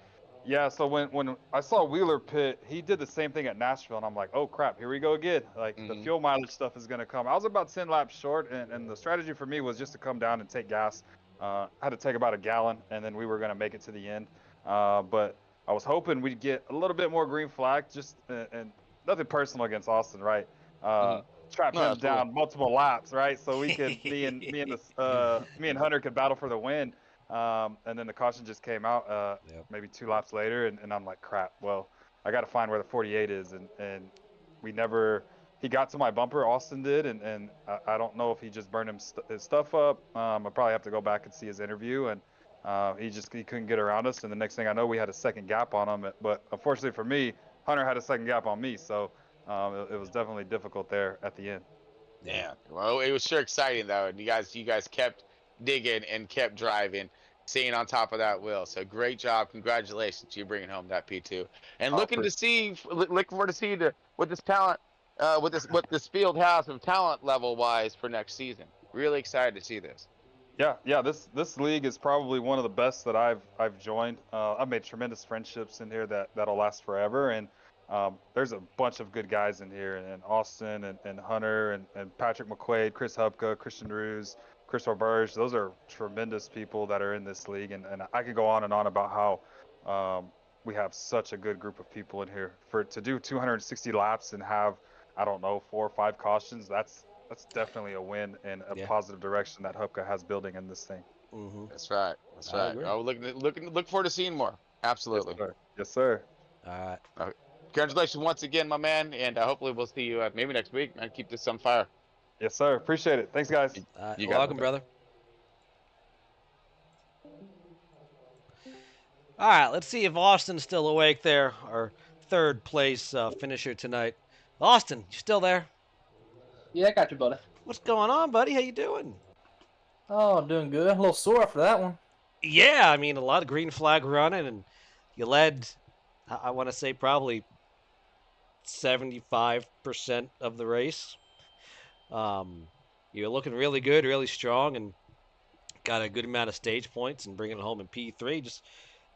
[SPEAKER 7] Yeah, so when I saw Wheeler pit, he did the same thing at Nashville, and I'm like, oh crap, here we go again. Like the fuel mileage stuff is gonna come. I was about 10 laps short, and the strategy for me was just to come down and take gas. I had to take about a gallon, and then we were gonna make it to the end. But I was hoping we'd get a little bit more green flag, just and nothing personal against Austin, right? Trap
[SPEAKER 4] No,
[SPEAKER 7] him
[SPEAKER 4] absolutely.
[SPEAKER 7] down multiple laps, right? So we could me and Hunter could battle for the win. And then the caution just came out maybe 2 laps later, and I'm like, crap. Well, I got to find where the 48 is, and we never. He got to my bumper, Austin did, and I don't know if he just burned his stuff up. I probably have to go back and see his interview, and he couldn't get around us. And the next thing I know, we had a second gap on him. But unfortunately for me, Hunter had a second gap on me, so it was definitely difficult there at the end.
[SPEAKER 4] Yeah. Well, it was sure exciting though, and you guys kept digging and kept driving, staying on top of that wheel. So great job, congratulations to you bringing home that P2. And looking forward to see what this talent, what this field has of talent level wise for next season. Really excited to see this.
[SPEAKER 7] Yeah. This league is probably one of the best that I've joined. I've made tremendous friendships in here that'll last forever, and there's a bunch of good guys in here, and Austin and Hunter and Patrick McQuaid, Chris Hubka, Christian Ruse, Chris Auberge. Those are tremendous people that are in this league, and I could go on and on about how we have such a good group of people in here. To do 260 laps and have, I don't know, 4 or 5 cautions, that's definitely a win and a positive direction that Hubka has building in this thing.
[SPEAKER 4] That's right. That's right. Oh, look forward to seeing more. Absolutely.
[SPEAKER 7] Yes, sir.
[SPEAKER 1] All right.
[SPEAKER 4] Congratulations once again, my man, and hopefully we'll see you maybe next week and keep this on fire.
[SPEAKER 7] Yes, sir. Appreciate it. Thanks, guys.
[SPEAKER 1] You're welcome, brother. All right, let's see if Austin's still awake there, our third place finisher tonight. Austin, you still there?
[SPEAKER 8] Yeah, I got you, buddy.
[SPEAKER 1] What's going on, buddy? How you doing?
[SPEAKER 8] Oh, doing good. A little sore after that one.
[SPEAKER 1] Yeah, I mean, a lot of green flag running, and you led, I want to say, probably 75% of the race. You're looking really good, really strong, and got a good amount of stage points and bringing it home in P3. Just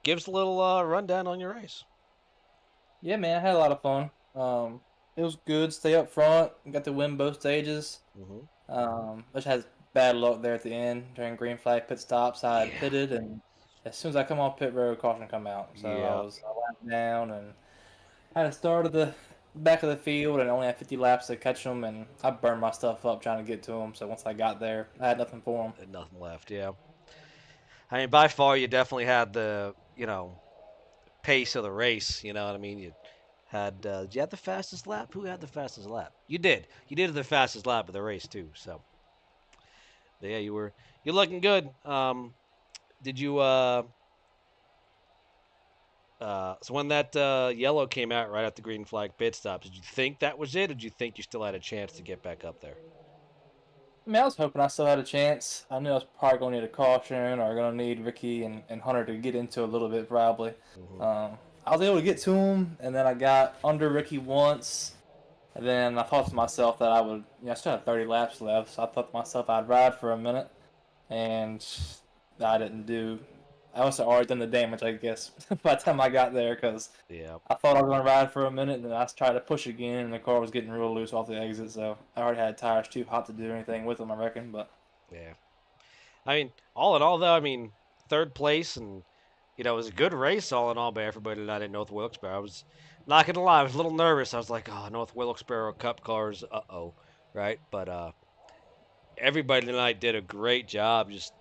[SPEAKER 1] give us a little rundown on your race.
[SPEAKER 8] Yeah, man, I had a lot of fun. It was good. Stay up front. Got to win both stages. Just had bad luck there at the end during green flag pit stops. I had pitted, and as soon as I come off pit road, caution come out. So I was down and had to start at the back of the field and only had 50 laps to catch them, and I burned my stuff up trying to get to them. So once I got there, I had nothing for them.
[SPEAKER 1] Had nothing left. Yeah. I mean, by far, you definitely had the pace of the race. You know what I mean? You had did you have the fastest lap? Who had the fastest lap? You did. You did the fastest lap of the race too. So, but yeah, you're looking good. Did you so when that yellow came out right at the green flag pit stop, did you think that was it, or did you think you still had a chance to get back up there?
[SPEAKER 8] I mean, I was hoping I still had a chance. I knew I was probably going to need a caution or going to need Ricky and Hunter to get into a little bit probably. I was able to get to him, and then I got under Ricky once. And then I thought to myself that I would, I still had 30 laps left, so I thought to myself I'd ride for a minute. And I didn't do. I must have already done the damage, I guess, by the time I got there, because I thought I was going to ride for a minute, and then I tried to push again, and the car was getting real loose off the exit, so I already had tires too hot to do anything with them, I reckon, but...
[SPEAKER 1] Yeah. I mean, all in all, though, I mean, third place, and, it was a good race all in all by everybody tonight at North Wilkesboro. I was, not going to lie, I was a little nervous. I was like, oh, North Wilkesboro Cup cars, uh-oh, right? But everybody tonight did a great job, just,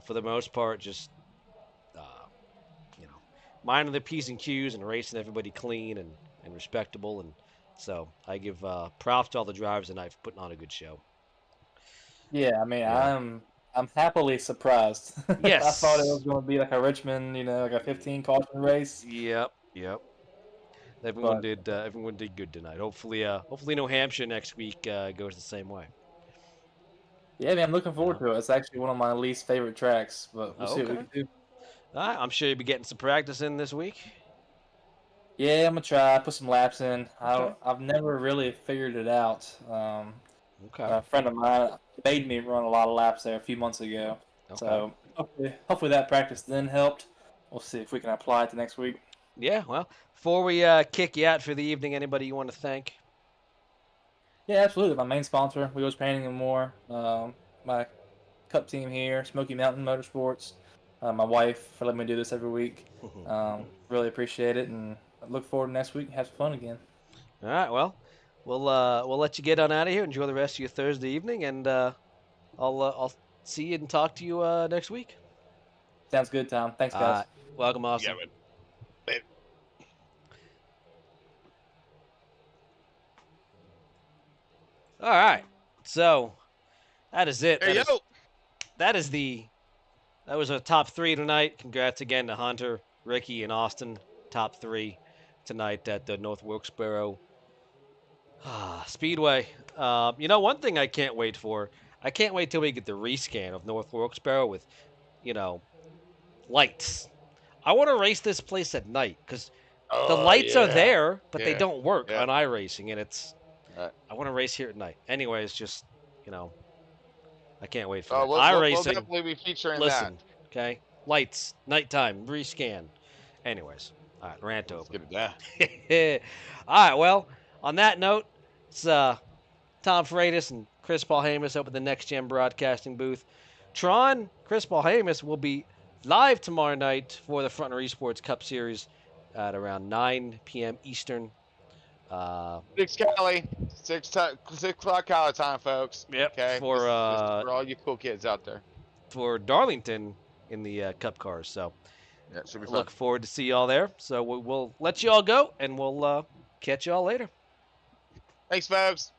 [SPEAKER 1] for the most part, just, minding the P's and Q's and racing everybody clean and respectable. And so I give props to all the drivers tonight for putting on a good show.
[SPEAKER 8] Yeah, I mean, I'm happily surprised.
[SPEAKER 1] Yes.
[SPEAKER 8] I thought it was going to be like a Richmond, like a 15 caution race.
[SPEAKER 1] Yep. Everyone did good tonight. Hopefully New Hampshire next week goes the same way.
[SPEAKER 8] Yeah, man, I'm looking forward to it. It's actually one of my least favorite tracks, but we'll see what we can do.
[SPEAKER 1] All right, I'm sure you'll be getting some practice in this week.
[SPEAKER 8] Yeah, I'm going to try, put some laps in. I've never really figured it out. A friend of mine made me run a lot of laps there a few months ago. So hopefully that practice then helped. We'll see if we can apply it to next week.
[SPEAKER 1] Yeah, well, before we kick you out for the evening, anybody you want to thank?
[SPEAKER 8] Yeah, absolutely. My main sponsor, Wheels Painting and More. My Cup team here, Smoky Mountain Motorsports. my wife for letting me do this every week. Really appreciate it, and I look forward to next week. Have some fun again.
[SPEAKER 1] All right, well, we'll let you get on out of here. Enjoy the rest of your Thursday evening, and I'll see you and talk to you next week.
[SPEAKER 8] Sounds good, Tom. Thanks, guys.
[SPEAKER 1] Welcome, Austin.
[SPEAKER 4] Yeah, but
[SPEAKER 1] All right, so that is it.
[SPEAKER 4] there you go.
[SPEAKER 1] That was our top 3 tonight. Congrats again to Hunter, Ricky, and Austin. Top 3 tonight at the North Wilkesboro Speedway. One thing I can't wait for. I can't wait till we get the rescan of North Wilkesboro with, lights. I want to race this place at night because the lights are there, but they don't work on iRacing, and it's. I want to race here at night. Anyways, just I can't wait for that. iRacing.
[SPEAKER 4] We'll definitely be featuring
[SPEAKER 1] listen,
[SPEAKER 4] that.
[SPEAKER 1] Okay, lights, nighttime, rescan. Anyways, all right, rant over.
[SPEAKER 4] Let's get it down.
[SPEAKER 1] All right, well, on that note, it's Tom Freitas and Chris Paul Hamus up at the Next Gen Broadcasting booth. Tron, Chris Paul Hamus will be live tomorrow night for the Front Runner Esports Cup Series at around 9 p.m. Eastern.
[SPEAKER 4] 6 o'clock Cali time, folks.
[SPEAKER 1] Yep.
[SPEAKER 4] Okay.
[SPEAKER 1] For
[SPEAKER 4] for all you cool kids out there.
[SPEAKER 1] For Darlington in the Cup cars. So
[SPEAKER 4] yeah, should be fun.
[SPEAKER 1] Look forward to see y'all there. So we'll let you all go, and we'll catch y'all later.
[SPEAKER 4] Thanks, folks.